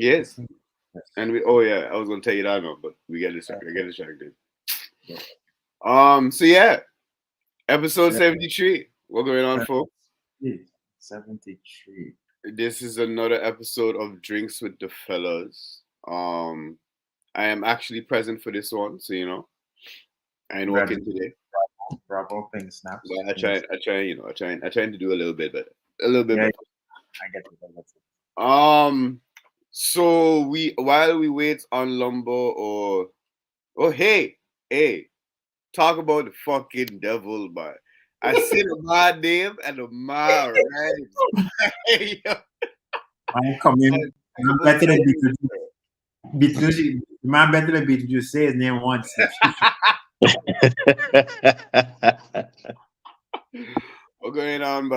Yes. Yes. And we oh yeah, I was gonna tell you that now, but we get distracted. I get distracted. Yeah. So yeah, episode 73. What going on, folks? 73. This is another episode of Drinks with the Fellas. I am actually present for this one, so I ain't walking Congratulations. today. Bravo. Pink snaps. But Pink. I trying to do a little bit better. A little bit Yeah, better. I get it. I get it. Um so we while we wait on Lumber or oh hey, talk about the fucking devil, man. I see the my name and the my right. I'm coming. I'm better than Beetlejuice. Beetlejuice. Man better than Beetlejuice. Say his name once. What's going on,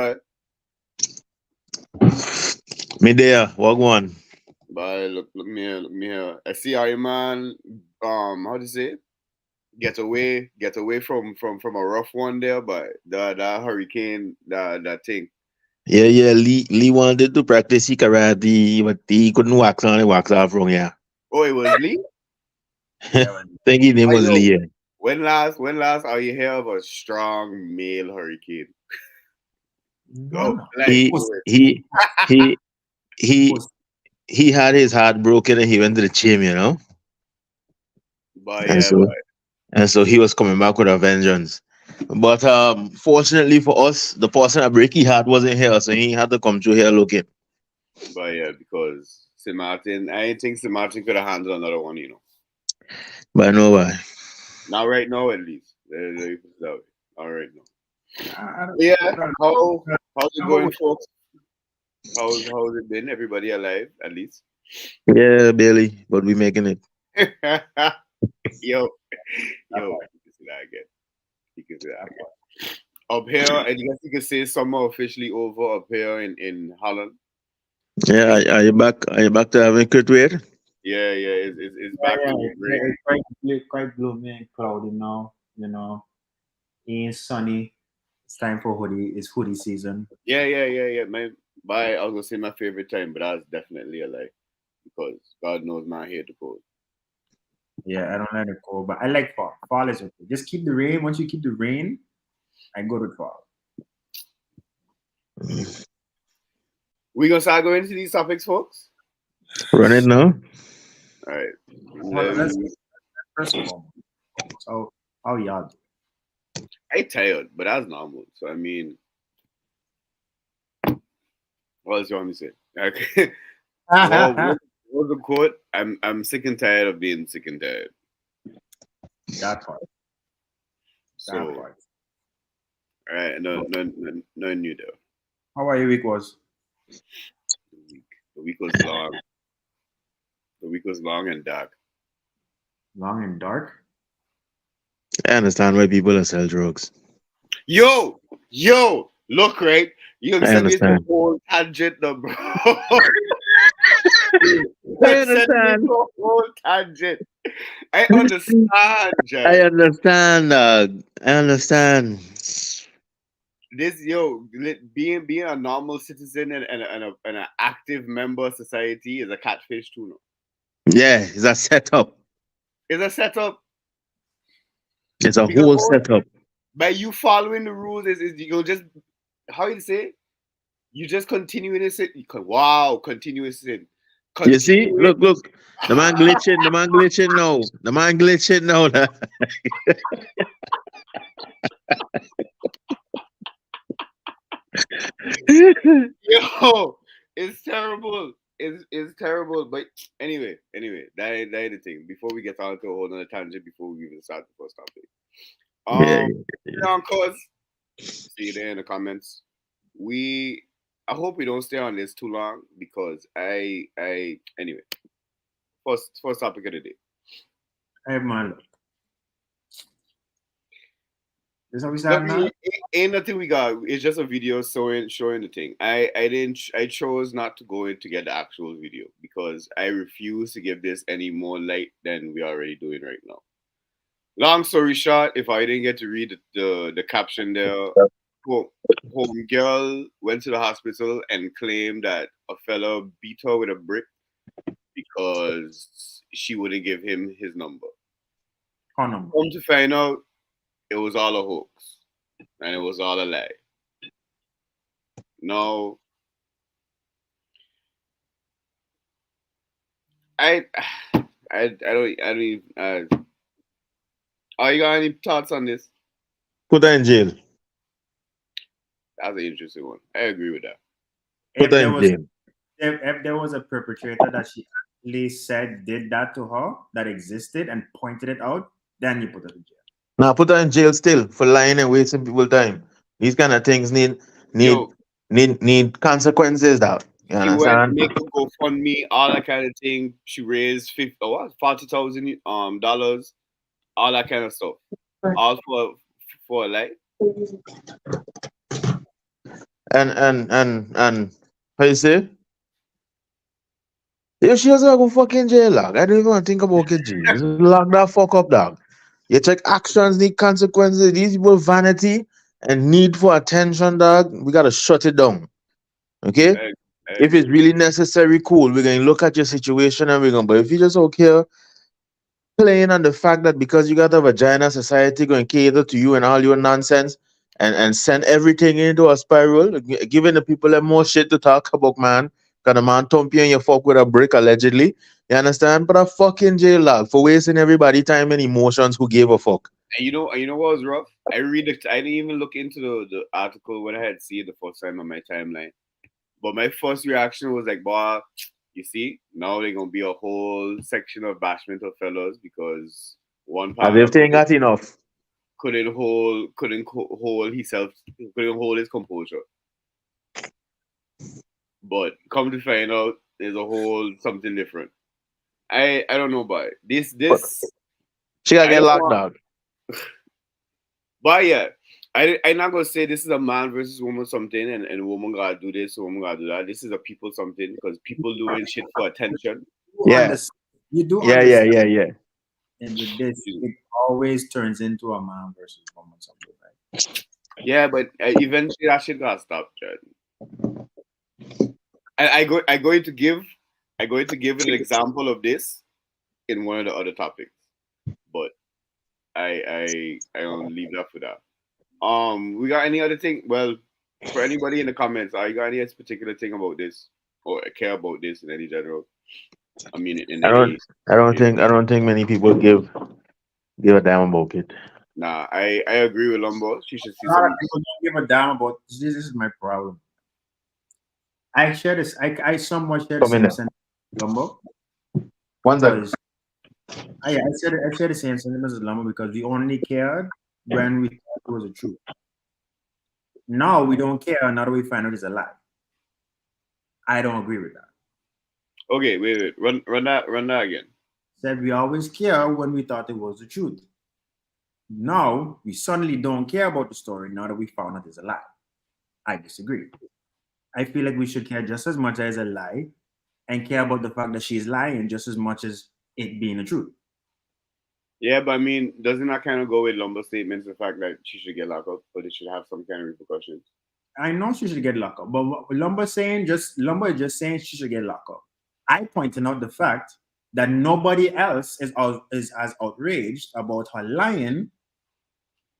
Me there, what one? look me here. I see how your man how do you say it? Get away from a rough one there, but that hurricane that thing. Yeah. Lee wanted to practice he karate, but he couldn't wax off wrong, yeah. Oh, it was Lee? Yeah, man. Think his name Oh, was yo, Lee. Yeah. when last are you hear of a strong male hurricane? No, Oh, no. like He do it. he he he Was he had his heart broken and he went to the gym. But And yeah, so and so he was coming back with a vengeance. But fortunately for us, the person that break his heart wasn't here, so he had to come through here looking. because St. Martin, I didn't think St. Martin could have handled another one. But no why. Not right now, at least. Let me put it that way. Not right now. I don't, Yeah, I don't how's it know. going, folks? How's it been? Everybody alive, at least. Yeah, Bailey, but we making it. yo, yo, you can see that again. You can see that again. Up here, I guess you can say summer officially over up here in Holland. Yeah, are you back to having good weight? Yeah, it's Yeah, back yeah, in the break. it's quite gloomy and cloudy now. It's sunny. It's time for hoodie. It's hoodie season. Yeah. I was gonna say my favorite time, but that's definitely a lie because God knows my hair to cold. Yeah, I don't like the cold, but I like fall. Fall is okay. Just keep the rain. Once you keep the rain, I go to fall. We gonna start going into these topics, folks. Run it now. All right. Well, Let let's me- first of all. So how y'all do? I tired, but that's normal. So I mean, what else you want me to say? Okay. What was the quote? I'm sick and tired of being sick and tired. That part. That So part. all right, no new though. How are your week was? The week was long. The week was long and dark. Long and dark? I understand why people are sell drugs. Yo, look right. You I send me to understand. a whole tangent, no, bro. I Send me understand. to a whole tangent. I understand, I Jay. understand, dog. I understand. Being a normal citizen and an active member of society is a catfish too. No, Yeah, it's a setup. it's a setup It's a because whole setup. by you following the rules is you'll just how you say it? You just continue in it. Wow, continuous sin. You see? Continue it. Look. The man glitching. The man glitching now. The man glitching now. Yo, it's terrible. It's terrible. But anyway, that is the thing. Before we get on to a whole other tangent, before we even start the first topic. Yeah, Cause see you there in the comments. We I hope we don't stay on this too long because I anyway. First topic of the day. Hey man, look. This how we start Nothing, now? ain't nothing we got. It's just a video showing the thing. I chose not to go in to get the actual video because I refuse to give this any more light than we are already doing right now. Long story short, if I didn't get to read the caption there, home girl went to the hospital and claimed that a fella beat her with a brick because she wouldn't give him his number. Her number. Come to find out, it was all a hoax and it was all a lie. No, I, I don't even. Are you got any thoughts on this? Put her in jail. That's an interesting one. I agree with that. Put her in jail. If there was a perpetrator that she actually said did that to her, that existed and pointed it out, then you put her in jail. Now put her in jail still for lying and wasting people time. These kind of things need Yo, consequences. That you she went understand? make a GoFundMe, all that kind of thing. She raised $40,000, all that kind of stuff, all for like. And how you say? If she doesn't go fucking jail, dog. I don't even want to think about it, G. Just lock that fuck up, dog. You check actions need consequences. These people vanity and need for attention, dog. We gotta shut it down. Okay? If it's really necessary, cool. We're gonna look at your situation and we're gonna. But if you just okay playing on the fact that because you got a vagina, society going to cater to you and all your nonsense and send everything into a spiral, giving the people more shit to talk about, man. Because the man thump you and you fuck with a brick, allegedly. You understand? But a fucking jail, dog, for wasting everybody time and emotions who gave a fuck. And you know what was rough? I didn't even look into the article when I had seen it the first time on my timeline. But my first reaction was like, boy, you see, now they're gonna be a whole section of bashment of fellas because one As if they ain't got enough. couldn't hold his composure. But come to find out, there's a whole something different. I don't know about it. This She gotta I get don't locked want- out. But yeah, I'm not gonna say this is a man versus woman something and woman gotta do this, woman gotta do that. This is a people something because people doing shit for attention. Yeah. You do Yeah. And with this, it always turns into a man versus woman something, right? Yeah, but eventually that shit gotta stop, Jordan. I'm going to give an example of this in one of the other topics, but I don't leave that for that. We got any other thing? Well, for anybody in the comments, you got any particular thing about this or care about this in any general? I mean, I don't think many people give a damn about it. Nah, I agree with Lumbo. She should see A lot some. of people don't give a damn about this. This is my problem. I share this. I somewhat share the Come in same there. sentiment, Lumbo. One second. I share the same sentiments as Lumbo because we only cared when we thought it was the truth. Now we don't care. Now that we find out it's a lie. I don't agree with that. Okay, wait. Run that again. Said we always care when we thought it was the truth. Now we suddenly don't care about the story now that we found out it's a lie. I disagree. I feel like we should care just as much as a lie and care about the fact that she's lying just as much as it being the truth. Yeah, but I mean, doesn't that kind of go with Lumbo's statements, the fact that she should get locked up, but it should have some kind of repercussions? I know she should get locked up, but what Lumbo is just saying she should get locked up. I pointed out the fact that nobody else is as outraged about her lying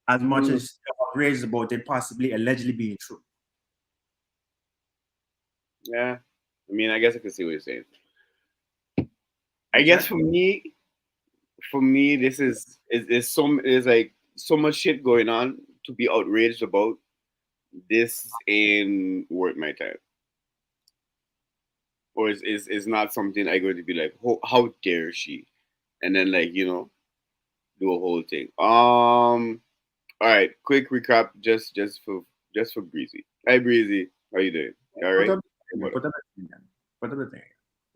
as much as outraged about it possibly allegedly being true. Yeah, I mean, I guess I can see what you're saying. I guess for me, this is like so much shit going on to be outraged about. This ain't worth my time, or is not something I'm going to be like, how dare she, and then like do a whole thing. All right, quick recap, just for Breezy. Hi Breezy, how you doing? All right. Put up the thing.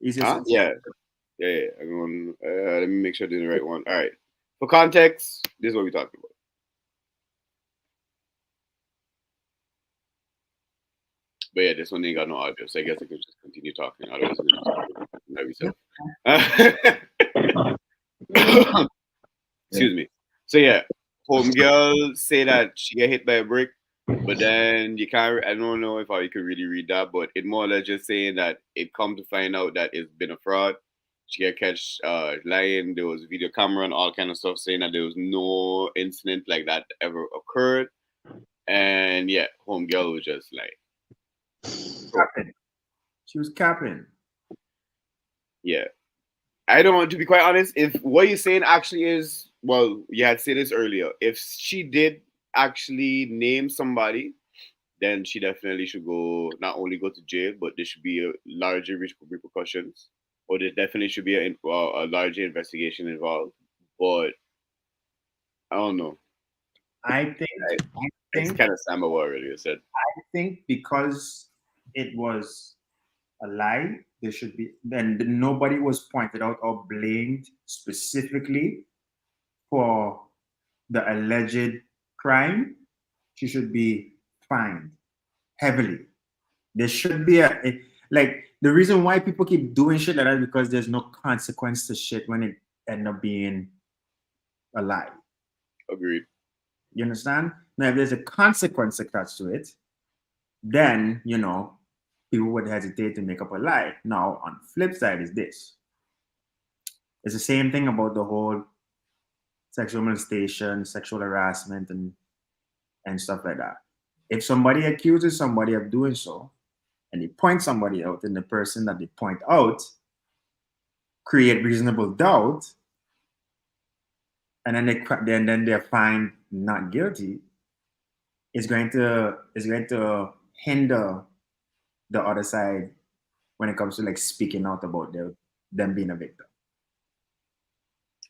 Easy. Yeah. I'm going, let me make sure I do the right one. All right. For context, this is what we're talking about. But yeah, this one ain't got no audio, so I guess I could just continue talking. Otherwise, excuse me. So yeah, homegirl say that she get hit by a brick, but then you can't. I don't know if you could really read that, but it more or less just saying that it come to find out that it's been a fraud, she get catch lying. There was video camera and all kind of stuff saying that there was no incident like that ever occurred. And yeah, homegirl was just like, Capping. She was capping. yeah. I don't want to be quite honest. If what you're saying actually is, well, you had said this earlier. If she did actually name somebody, then she definitely should go, not only go to jail, but there should be a larger repercussions, or there definitely should be a larger investigation involved. But I don't know. I think It's kind of Samba what earlier said. I think because it was a lie, there should be then nobody was pointed out or blamed specifically for the alleged crime. She should be fined heavily. There should be like the reason why people keep doing shit like that is because there's no consequence to shit when it end up being a lie. Agreed. You understand? Now, if there's a consequence attached to it, then people would hesitate to make up a lie. Now, on the flip side is this. It's the same thing about the whole sexual molestation, sexual harassment, and stuff like that. If somebody accuses somebody of doing so, and they point somebody out, and the person that they point out create reasonable doubt, and then they're found not guilty, it's going to hinder the other side when it comes to like speaking out about them being a victim.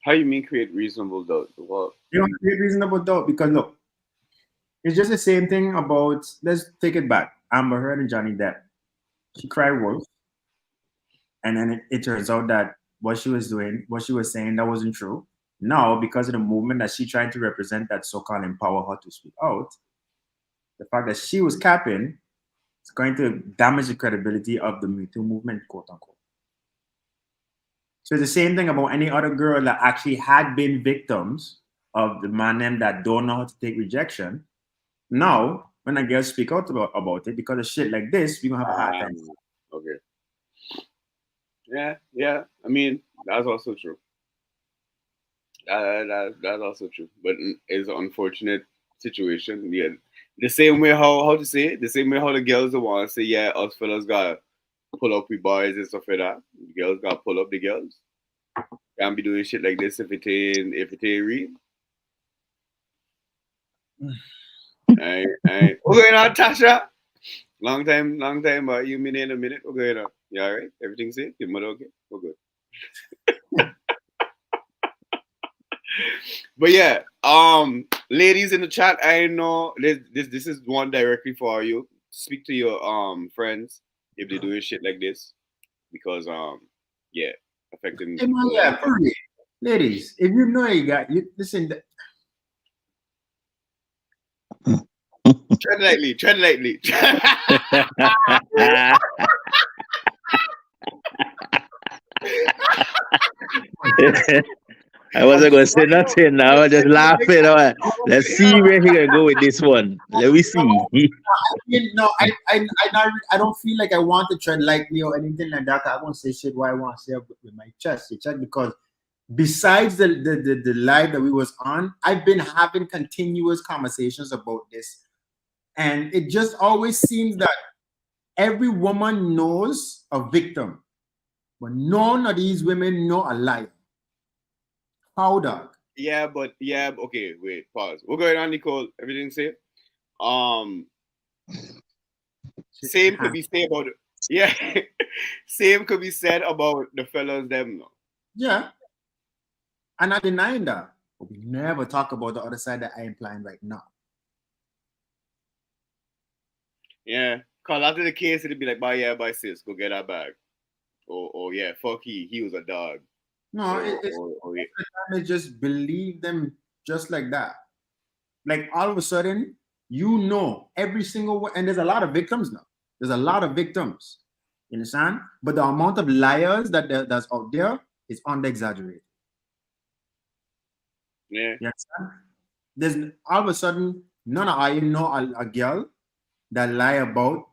How you mean create reasonable doubt? Well, You don't create reasonable doubt because look, it's just the same thing about, let's take it back. Amber Heard and Johnny Depp. She cried wolf, and then it turns out that what she was saying, that wasn't true. Now, because of the movement that she tried to represent that so-called empower her to speak out, the fact that she was capping is going to damage the credibility of the Me Too movement, quote unquote. So it's the same thing about any other girl that actually had been victims of the man that don't know how to take rejection. Now, when a girl speak out about it, because of shit like this, we're gonna have a hard time. Okay. Yeah. I mean, that's also true. That's also true. But it's an unfortunate situation. Yeah. The same way how to say it, the same way how the girls want to say, yeah, us fellas gotta pull up with boys and stuff like that. The girls gotta pull up the girls. Can't be doing shit like this if it ain't real. Alright. What's going on, Tasha? Long time, but you mean in a minute? What's going on? You alright? Everything safe? Your mother okay? We're good. But yeah, ladies in the chat, I know this is one directly for you. Speak to your friends if they're doing shit like this, because yeah, affecting. Yeah, for real. Ladies, if you know you listen. Tread lightly. I wasn't going to say nothing now. I was just laughing. All right. Let's see where he going to go with this one. Let me see. I don't feel like I want to tread lightly or anything like that. I won't say shit what I want to say with my chest, because besides the live that we was on, I've been having continuous conversations about this. And it just always seems that every woman knows a victim, but none of these women know a liar. How, dog? Yeah, okay, wait, pause. What's going on, Nicole? Everything safe? Same could be said about same could be said about the fellas them, no? Yeah. I'm not denying that. But we never talk about the other side that I am implying right now. Yeah. Cause after the case, it'd be like, bye sis, go get that bag. Or yeah, fuck he was a dog. No, it's just believe them just like that. Like all of a sudden, every single one, and there's a lot of victims now. There's a lot of victims. You understand? But the amount of liars that's out there is under-exaggerated. Yeah. You understand? There's all of a sudden, none of you know a girl that lie about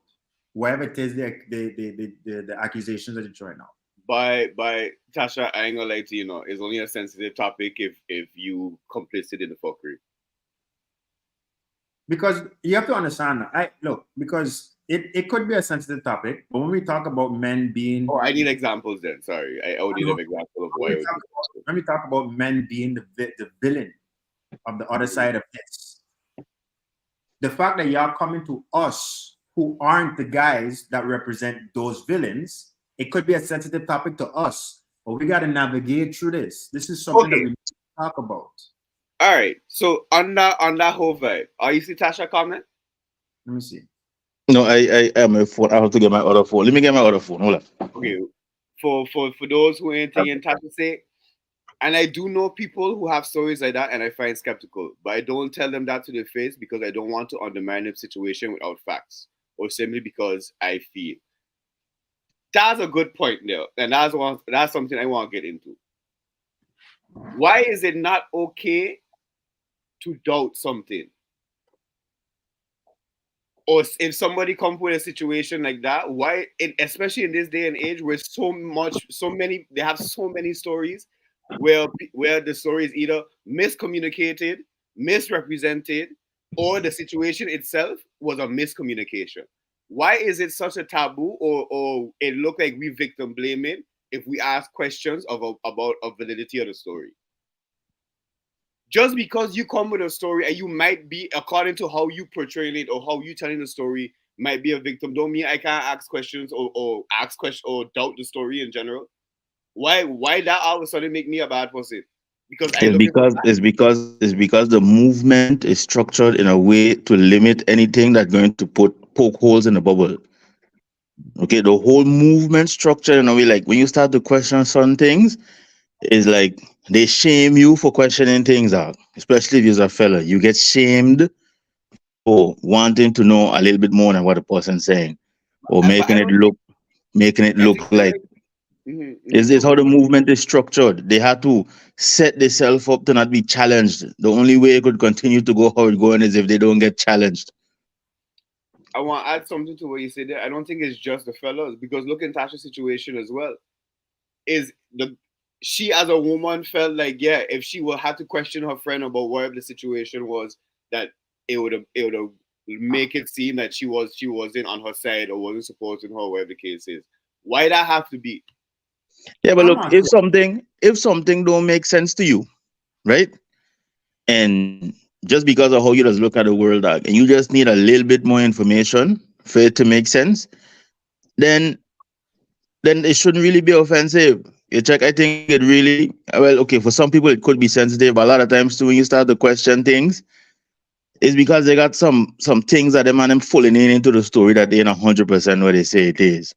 whatever it is the accusations that you're throwing out. by Tasha, I ain't gonna lie to you, it's only a sensitive topic if you complicit in the fuckery. Because you have to understand, because it could be a sensitive topic, but when we talk about men being, Oh, I need examples then. Sorry, I would need an example of why. When we talk about men being the villain of the other side of this, the fact that y'all coming to us who aren't the guys that represent those villains, it could be a sensitive topic to us, but we got to navigate through this. This is something that we need to talk about. All right. So on that whole vibe, are you see Tasha comment? Let me see. No, I am a phone. I have to get my other phone. Let me get my other phone. Hold on. Okay. For those who ain't thinking Tasha say, and I do know people who have stories like that, and I find skeptical, but I don't tell them that to their face because I don't want to undermine the situation without facts, or simply because I feel. That's a good point there, and that's something I want to get into. Why is it not okay to doubt something? Or if somebody comes with a situation like that, why, especially in this day and age, where they have so many stories where the story is either miscommunicated, misrepresented, or the situation itself was a miscommunication. Why is it such a taboo, or it look like we victim blaming if we ask questions about a validity of the story? Just because you come with a story and you might be, according to how you portraying it or how you telling the story, might be a victim, don't mean I can't ask questions or ask questions or doubt the story in general. Why that all of a sudden make me a bad person? Because It's because the movement is structured in a way to limit anything that's going to poke holes in the bubble. Okay, the whole movement structure in a way, like when you start to question certain things, is like they shame you for questioning things out, especially if you're a fella. You get shamed for wanting to know a little bit more than what the person's saying, or making it look like is how the movement is structured. They had to set themselves up to not be challenged. The only way it could continue to go how it's going is if they don't get challenged. I want to add something to what you said there. I don't think it's just the fellas, because look in Tasha's situation as well. She as a woman felt like, yeah, if she would have to question her friend about whatever the situation was, that it would have make it seem that she wasn't on her side or wasn't supporting her, whatever the case is. Why that have to be? Yeah, but look, if something don't make sense to you, right? And just because of how you just look at the world, dog, and you just need a little bit more information for it to make sense, then it shouldn't really be offensive. You check, I think it really, well, okay, for some people it could be sensitive, but a lot of times too, when you start to question things, it's because they got some things that them falling into the story that they ain't 100% what they say it is.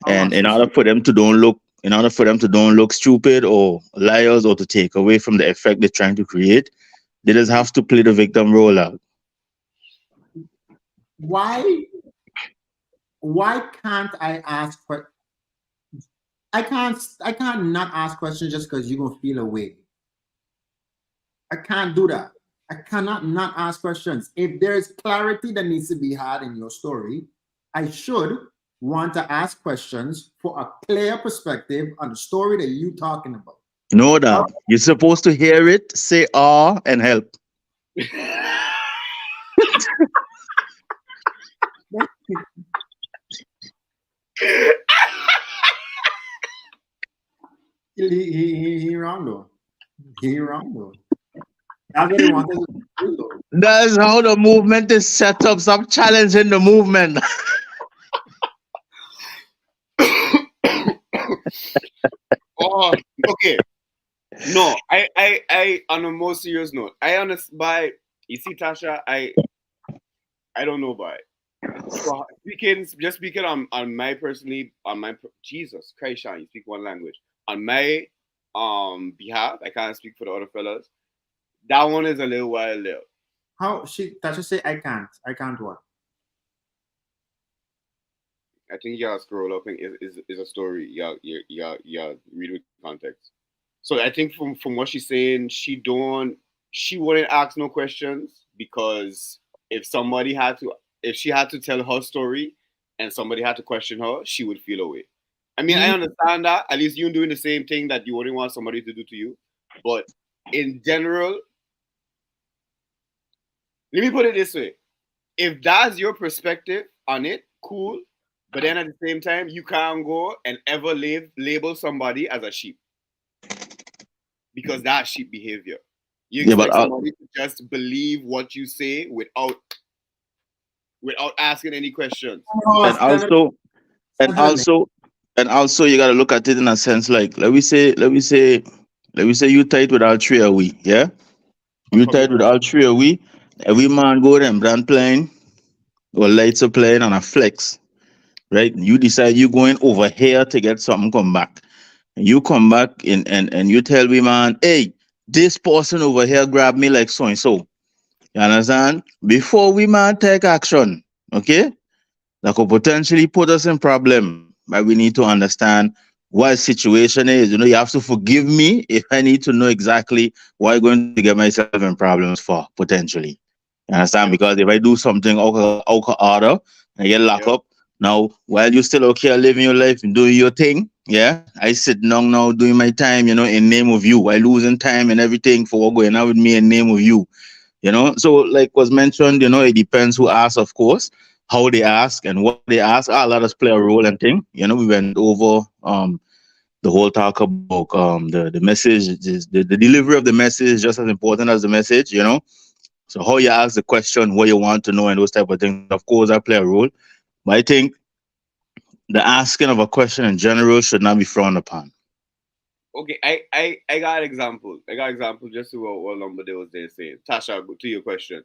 And in order for them to don't look stupid or liars or to take away from the effect they're trying to create, they just have to play the victim role out. Why can't I ask questions? I can't not ask questions just because you're gonna feel away. I can't do that. I cannot not ask questions. If there's clarity that needs to be had in your story, I should want to ask questions for a clear perspective on the story that you're talking about. No doubt. You're supposed to hear it, say and help. He wrong though. He wrong though. That's what he wanted to do though. That's how the movement is set up. Stop challenging the movement. Oh, okay. No, I on a more serious note, you see, Tasha, I don't know by. So speaking on my personally, Jesus Christ, Sean, you speak one language. On my behalf, I can't speak for the other fellas. That one is a little wild there. How Tasha say I can't what? I think you gotta scroll up and is a story. Yeah, read with context. So I think from what she's saying, she wouldn't ask no questions, because if she had to tell her story and somebody had to question her, she would feel away. I mean, I understand that. At least you're doing the same thing that you wouldn't want somebody to do to you. But in general, let me put it this way. If that's your perspective on it, cool. But then at the same time, you can't go and ever label somebody as a sheep. Because that's sheep behavior. You Yeah, but expect somebody to just believe what you say without asking any questions. and also and also and also you gotta look at it in a sense like let me say you tight with all three of we, yeah? You tight with all three of we, every man go there and brand playing or lights are playing on a flex, right? You decide you going over here to get something come back. And you come back and you tell me, man, hey, this person over here grabbed me like so and so. You understand? Before we man take action, okay? That could potentially put us in problem. But we need to understand what the situation is. You have to forgive me if I need to know exactly what I'm going to get myself in problems for, potentially. You understand? Yep. Because if I do something out of order, I get locked up. Now, while you're still okay living your life and doing your thing, yeah, I sit down now doing my time, in name of you. I losing time and everything for what going on with me in name of you. So like was mentioned, it depends who asks, of course, how they ask and what they ask. Let us play a role and thing. We went over the whole talk about the message is the delivery of the message is just as important as the message. So how you ask the question, what you want to know, and those type of things, of course, that play a role. But I think the asking of a question in general should not be frowned upon. Okay, I got an example. I got an example just to what Lombardi was there saying. Tasha, to your question.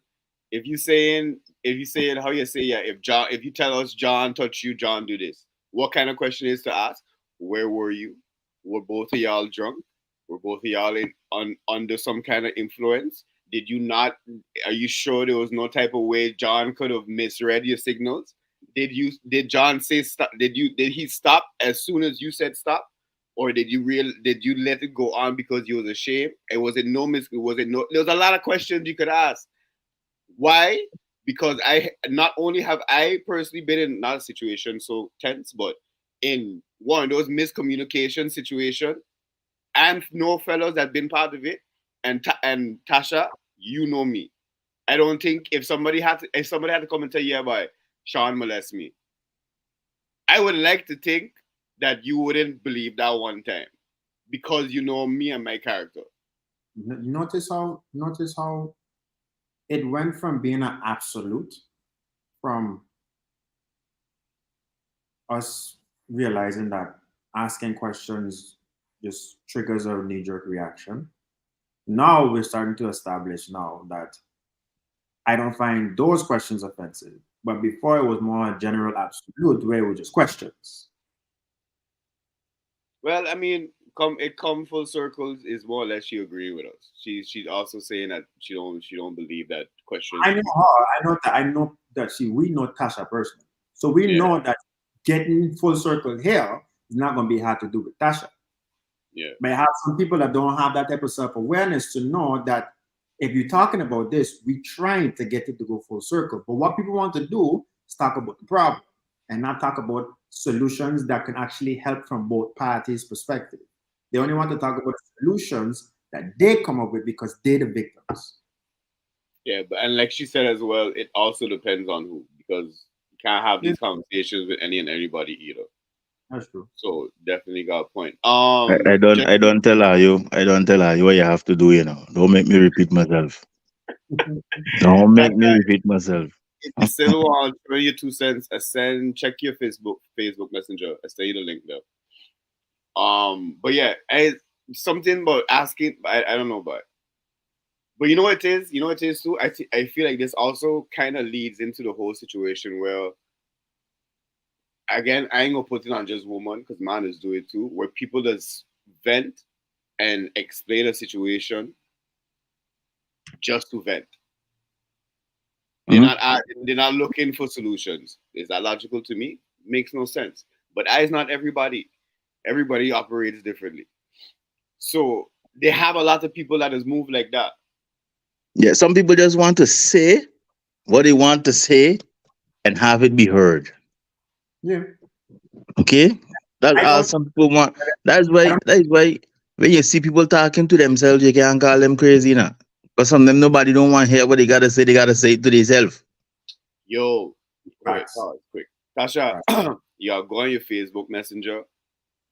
If you saying how you say, yeah, if you tell us John touch you, John do this, what kind of question is to ask? Where were you? Were both of y'all drunk? Were both of y'all under some kind of influence? Did you not? Are you sure there was no type of way John could have misread your signals? Did John say stop? Did he stop as soon as you said stop? Or did you let it go on because you was ashamed? And was it no? There was a lot of questions you could ask. Why? Because I not only have I personally been in not a situation so tense, but in one of those miscommunication situation, and no fellows that been part of it, and Tasha, you know me. I don't think if somebody had to come and tell you, yeah, boy, Sean molest me, I would like to think that you wouldn't believe that one time because you know me and my character. Notice how it went from being an absolute, from us realizing that asking questions just triggers a knee-jerk reaction. Now we're starting to establish now that I don't find those questions offensive. But before it was more general absolute where it was just questions. Well, I mean, come full circle is more or less she agree with us. She's also saying that she don't believe that questions. I know her. I know that we know Tasha personally. So we know that getting full circle here is not going to be hard to do with Tasha. Yeah. But I have some people that don't have that type of self-awareness to know that if you're talking about this, we're trying to get it to go full circle. But what people want to do is talk about the problem and not talk about solutions that can actually help from both parties' perspective. They only want to talk about solutions that they come up with because they're the victims. Yeah, but and like she said as well, it also depends on who, because you can't have these conversations with any and everybody either. That's true. So definitely got a point. I don't tell her what you have to do, Don't make me repeat myself. Don't make me repeat myself. If you still want to your 2 cents, check your Facebook Messenger. I send you the link there. But yeah, something about asking, I don't know about it. But you know what it is? You know what it is too? I feel like this also kind of leads into the whole situation where, again, I ain't gonna put it on just woman because man is do it too, where people just vent and explain a situation just to vent. They're not looking for solutions. Is that logical to me? Makes no sense. But it's not everybody. Everybody operates differently. So they have a lot of people that just move like that. Yeah, some people just want to say what they want to say and have it be heard. Yeah. Okay? That's I all don't. some people want. That's I why. don't. That is why when you see people talking to themselves, you can't call them crazy now. Because some of them nobody don't want to hear what they gotta say. They gotta say it to themselves. Yo, wait, Facts. pause, quick. Tasha, Facts. you gotta go on your Facebook Messenger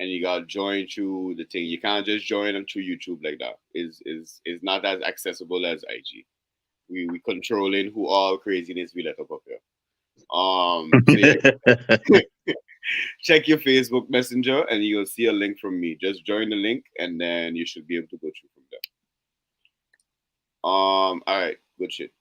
and you gotta join through the thing. You can't just join them through YouTube like that. Is not as accessible as IG. We controlling who all craziness we let up here. So yeah, check your Facebook Messenger and you'll see a link from me. Just join the link and then you should be able to go through from there. All right, good shit.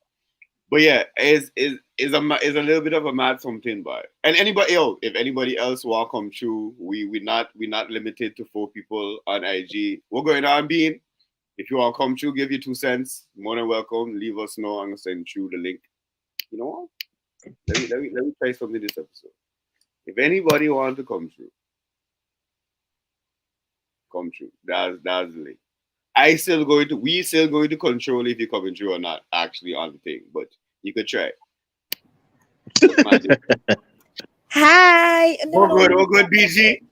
But yeah, is a little bit of a mad something, but and anybody else, if anybody else will come through, we not limited to 4 people on IG. We're going on being. If you want to come through, give you 2 cents. More than welcome. Leave us know. I'm gonna send through the link. You know what? Let me try something this episode. If anybody wants to come through, come through. That's the link. We still going to control if you're coming through or not, actually on the thing, but you could try. What's magic? Hi. No, no, We're no. good, BG.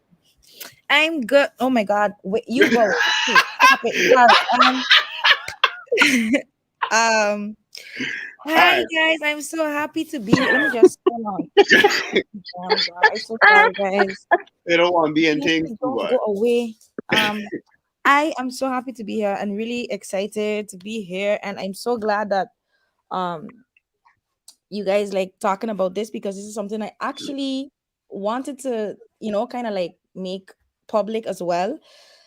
I'm good. Oh my God. Wait, you go. Okay, stop it. Sorry. Um. Hi Alright. guys. I'm so happy to be here. Let me just hold on. Oh my God. I'm so sorry, guys. They don't want to be in Please things too don't much. go away. Um. I am so happy to be here and really excited to be here, and I'm so glad that um you guys like talking about this because this is something I actually wanted to, kind of like make public as well.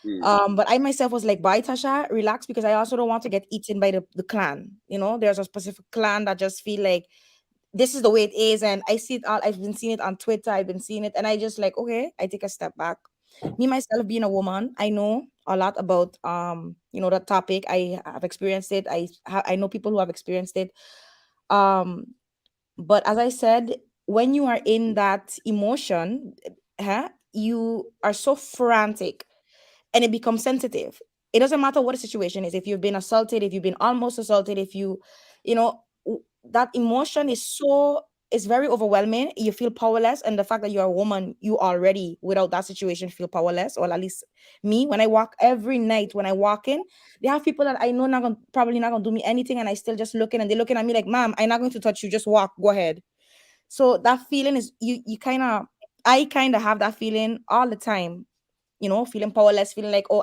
Hmm. But I myself was like, bye, Tasha, relax, because I also don't want to get eaten by the clan. There's a specific clan that just feel like this is the way it is, and I see it all. I've been seeing it on Twitter. I've been seeing it, and I just like, okay, I take a step back. Me myself being a woman, I know a lot about that topic. I have experienced it. I know people who have experienced it. Um, but as I said, when you are in that emotion, you are so frantic and it becomes sensitive. It doesn't matter what the situation is. If you've been assaulted, if you've been almost assaulted, if that emotion is very overwhelming. You feel powerless, and the fact that you're a woman, you already without that situation feel powerless. Or at least me, when I walk every night, when I walk in, they have people that I know probably not gonna do me anything, and I still just looking, and they're looking at me like, "Ma'am, I'm not going to touch you. Just walk. Go ahead." So that feeling is you kind of I kind of have that feeling all the time, feeling powerless, feeling like, oh,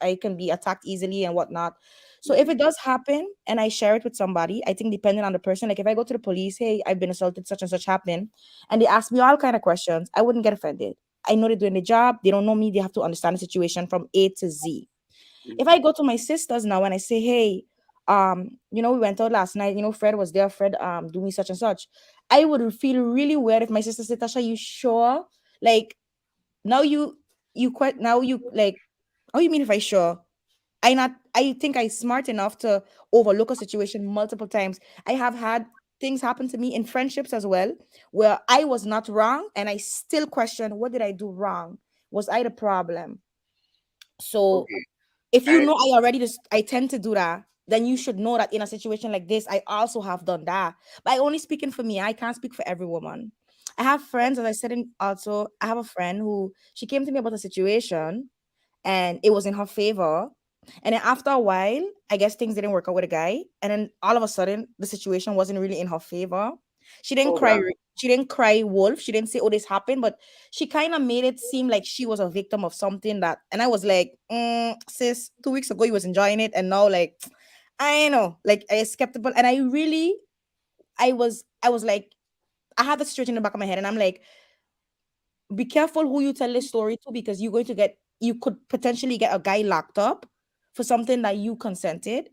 I can be attacked easily and whatnot. So if it does happen and I share it with somebody, I think depending on the person, like if I go to the police, hey, I've been assaulted, such and such happened, and they ask me all kind of questions, I wouldn't get offended. I know they're doing the job. They don't know me. They have to understand the situation from A to Z. If I go to my sisters now and I say, hey, we went out last night, Fred was there, Fred do me such and such, I would feel really weird if my sister said, Tasha, you sure? Like now you quite now you like, oh, you mean if I sure? I think I smart enough to overlook a situation multiple times. I have had things happen to me in friendships as well, where I was not wrong and I still question, what did I do wrong? Was I the problem? So Okay. if you I, know I tend to do that, then you should know that in a situation like this, I also have done that. But I only speaking for me. I can't speak for every woman. I have friends, as I said, also, I have a friend who she came to me about a situation and it was in her favor. And then after a while, I guess things didn't work out with a guy. And then all of a sudden, the situation wasn't really in her favor. She didn't hold cry. on. She didn't cry wolf. She didn't say, "Oh, this happened," but she kind of made it seem like she was a victim of something that. And I was like, "Sis, 2 weeks ago you was enjoying it, and now like, I know, like I skeptical." And I was like, I had the situation in the back of my head, and I'm like, be careful who you tell this story to, because you could potentially get a guy locked up for something that you consented,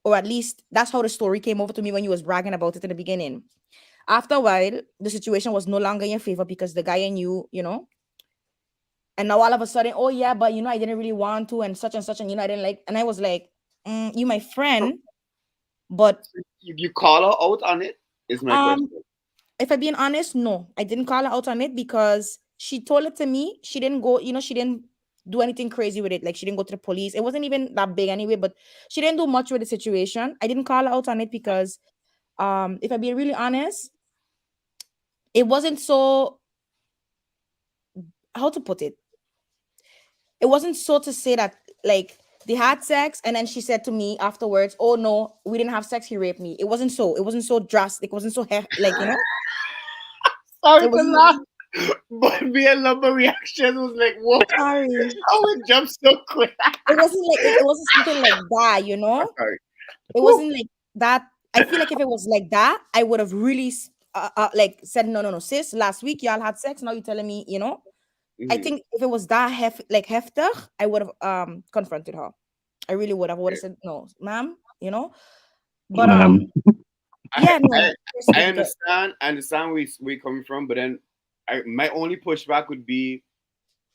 or at least that's how the story came over to me when you was bragging about it in the beginning. After a while, the situation was no longer in your favor because the guy and you, and now all of a sudden, oh yeah, but I didn't really want to, and such, and I didn't like, and I was like, you my friend, but You call her out on it? Is my um question. if I'm being honest, no, I didn't call her out on it because she told it to me. She didn't go, she didn't do anything crazy with it. Like she didn't go to the police. It wasn't even that big anyway, but she didn't do much with the situation. I didn't call her out on it because if I'm being really honest, it wasn't so how to put it? It wasn't so to say that like they had sex and then she said to me afterwards, "Oh no, we didn't have sex. He raped me." It wasn't so. It wasn't so drastic. It wasn't so like you know. Sorry It to wasn't. laugh, but me and Lumber reaction was like, "What? Sorry. How it jumped so quick?" It wasn't like it wasn't something like that, you know. Sorry. It wasn't like that. I feel like if it was like that, I would have really like said, no, sis. Last week y'all had sex. Now you're telling me, you know. I Mhm. think if it was that heftig, I would have confronted her. I really would have. I would have said, "No, ma'am," you know. But yeah, no, I seriously, because understand where we coming from, but then my only pushback would be,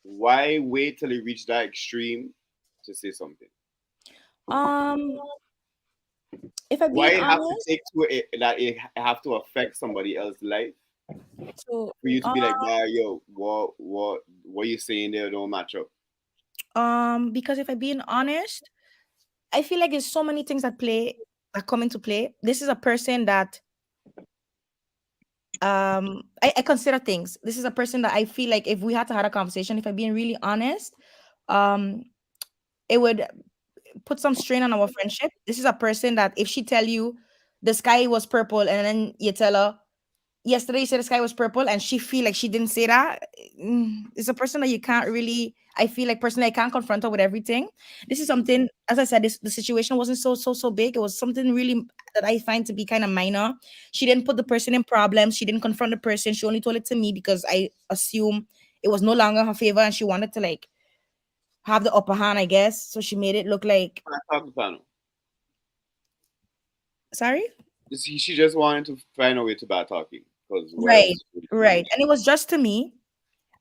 why wait till it reached that extreme to say something? um, if I'm Why being it have to honest, take to it that it have to affect somebody else's life so for you to be like, nah, yo, what you saying there don't match up? because if I'm being honest, I feel like there's so many things that come into play. This is a person that I consider things. This is a person that I feel like if we had to have a conversation, if I'm being really honest, um, it would put some strain on our friendship. This is a person that if she tell you the sky was purple and then you tell her yesterday you said the sky was purple and she feel like she didn't say that, it's a person that you can't really, I feel like personally I can't confront her with everything. This is something, as I said, the situation wasn't so big. It was something really that I find to be kind of minor. She didn't put the person in problems. She didn't confront the person. She only told it to me because I assume it was no longer her favor and she wanted to like have the upper hand, I guess. So she made it look like, Talk to panel. sorry. She just wanted to find a way to bad talking, because what Right, else would she right. do? And it was just to me.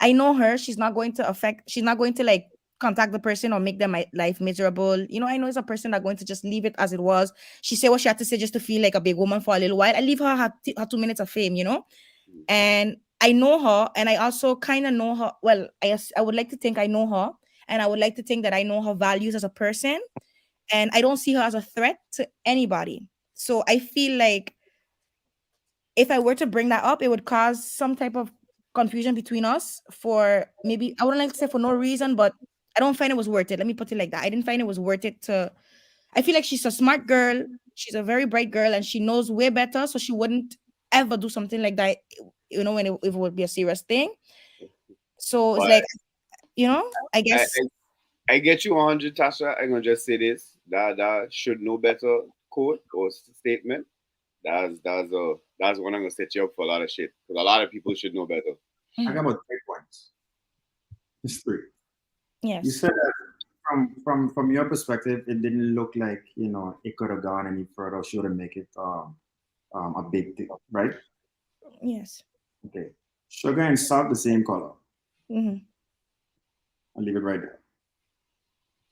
I know her. She's not going to like contact the person or make their life miserable. You know, I know it's a person that going to just leave it as it was. She said what she had to say just to feel like a big woman for a little while. I leave her her 2 minutes of fame, you know? And I know her and I also kind of know her. Well, I would like to think I know her and I would like to think that I know her values as a person and I don't see her as a threat to anybody. So I feel like if I were to bring that up, it would cause some type of confusion between us for maybe I wouldn't like to say for no reason, but I don't find it was worth it. Let me put it like that. I didn't find it was worth it to I feel like she's a smart girl, she's a very bright girl, and she knows way better. So she wouldn't ever do something like that, you know, if it would be a serious thing. So it's But like, you know, I I, guess I get you 100, Tasha. I'm gonna just say this: that should know better quote or statement. That's one I'm gonna set you up for a lot of shit, because a lot of people should know better. I got about 3 points. It's three. You yes. said that from your perspective, it didn't look like it could have gone any further. Should have make it a big deal, right? Yes. Okay. Sugar and salt the same color. Mhm. I'll leave it right there.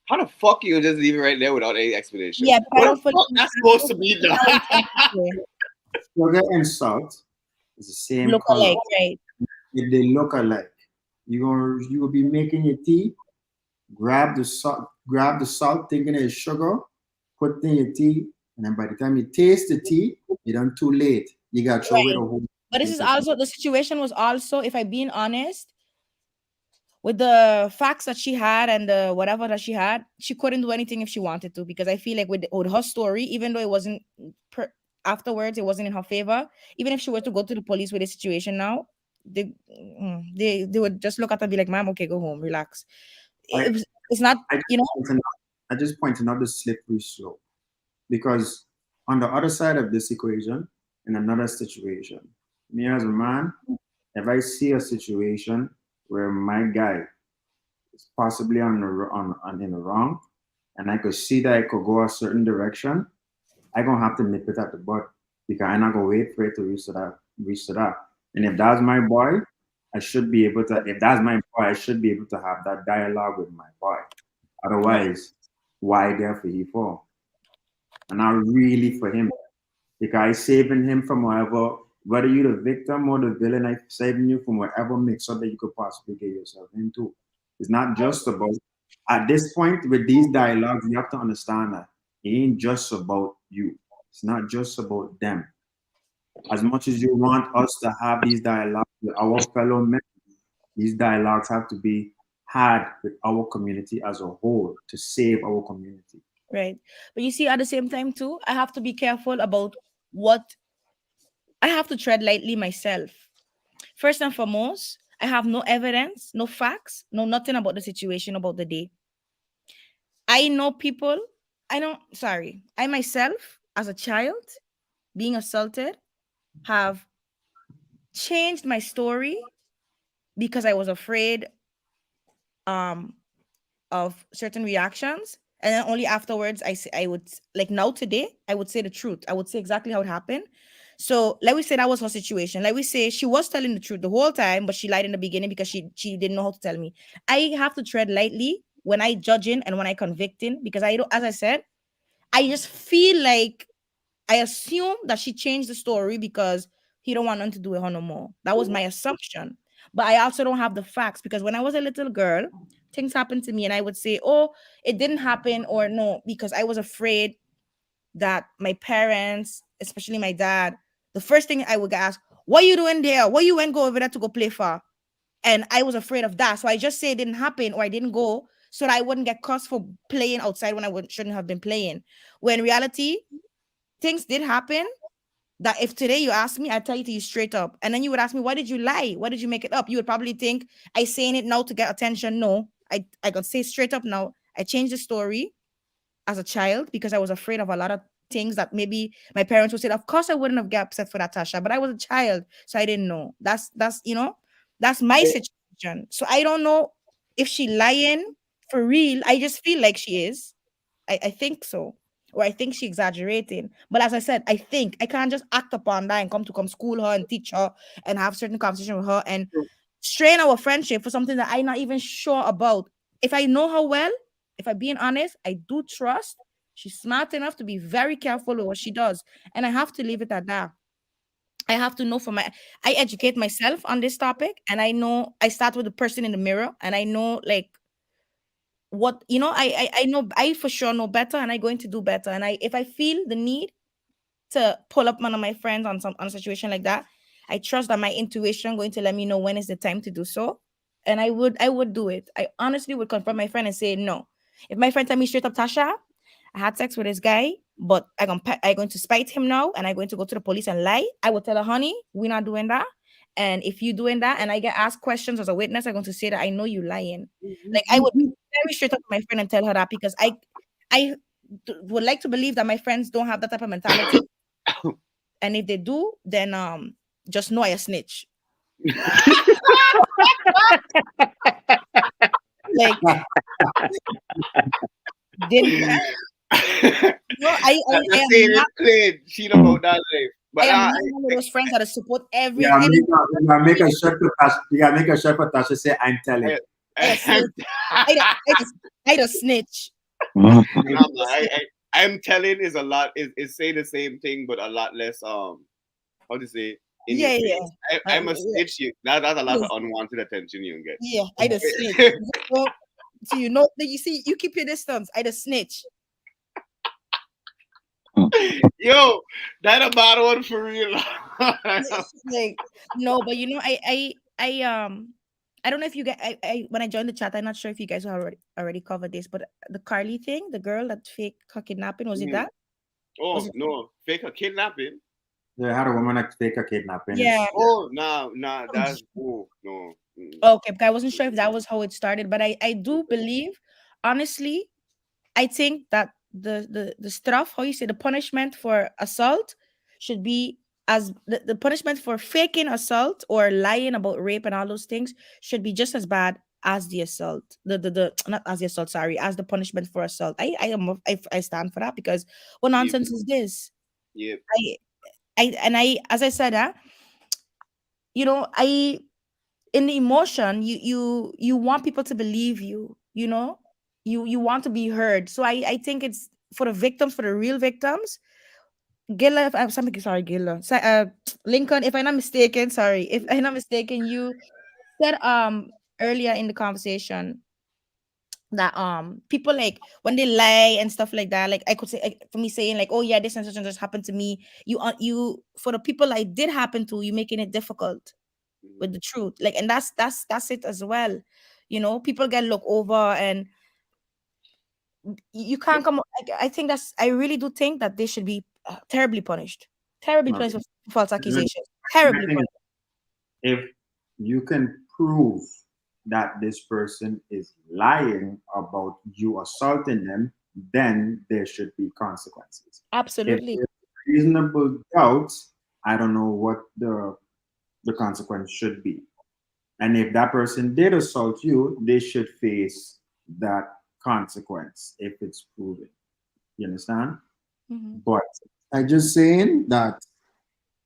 How the fuck you just leave it right there without any explanation? Yeah, but I What don't the fully fuck that's supposed to be understand what you're trying to say. Sugar and salt is the same Look color. alike, right? If they look alike, you will be making your tea. Grab the salt, thinking it's sugar. Put it in your tea, and then by the time you taste the tea, you're done too late. You got to throw away the Right. whole. But this is also the situation was also, if I'm being honest, with the facts that she had and the whatever that she had, she couldn't do anything if she wanted to because I feel like with her story, even though it wasn't afterwards, it wasn't in her favor. Even if she were to go to the police with the situation now, they would just look at her and be like, "Ma'am, okay, go home, relax." I, It's not, I you know. I just pointed out the slippery slope because on the other side of this equation, in another situation, me as a man, if I see a situation where my guy is possibly on in the wrong, and I could see that it could go a certain direction, I gonna have to nip it at the butt because I'm not gonna wait for it to reach to that. And if that's my boy, I should be able to. If that's my boy, I should be able to have that dialogue with my boy. Otherwise, why there for he for? And not really for him because I saving him from whether you the victim or the villain, I saving you from whatever mix up that you could possibly get yourself into. It's not just about at this point with these dialogues, you have to understand that it ain't just about you. It's not just about them. As much as you want us to have these dialogues with our fellow men, These dialogues have to be had with our community as a whole to save our community. Right. But you see, at the same time, too, I have to be careful about what I have to tread lightly myself. First and foremost, I have no evidence, no facts, no nothing about the situation about the day. I know people, I myself, as a child, being assaulted, have changed my story because I was afraid um of certain reactions. And then only afterwards I would, like, now today I would say the truth. I would say exactly how it happened. So let me say that was her situation. Let me say she was telling the truth the whole time, but she lied in the beginning because she didn't know how to tell me. I have to tread lightly when I judging and when I convicting, because I don't, as I said, I just feel like I assume that she changed the story because he don't want nothing to do with her no more. That was my assumption. But I also don't have the facts, because when I was a little girl, things happened to me and I would say, oh, it didn't happen, or no, because I was afraid that my parents, especially my dad, the first thing I would ask, what you doing there? What you went go over there to go play for? And I was afraid of that. So I just say it didn't happen, or I didn't go, so that I wouldn't get cursed for playing outside when shouldn't have been playing. When in reality, things did happen that if today you ask me, I'd tell you to you straight up. And then you would ask me, why did you lie? Why did you make it up? You would probably think I saying it now to get attention. No, I got say straight up now. I changed the story as a child because I was afraid of a lot of things that maybe my parents would say. Of course, I wouldn't have got upset for that, Tasha, but I was a child, so I didn't know. That's that's my situation. So I don't know if she lying for real. I just feel like she is. I think so. Or I think she exaggerating. But as I said, I think I can't just act upon that and come school her and teach her and have certain conversation with her and strain our friendship for something that I'm not even sure about. If I know her well, if I'm being honest, I do trust she's smart enough to be very careful with what she does. And I have to leave it at that. I have to know I educate myself on this topic, and I know I start with the person in the mirror, and I know, like, what, I know, I for sure know better, and I'm going to do better. And if I feel the need to pull up one of my friends on a situation like that, I trust that my intuition going to let me know when is the time to do so. And I would do it. I honestly would confront my friend and say no. If my friend tell me straight up, Tasha, I had sex with this guy, but I going to spite him now, and I'm going to go to the police and lie, I will tell her, honey, we're not doing that. And if you doing that and I get asked questions as a witness, I'm going to say that I know you lying. Like, I would be very straight up to my friend and tell her that, because I would like to believe that my friends don't have that type of mentality. And if they do, then just know I a snitch. Like, didn't no, I am not, She know about that life. But I am not one of those friends that support every Yeah, any. you gotta make a shirt for Tasha. You gotta make a shirt for Tasha. Say, I'm telling. I just snitch. I'm telling is a lot. Is say the same thing, but a lot less. How to say? In your Yeah. face. I'm a snitch. That's a lot of unwanted attention you can get. Yeah, I just snitch. So you see, you keep your distance. I just snitch. Yo, that a bad one for real. Like, no, but I don't know if you get I when I joined the chat, I'm not sure if you guys have already covered this, but the Carly thing, the girl that fake her kidnapping, was it that? Oh no, fake a kidnapping. They had a woman that fake a kidnapping. Yeah. Oh no, that's no. Okay, because I wasn't sure if that was how it started, but I do believe, honestly, I think that the stuff, how you say, the punishment for assault should be as the punishment for faking assault or lying about rape and all those things should be just as bad as the assault. The not as the assault, sorry, as the punishment for assault. I stand for that, because what nonsense is this? Yeah. I as I said, I in the emotion, you want people to believe you, you want to be heard. So I think it's for the victims, for the real victims. Gilla, if I'm sorry, Gilla. Lincoln, if I'm not mistaken, you said earlier in the conversation that people, like, when they lie and stuff like that, like, I could say, for me saying, like, oh yeah, this and such and just happened to me, you for the people I did happen to, you making it difficult. with the truth. Like, and that's it as well. You know, people get looked over, and you can't come. I think I really do think that they should be terribly punished. Terribly Okay. punished for false accusations. I Terribly think punished. if you can prove that this person is lying about you assaulting them, then there should be consequences. Absolutely. If there's reasonable doubt, I don't know what the consequence should be. And if that person did assault you, they should face that consequence if it's proven. You understand? Mhm. But I just saying that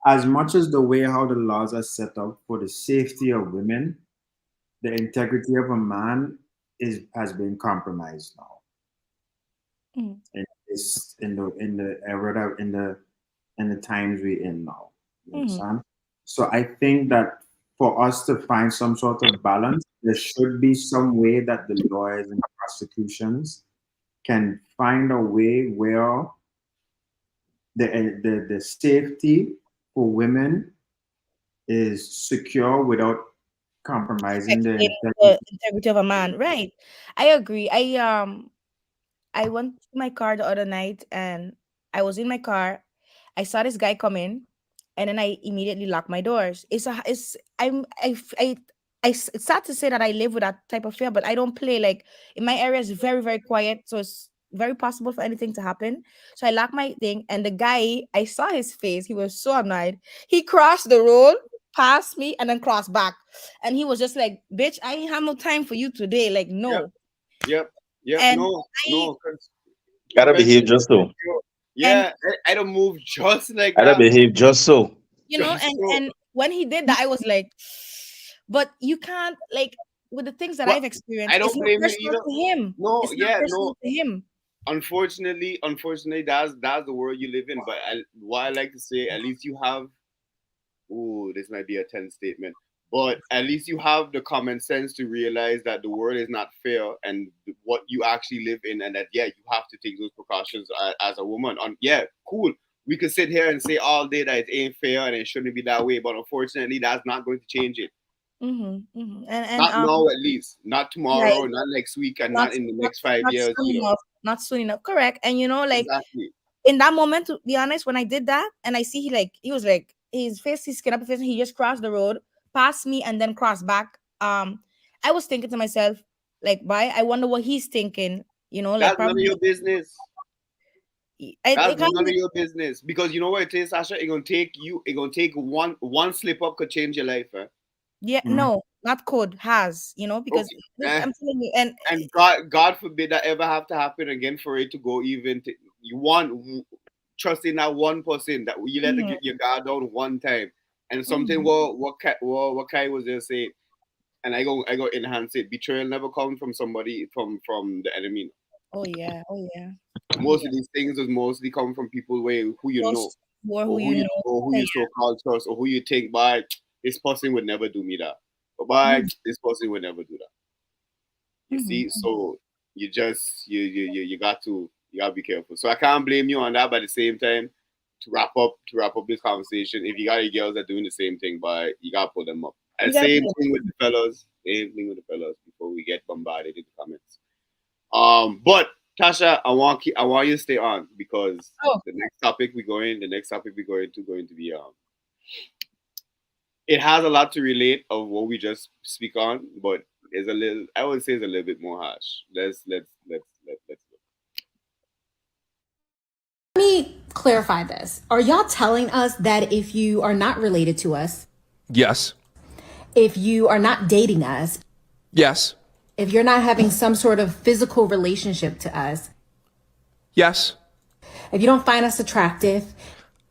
as much as the way how the laws are set up for the safety of women, the integrity of a man has been compromised now. Mhm. In the era in the times we're in now. You understand? So I think that for us to find some sort of balance, there should be some way that the lawyers and prosecutions can find a way where the safety for women is secure without compromising the The integrity of a man, right? I agree. I went to my car the other night, and I was in my car. I saw this guy come in, and then I immediately locked my doors. It's sad to say that I live with that type of fear, but I don't play. Like, in my area is very, very quiet, so it's very possible for anything to happen. So I locked my thing, and the guy, I saw his face. He was so annoyed. He crossed the road, passed me, and then crossed back. And he was just like, "Bitch, I ain't have no time for you today." Like, no. Yep. And No. 'Cause Gotta when- behave just so. Yeah, I don't move just like Gotta that. behave just so. you know, Just so. and when he did that, I was like, but you can't, like, with the things that Well, I've experienced, I don't it's not blame you personal either. to him. No, It's not personal to him. Unfortunately, that's the world you live in. But what I like to say, at least you have. Ooh, this might be a tense statement, but at least you have the common sense to realize that the world is not fair and what you actually live in, and that you have to take those precautions as a woman. Cool. We could sit here and say all day that it ain't fair and it shouldn't be that way, but unfortunately, that's not going to change it. And Not now, at least. Not tomorrow, right. not next week, and not in the next 5 years. Soon enough. Not soon enough. Correct. And like, Exactly. in that moment, to be honest, when I did that, and I see he was like, his skin up his face, and he just crossed the road, passed me, and then crossed back. I was thinking to myself, like, bye. I wonder what he's thinking. Like, That's probably none of your business. That's none of your business, because you know what it is, Sasha. It's gonna take one slip up could change your life. Yeah, no, not could, has, because I'm telling you, and God forbid that ever have to happen again for it to go even. You want trust in that 1% that you let your guard down one time, and something what Kai was just saying, and I go enhance it. Betrayal never comes from somebody from the enemy. Oh yeah. Most of these things is mostly come from people who you know, or who you so-called trust, or who you think, by this person would never do me that, but by this person would never do that. You see, so you just you got to be careful. So I can't blame you on that, but at the same time, to wrap up this conversation, if you got your girls that doing the same thing, but you gotta pull them up. And same thing with the fellas. Before we get bombarded in the comments. But Tasha, I want you to stay on, because the next topic we're going to be it has a lot to relate of what we just speak on, but I would say it's a little bit more harsh. Let's look. Let me clarify this. Are y'all telling us that if you are not related to us, yes, if you are not dating us, yes, if you're not having some sort of physical relationship to us, yes, if you don't find us attractive,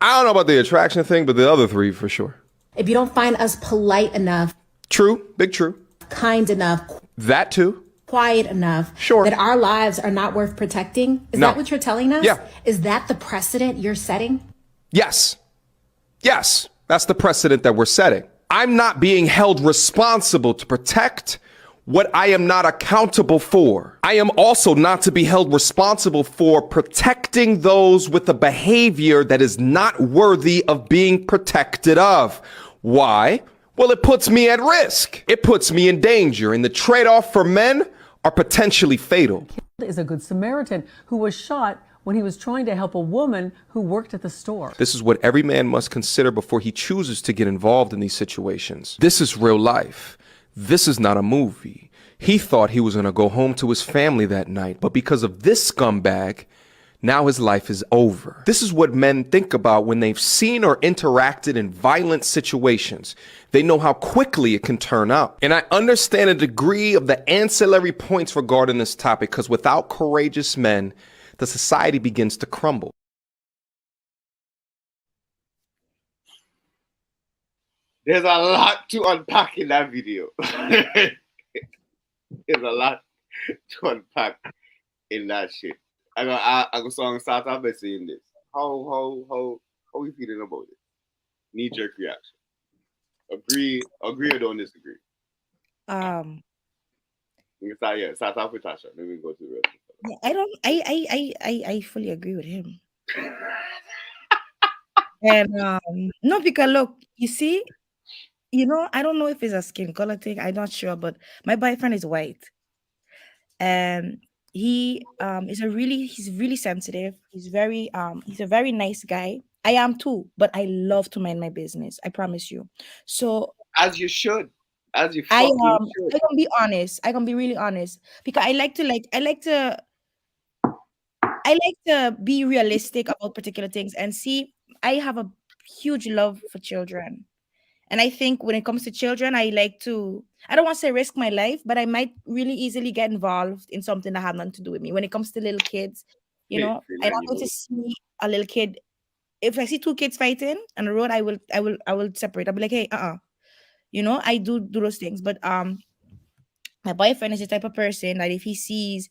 I don't know about the attraction thing, but the other three for sure. If you don't find us polite enough, true, big true, kind enough, that too, quiet enough, sure, that our lives are not worth protecting, is that what you're telling us? Yeah. Is that the precedent you're setting? Yes, that's the precedent that we're setting. I'm not being held responsible to protect what I am not accountable for. I am also not to be held responsible for protecting those with a behavior that is not worthy of being protected of. Why? Well, it puts me at risk. It puts me in danger, and the trade-off for men are potentially fatal. Is a Good Samaritan who was shot when he was trying to help a woman who worked at the store. This is what every man must consider before he chooses to get involved in these situations. This is real life. This is not a movie. He thought he was going to go home to his family that night, but because of this scumbag, now his life is over. This is what men think about when they've seen or interacted in violent situations. They know how quickly it can turn out. And I understand a degree of the ancillary points regarding this topic, because without courageous men, the society begins to crumble. There's a lot to unpack in that video. There's a lot to unpack in that shit. I'm gonna start off by saying this. How we feeling about it? Knee-jerk reaction. Agree or don't disagree? We can start off with Tasha. Then we go to the rest. I fully agree with him. And no, because look, you see, I don't know if it's a skin color thing. I'm not sure, but my boyfriend is white, and he he's really sensitive. He's a very nice guy. I am too, but I love to mind my business. I promise you. So as you should, as you I fucking should. I can be honest. I can be really honest because I like to be realistic about particular things and see. I have a huge love for children. And I think when it comes to children, I don't want to say risk my life, but I might really easily get involved in something that has nothing to do with me. When it comes to little kids, I'm not going to see a little kid. If I see two kids fighting on the road, I will separate. I'll be like, hey, I do those things. But my boyfriend is the type of person that if he sees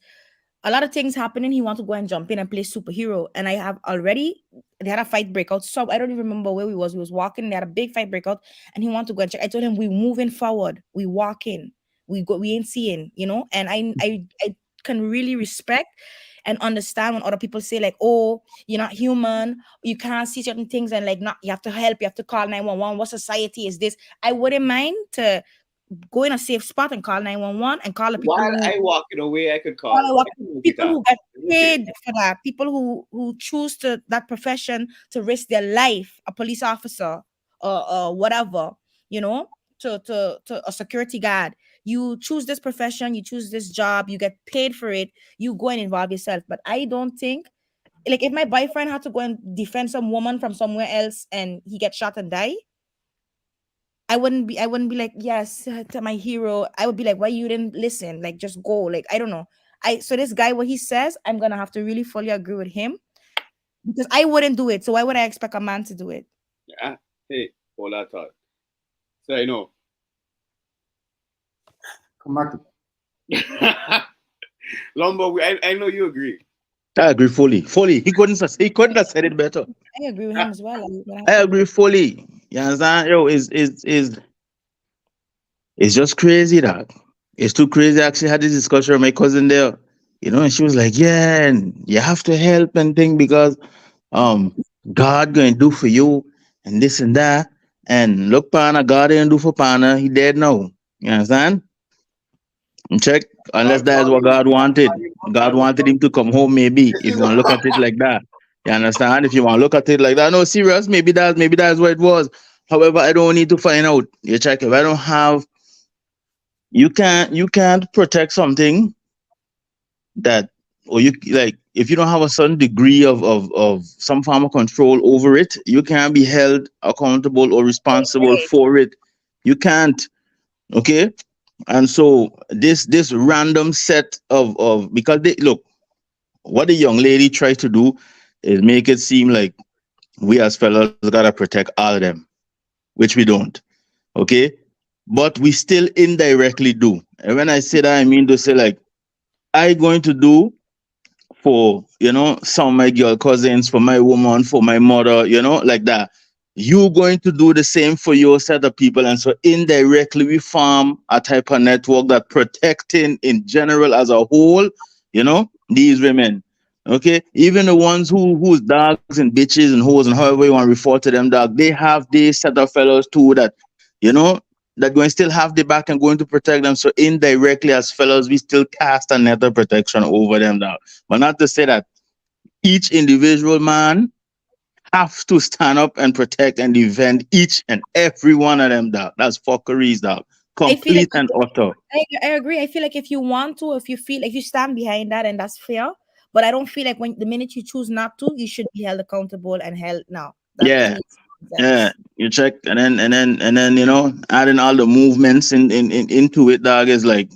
a lot of things happening, he wants to go and jump in and play superhero. And they had a fight breakout. So I don't even remember where we was. We was walking. They had a big fight breakout, and he wanted to go and check. I told him, we moving forward. We walking. We ain't seeing, And I can really respect and understand when other people say like, oh, you're not human. You can't see certain things, and like, not, you have to help. You have to call 911. What society is this? I wouldn't mind to go in a safe spot and call 911 and call the people. While I walking away, I could call people who get paid for that, people who choose that profession to risk their life, a police officer or whatever, to a security guard. You choose this profession, you choose this job, you get paid for it, you go and involve yourself. But I don't think, like, if my boyfriend had to go and defend some woman from somewhere else and he gets shot and die, I wouldn't be like, yes, to my hero. I would be like, why you didn't listen? Like, just go. Like, I don't know. So this guy, what he says, I'm gonna have to really fully agree with him because I wouldn't do it. So why would I expect a man to do it? Yeah. Hey, hold that thought. So I know. Come back to Lumbo, I know you agree. I agree fully. He couldn't have said it better. I agree with him as well. I agree fully. You understand? Yo, it's just crazy, that it's too crazy. I actually had this discussion with my cousin there, and she was like, yeah, and you have to help and thing because God going to do for you and this and that. And look, Pana, God didn't do for Pana. He dead now. You understand? And check, unless that is what God wanted. God wanted him to come home, maybe, if you want to look at it like that. You understand? If you want to look at it like that, no, serious, maybe that's what it was. However, I don't need to find out. You check, if I don't have, you can't protect something that, or you like, if you don't have a certain degree of some form of control over it, you can't be held accountable or responsible for it. You can't. Okay. And so this random set of because look, what the young lady tries to do is make it seem like we as fellas gotta protect all of them, which we don't. Okay, but we still indirectly do. And when I say that, I mean to say like I going to do for some of my girl cousins, for my woman, for my mother, like that. You going to do the same for your set of people, and so indirectly we form a type of network that protecting in general as a whole, these women. Okay, even the ones who's dogs and bitches and hoes and however you want to refer to them, dog, they have this set of fellows too that, that going to still have the back and going to protect them. So indirectly, as fellows, we still cast a net of protection over them now. But not to say that each individual man have to stand up and protect and defend each and every one of them, dog. That's fuckeries, dog. I feel like Complete and utter. I agree. I feel like if you want to, if you feel like you stand behind that, and that's fair. But I don't feel like when the minute you choose not to, you should be held accountable and held now. That to Yeah. me makes Yeah, sense. you check and then you know, adding all the movements into it, dog, is like,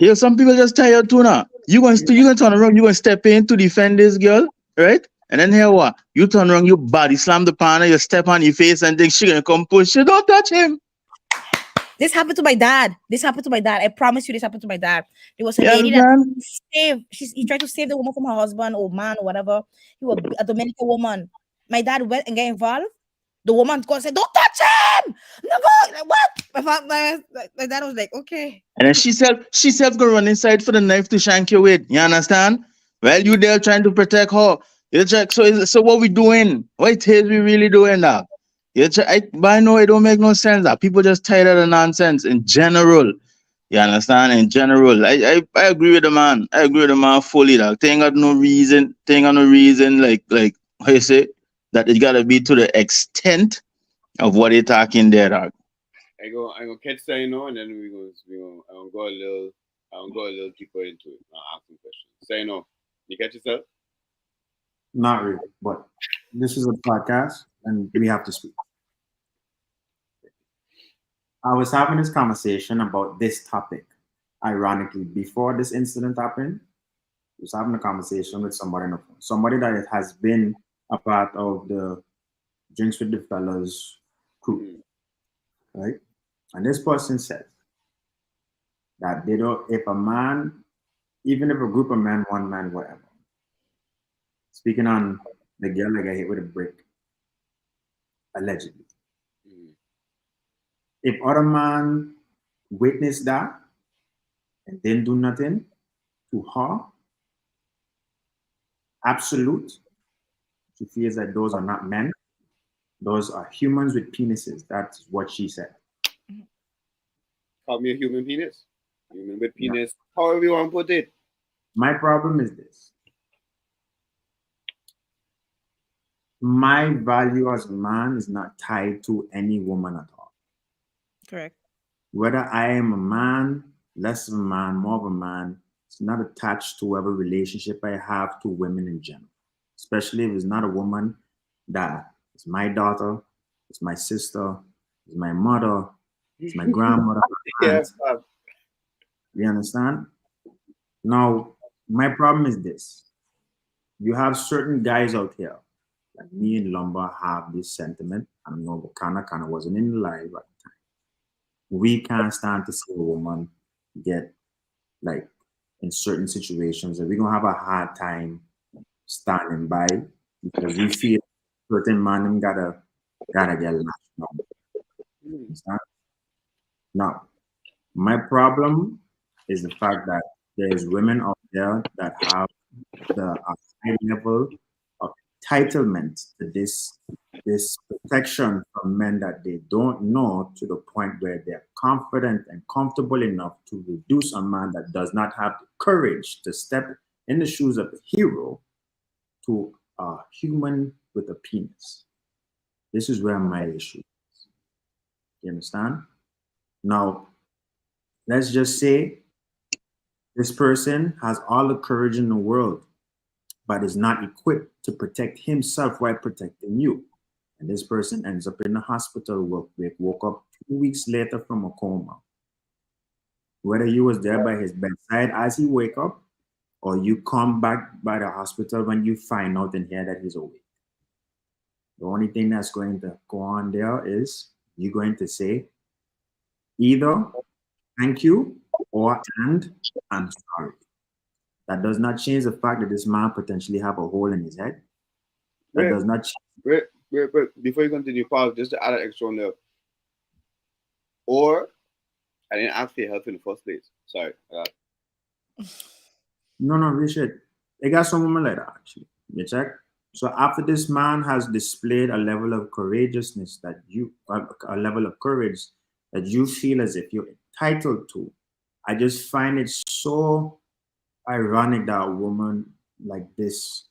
yeah, some people just tired too now. You gonna turn around, you gonna step in to defend this girl, right? And then here what? You turn around, you body slam the partner, you step on your face and think she gonna come push you. Don't touch him. This happened to my dad. This happened to my dad. I promise you, this happened to my dad. There was a You lady that understand? he tried to save the woman from her husband or man or whatever. He was a Dominican woman. My dad went and got involved. The woman go and said, "Don't touch him!" No, like, what? My dad was like, "Okay." And then she self gonna run inside for the knife to shank you with. You understand? Well, you there trying to protect her. You check. So what we doing? What it is we really doing now? You check. But I know it don't make no sense. That people just tired of the nonsense in general. You understand? In general, I agree with the man. I agree with the man fully. That thing got no reason. Thing got no reason. Like how you say that it gotta be to the extent of what they talking there, dog. I go catch that, you know, and then I'm go a little deeper into it. I'll ask some questions. Say no. You catch yourself? Not really, but this is a podcast and we have to speak. I was having this conversation about this topic. Ironically, before this incident happened, I was having a conversation with somebody on the phone, somebody that has been a part of the Drinks with the Fellas crew, right? And this person said that they don't, if a man, even if a group of men, one man, whatever, speaking on the girl that got hit with a brick, allegedly. If other man witnessed that and didn't do nothing to her, absolute, she feels that those are not men, those are humans with penises. That's what she said. Call me a human penis. Human with penis. However you want to put it. My problem is this. My value as a man is not tied to any woman at all. Correct. Whether I am a man, less of a man, more of a man, it's not attached to whatever relationship I have to women in general. Especially if it's not a woman that is my daughter, it's my sister, it's my mother, it's my grandmother. Yeah, You understand? Now, my problem is this. You have certain guys out here, like me and Lumber have this sentiment. I know Kana wasn't in the live at the time. We can't stand to see a woman get, like, in certain situations that we're going to have a hard time standing by because we feel certain man gotta get lashed on. Understand? Now, my problem is the fact that there's women out there that have the high level of entitlement to this protection from men that they don't know, to the point where they're confident and comfortable enough to reduce a man that does not have the courage to step in the shoes of a hero to a human with a penis. This is where my issue is. You understand? Now, let's just say this person has all the courage in the world, but is not equipped to protect himself while protecting you. And this person ends up in the hospital, woke up 2 weeks later from a coma. Whether you was there by his bedside as he wake up, or you come back by the hospital when you find out and hear that he's awake. The only thing that's going to go on there is you're going to say either thank you or and I'm sorry. That does not change the fact that this man potentially have a hole in his head. That does not change. Wait. Before you continue, pause, just to add an extra on there. Or I didn't ask for your help in the first place. Sorry. No, Richard. They got some women like that, actually. You check? So after this man has displayed a level of courageousness that a level of courage that you feel as if you're entitled to. I just find it so ironic that a woman like this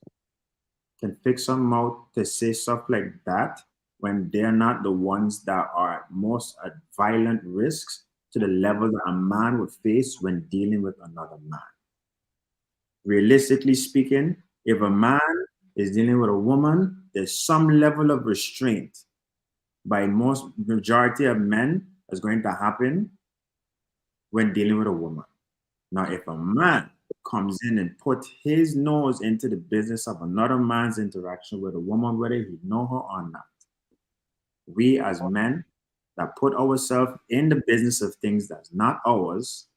can fix her mouth to say stuff like that when they're not the ones that are most at violent risks to the level that a man would face when dealing with another man. Realistically speaking, if a man is dealing with a woman, there's some level of restraint by most majority of men that's going to happen when dealing with a woman. Now, if a man comes in and put his nose into the business of another man's interaction with a woman, whether he know her or not, we as men that put ourselves in the business of things that's not ours,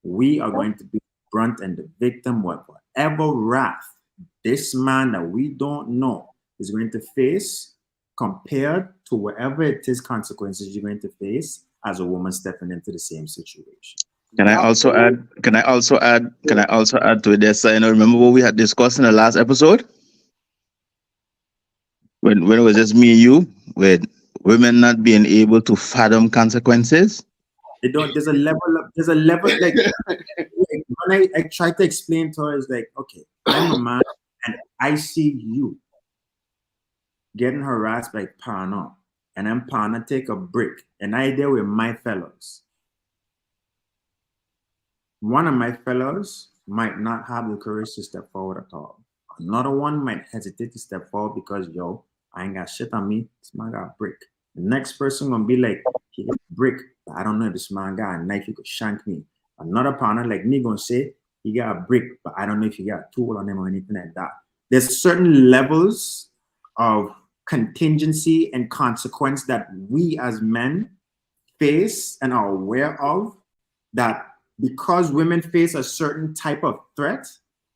we are going to be the brunt and the victim of whatever wrath this man that we don't know is going to face compared to whatever it is consequences you're going to face as a woman stepping into the same situation. Can I also add to this? You know, remember what we had discussed in the last episode? When it was just me and you, with women not being able to fathom consequences. They don't, there's a level like when I try to explain to her, is like, okay, I'm a man and I see you getting harassed by partner, and then partner take a break, and I there with my fellows. One of my fellows might not have the courage to step forward at all. Another one might hesitate to step forward because, yo, I ain't got shit on me. This man got a brick. The next person gonna be like, he got a brick, but I don't know if this man got a knife, he could shank me. Another partner like me gonna say, he got a brick, but I don't know if he got a tool on him or anything like that. There's certain levels of contingency and consequence that we as men face and are aware of, that because women face a certain type of threat,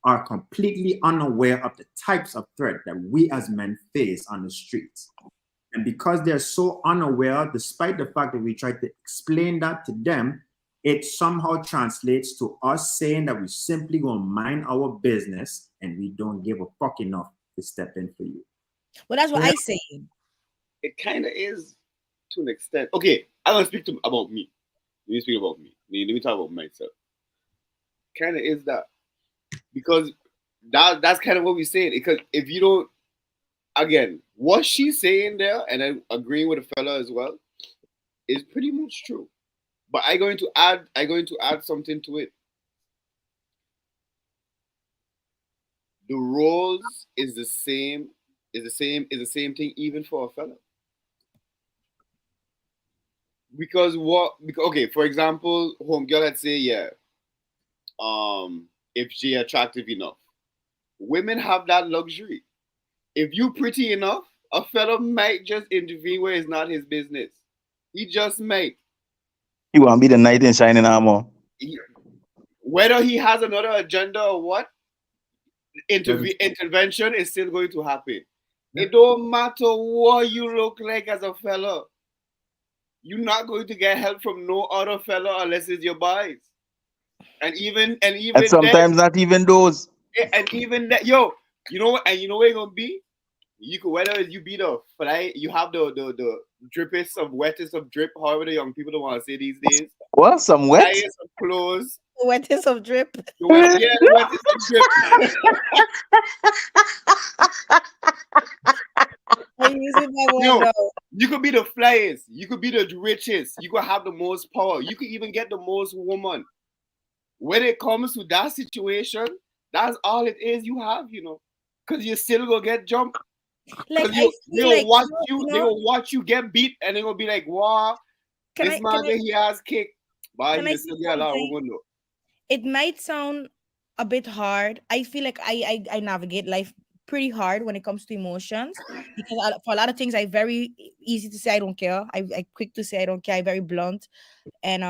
are completely unaware of the types of threat that we as men face on the streets. And because they're so unaware, despite the fact that we try to explain that to them, it somehow translates to us saying that we simply gonna mind our business and we don't give a fuck enough to step in for you. Well, that's what I say. It kind of is to an extent. Okay, I'm gonna speak about me. Let me speak about me. Let me talk about myself. Kind of is that, because that's kind of what we're saying. Because if you don't, again, what she's saying there, and I agree with the fella as well, is pretty much true. But I'm going to add something to it. The roles is the same thing even for a fella. Because okay, for example, homegirl, let's say, yeah, if she attractive enough, women have that luxury. If you pretty enough, a fella might just intervene where it's not his business. He just might. You want to be the knight in shining armor. Whether he has another agenda or what, intervention is still going to happen. It don't matter what you look like as a fella. You're not going to get help from no other fella unless it's your boys. And sometimes then, not even those. And even that, yo, you know what? And you know where you're gonna be? You could, whether you be the fly, you have the drippest of wettest of drip, however the young people don't want to say these days. What? Some wet? Flyest of clothes. The wettest of drip. The wettest of drip. You could be the flyest. You could be the richest. You could have the most power. You could even get the most woman. When it comes to that situation, that's all it is you have, you know, because you still gonna get jumped. Like they'll watch you get beat, and they're gonna be like, "Wow, this man he has kicked." But he still get a lot of women though. It might sound a bit hard. I feel like I navigate life pretty hard when it comes to emotions, because for a lot of things I very easy to say I don't care. I quick to say I don't care. I'm very blunt, and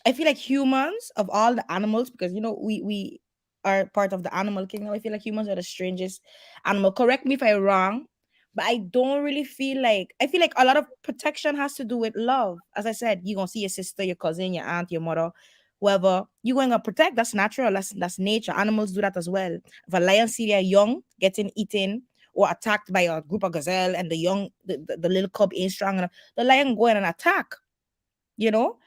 I feel like humans of all the animals, because you know we are part of the animal kingdom. I feel like humans are the strangest animal. Correct me if I'm wrong, but I don't really feel like, I feel like a lot of protection has to do with love. As I said, you're gonna see your sister, your cousin, your aunt, your mother, whoever, you're going to protect. That's natural. That's nature. Animals do that as well. If a lion see their young getting eaten or attacked by a group of gazelle, and the little cub ain't strong enough, the lion go in and attack. you know.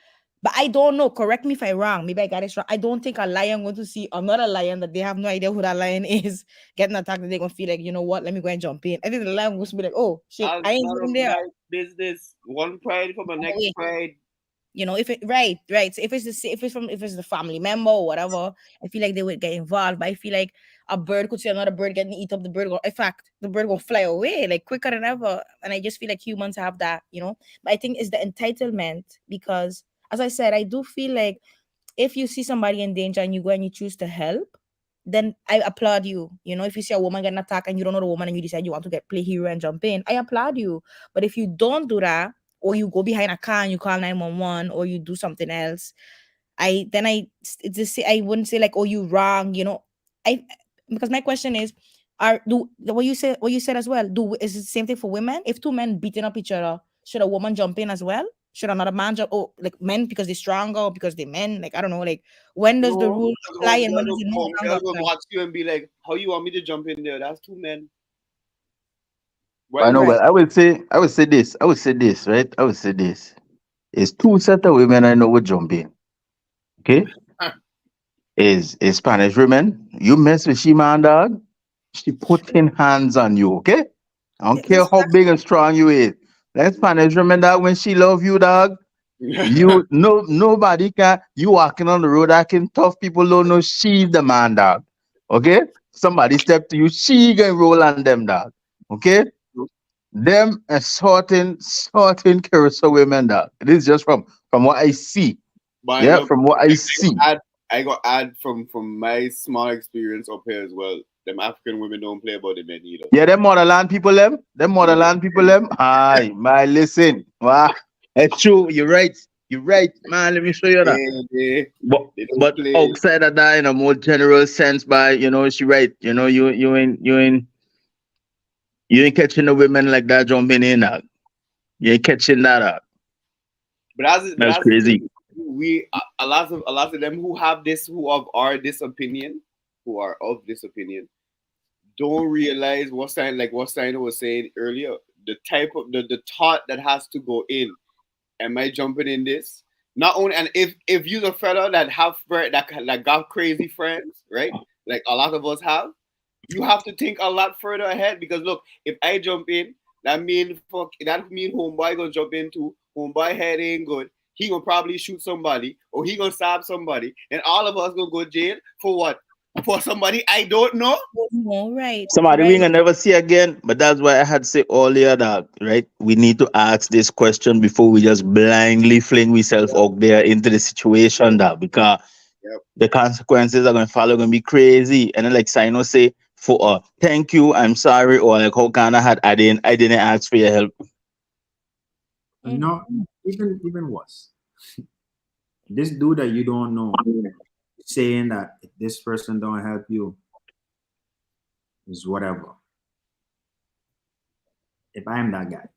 But I don't know. Correct me if I'm wrong. Maybe I got it wrong. I don't think a lion going to see another lion that they have no idea who that lion is getting attacked. And they're gonna feel like, you know what? Let me go and jump in. I think the lion was be like, oh shit, That's I ain't none even of there. my business. One pride from the next Wait. pride. You know, if it right. So if it's the family member or whatever, I feel like they would get involved. But I feel like a bird could see another bird getting eat up. The bird in fact, the bird will fly away like quicker than ever. And I just feel like humans have that, you know. But I think it's the entitlement because, as I said, I do feel like if you see somebody in danger and you go and you choose to help, then I applaud you. You know, if you see a woman getting attacked and you don't know the woman and you decide you want to play hero and jump in, I applaud you. But if you don't do that, or you go behind a car and you call 911, or you do something else, I wouldn't say like, oh, you wrong, you know. I Because my question is, what you said as well, is it the same thing for women? If two men beating up each other, should a woman jump in as well? Should another man jump? Oh, like men because they're stronger or because they're men? Like I don't know. Like when does the No, rule because apply and when does it no longer homegirl will apply? watch you and be like, "How you want me to jump in there? That's two men." I Well, know, Right. but I would say this. I would say this, right? I would say this. It's two set of women I know would jump in. Okay? Is Spanish women. You mess with she man dog, she putting hands on you, okay? I don't care how big and strong you is. That Spanish women dog, when she love you, dog, you no nobody can you walking on the road acting tough, people don't know she's the man, dog. Okay? Somebody step to you, she gonna roll on them, dog. Okay? Them sorting carousel women, dog. This is just from what I see. but Yeah, look, from what I see. I got add from my small experience up here as well. Them African women don't play about the men either. Yeah, them motherland people, them motherland people, Aye, man, listen. Wow, it's true. You're right. You're right, man. Let me show you that. They, But they don't but play. outside of that, in a more general sense, by she right. You ain't catching the women like that jumping in. You ain't catching that. That's That's the crazy. thing. We a lot of them who have this are this opinion, who are of this opinion, don't realize what Steiner was saying earlier. The type of the thought that has to go in. Am I jumping in this? Not only and if you're a fella that have that got crazy friends, right? Like a lot of us have, you have to think a lot further ahead because look, if I jump in, that mean homeboy gonna jump into homeboy head ain't good. He gonna probably shoot somebody or he gonna stab somebody, and all of us gonna go jail for what? For somebody I don't know. No, right, Somebody we right. gonna never see again. But that's why I had to say earlier that right. We need to ask this question before we just blindly fling ourselves out there into the situation that because Yep. the consequences are gonna follow gonna be crazy. And then like Sino say for thank you, I'm sorry, or like how Ghana had I didn't ask for your help. No, even worse. This dude that you don't know saying that if this person don't help you is whatever. If I am that guy,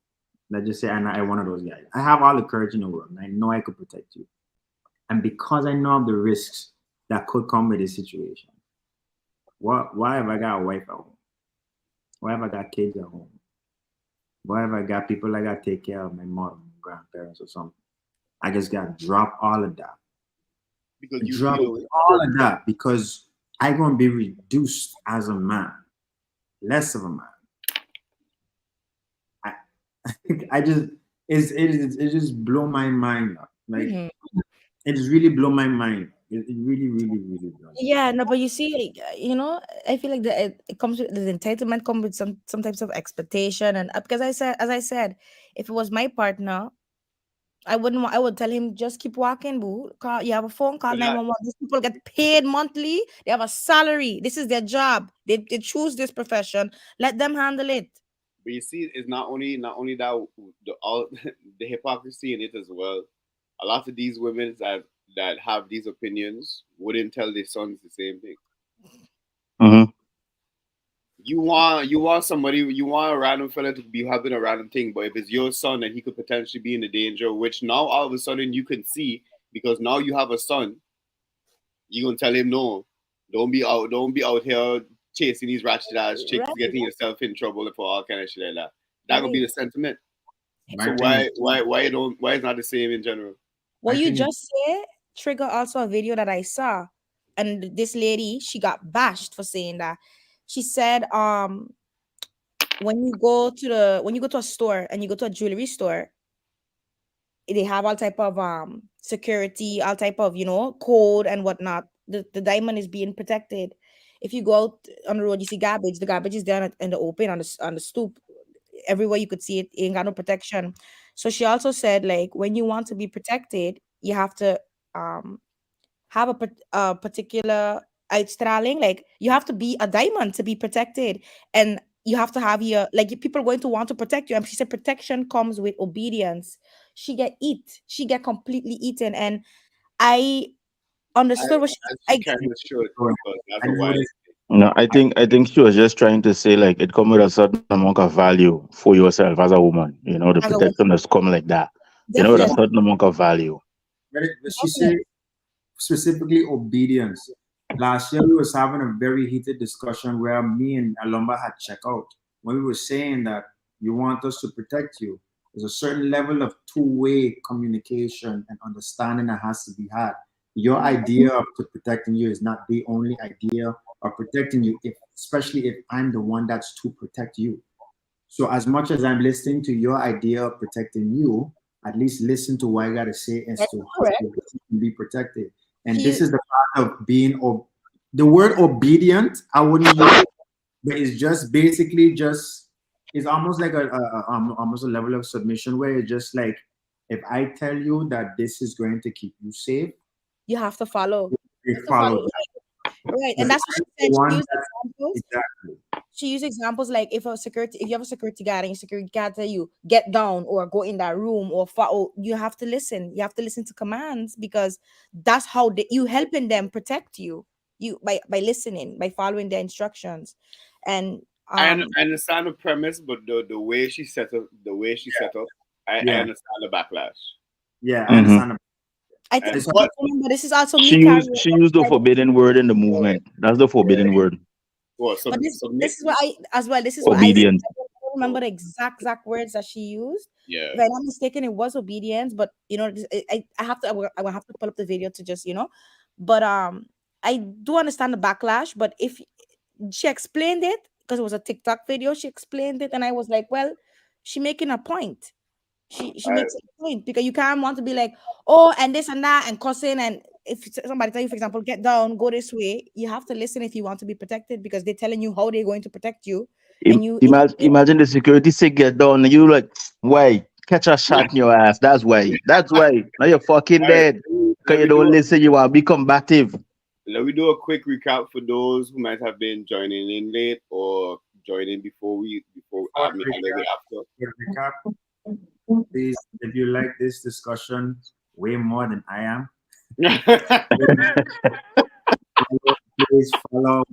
let's just say I'm one of those guys. I have all the courage in the world and I know I could protect you. And because I know of the risks that could come with this situation, why have I got a wife at home? Why have I got kids at home? Why have I got people I got to take care of, my mom, grandparents, or something? I just got to drop all of that. Because you Drop feel it. all of that because I'm going to be reduced as a man, less of a man. I just it just blow my mind up. Like Mhm. it just really blow my mind. It really, really, really does. Yeah, no, but you see, you know, I feel like it comes with the entitlement, comes with some types of expectation, and because as I said, if it was my partner, I wouldn't. I would tell him just keep walking, boo. Call. You have a phone. Call But that 911. These people get paid monthly. They have a salary. This is their job. They choose this profession. Let them handle it. But you see, it's not only that all the hypocrisy in it as well. A lot of these women that have these opinions wouldn't tell their sons the same thing. Mm-hmm. You want a random fella to be having a random thing, but if it's your son and he could potentially be in the danger, which now all of a sudden you can see because now you have a son, you gonna tell him no, don't be out here chasing these ratchet ass chicks, Right, getting yourself in trouble for all kind of shit like that. That gonna be right. the sentiment. My So thing is, why is not the same in general? What I you think just said trigger also a video that I saw, and this lady, she got bashed for saying that. She said, when you go to a store and you go to a jewelry store, they have all type of security, all type of code and whatnot. The diamond is being protected. If you go out on the road, you see garbage. The garbage is there in the open on the stoop. Everywhere you could see it, ain't got no protection. So she also said, like, when you want to be protected, you have to have a particular uitstraling. Like, you have to be a diamond to be protected, and you have to have your, like, people are going to want to protect you. And she said protection comes with obedience. She get completely eaten, and I understood what She I kind of should, Sorry. because that's I a while. noticed. No, I think she was just trying to say like it come with a certain amount of value for yourself as a woman. You know, the as a woman, protection has come like that. You know, with a definitely, certain amount of value. But she said specifically obedience. Last year we was having a very heated discussion where me and Alomba had checked out when we were saying that you want us to protect you. There's a certain level of two-way communication and understanding that has to be had. Your idea of protecting you is not the only idea of protecting you, especially if I'm the one that's to protect you. So as much as I'm listening to your idea of protecting you, at least listen to what I gotta say as that's to how correct. you can be protected. And She this is the part of being the word obedient. I wouldn't use it, but it's just basically it's almost like almost a level of submission where it's just like, if I tell you that this is going to keep you safe, you have to follow. you You have to follow. follow that. Right. But And that's what she I'm said. the She one used that- examples. exactly. She used examples like if you have a security guard and your security guard tell you get down or go in that room or follow, you have to listen. You have to listen to commands, because that's how you helping them protect you. You by listening, by following their instructions. And I understand the premise, but the way she set up, I Yeah. understand the backlash. Yeah, I Mhm. understand. I think But- remember, this is also She me carrying used the forbidden word in the movement. That's the forbidden word. Well, But this is what I as well. This is Obedience. what I don't remember the exact words that she used. Yeah. If I'm not mistaken, it was obedience. But I have to. I will have to pull up the video to just But I do understand the backlash. But if she explained it, because it was a TikTok video, she explained it, and I was like, well, she making a point. She makes a point, because you can't want to be like, oh, and this and that and cussing, and if somebody tell you, for example, get down, go this way, you have to listen if you want to be protected, because they're telling you how they're going to protect you. And Imagine the security say get down and you like, why? Catch a shot in your ass. That's why. That's why. Now you're fucking dead. Because you don't listen, you want to be combative. Let me do a quick recap for those who might have been joining in late or joining before a little bit after. Quick recap. Please, if you like this discussion way more than I am, please follow,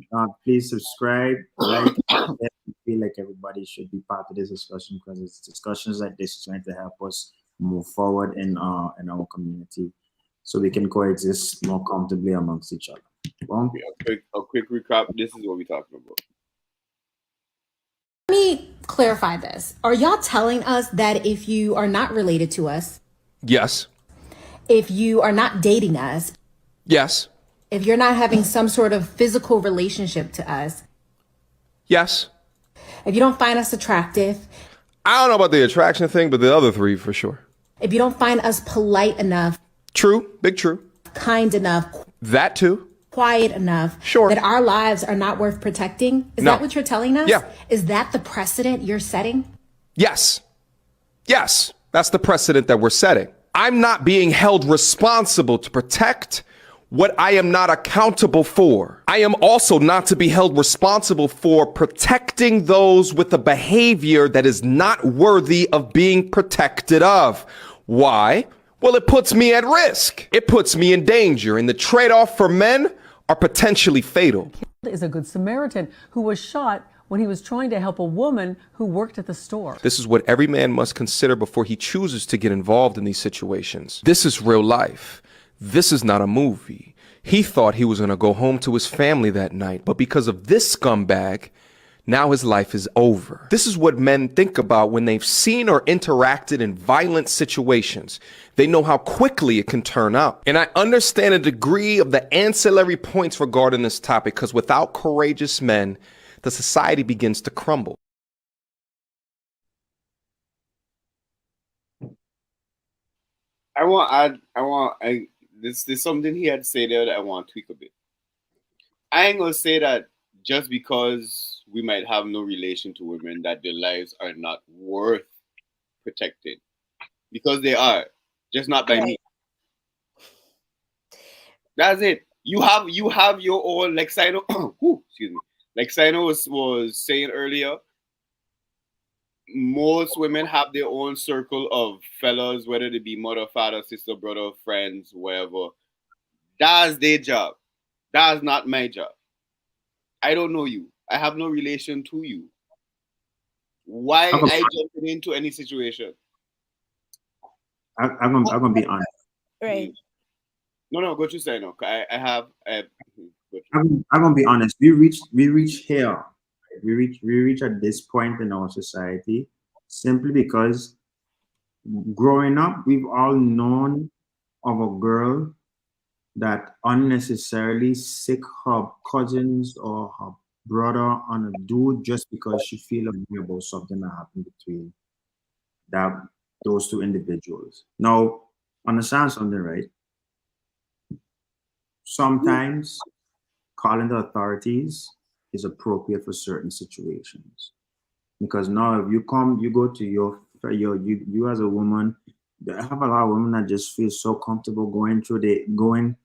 please subscribe, like. I feel like everybody should be part of this discussion, because it's discussions like this is going to help us move forward in our community, so we can coexist more comfortably amongst each other. Well, A quick recap. This is what we're talking about. Let me clarify this. Are y'all telling us that if you are not related to us, Yes. if you are not dating us, Yes. if you're not having some sort of physical relationship to us, Yes. if you don't find us attractive, I don't know about the attraction thing, but the other three for sure. if you don't find us polite enough, True. Big true. kind enough, That too. quiet enough, Sure. that our lives are not worth protecting? Is No. that what you're telling us? Yeah. Is that the precedent you're setting? Yes. Yes. That's the precedent that we're setting. I'm not being held responsible to protect what I am not accountable for. I am also not to be held responsible for protecting those with a behavior that is not worthy of being protected of. Why? Well, it puts me at risk. It puts me in danger, and the trade-off for men are potentially fatal. Is a good Samaritan who was shot when he was trying to help a woman who worked at the store. This is what every man must consider before he chooses to get involved in these situations. This is real life. This is not a movie. He thought he was going to go home to his family that night, but because of this scumbag, Now his life is over. This is what men think about when they've seen or interacted in violent situations. They know how quickly it can turn out. And I understand a degree of the ancillary points regarding this topic, because without courageous men, the society begins to crumble. This is something he had said there that I want to tweak a bit. I ain't gonna say that just because we might have no relation to women that their lives are not worth protecting, because they are, just not by me. That's it. You have your own, like Sino. Excuse me. Like Sino was saying earlier. Most women have their own circle of fellas, whether they be mother, father, sister, brother, friends, whatever. That's their job. That's not my job. I don't know you. I have no relation to you. Why I jumping into any situation? I'm gonna be honest. Right. No, go to say no. I'm gonna be honest. We reach here. We reach at this point in our society simply because growing up, we've all known of a girl that unnecessarily sick her cousins or her brother on a dude just because she feel angry about something that happened between those two individuals. Now, understand something, right? Sometimes calling the authorities is appropriate for certain situations, because now if you go to you as a woman, I have a lot of women that just feel so comfortable going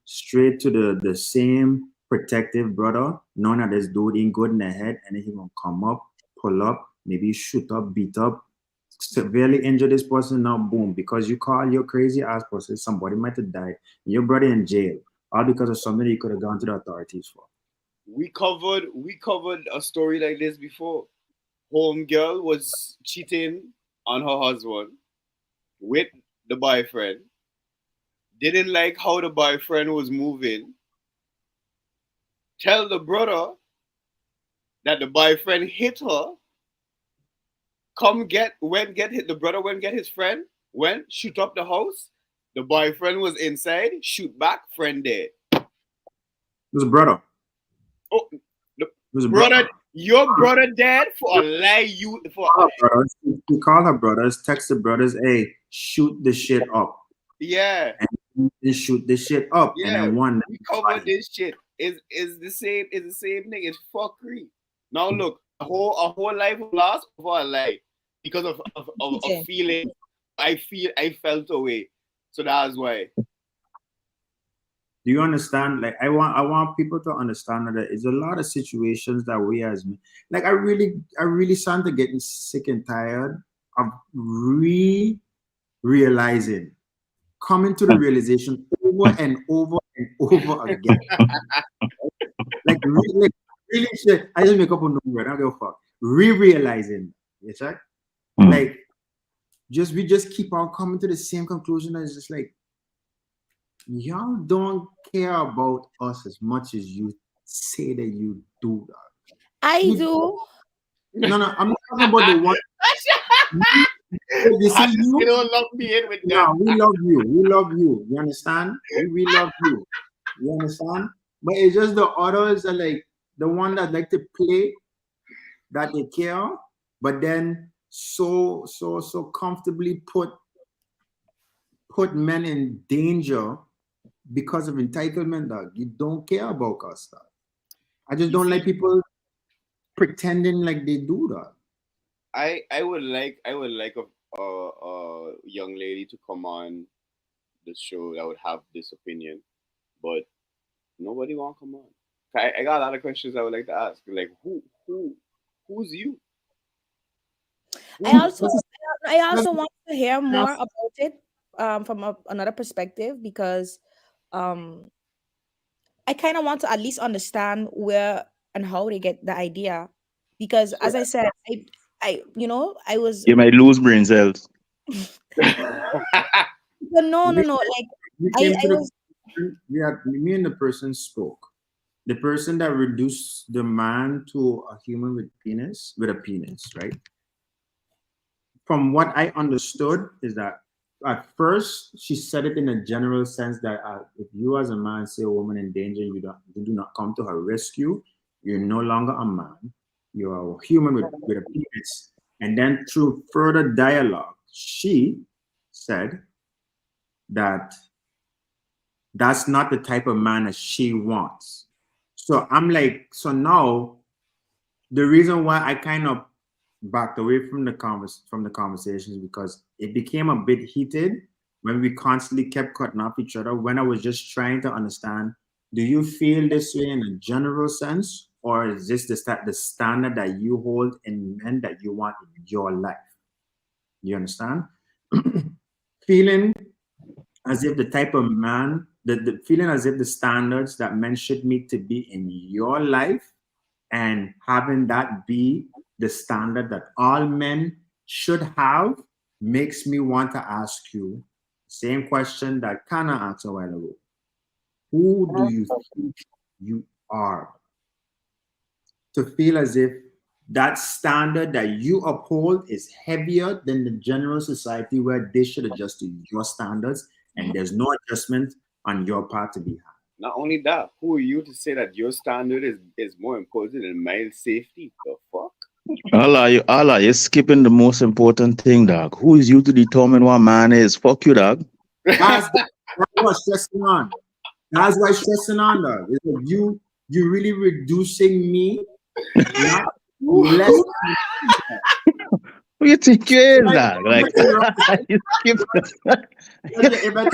straight to the same protective brother, knowing that this dude ain't good in the head and then he gonna come up, pull up, maybe shoot up, beat up, severely injure this person. Now boom, because you call your crazy ass person, somebody might have died, your brother in jail, all because of something you could have gone to the authorities for. We covered a story like this before. Homegirl was cheating on her husband with the boyfriend. Didn't like how the boyfriend was moving. Tell the brother that the boyfriend hit her. The brother went get his friend, went shoot up the house. The boyfriend was inside, shoot back, friend dead. It was a brother. Oh, your brother dead for a lie. You call her brothers, text the brothers, hey, shoot the shit up. Yeah. And they shoot the shit up. Yeah. And then one. We covered this shit. Is the same thing. It's fuckery. Now look, a whole life lost for a lie because of a feeling. I felt away. So that's why. Do you understand? Like I want people to understand that there's a lot of situations that we as men, like I really started to getting sick and tired of realizing, coming to the realization over and over and over again. like really shit. I just make up a new word. I don't give a fuck. Realizing, you check? Like we just keep on coming to the same conclusion. It's just like, y'all don't care about us as much as you say that you do. I do. No, I'm not talking about the one. You don't love me in with them. No, we love you. We love you. You understand? We love you. You understand? But it's just the others are like the one that like to play, that they care, but then so comfortably put men in danger because of entitlement, dog. You don't care about us, dog. I just don't like people pretending like they do that. I would like a young lady to come on the show that would have this opinion, but nobody want to come on. I got a lot of questions I would like to ask. Like who's you? I also want to hear more about it from another perspective, because I kind of want to at least understand where and how they get the idea, because as I said, I was. You might lose brain cells. No. Like I was. Me and the person spoke. the person that reduced the man to a human with a penis, right? From what I understood is that at first she said it in a general sense that if you as a man see a woman in danger, you do not come to her rescue. You're no longer a man. You're a human with a penis. And then through further dialogue, she said that that's not the type of man that she wants. So I'm like, so now the reason why I kind of backed away from the conversations because it became a bit heated when we constantly kept cutting off each other. When I was just trying to understand, do you feel this way in a general sense, or is this the standard that you hold in men that you want in your life? You understand? Feeling as if the type of man, the feeling as if the standards that men should meet to be in your life, and having that be the standard that all men should have, makes me want to ask you the same question that Kana asked a while ago. Who do you think you are? To feel as if that standard that you uphold is heavier than the general society where they should adjust to your standards and there's no adjustment on your part to be had. Not only that, who are you to say that your standard is more important than male safety? The fuck? Allah, you're skipping the most important thing, dog. Who is you to determine what man is? Fuck you, dog. That's what's stressing on. That's why stressing on, dog. Is that you really reducing me, not less. What you think you is, dog? Like, you skip If I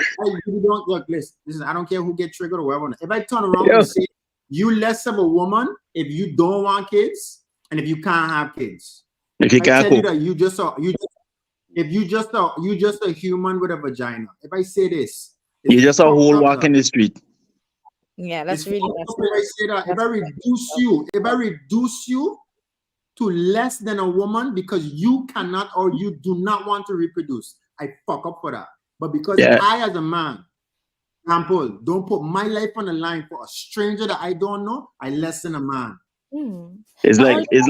you don't look, listen, I don't care who get triggered or whatever. If I turn around and say you less of a woman if you don't want kids and if you can't have kids. if you can't tell you cook. that you just a human with a vagina. If I say this, You just a fucked whole up, walk in dog. the street. Yeah, that's It's really fucked messed up if I say that. If I reduce you to less than a woman because you cannot or you do not want to reproduce, I fuck up for that. But because Yeah. I, as a man, example, don't put my life on the line for a stranger that I don't know, I less than a man. It's like if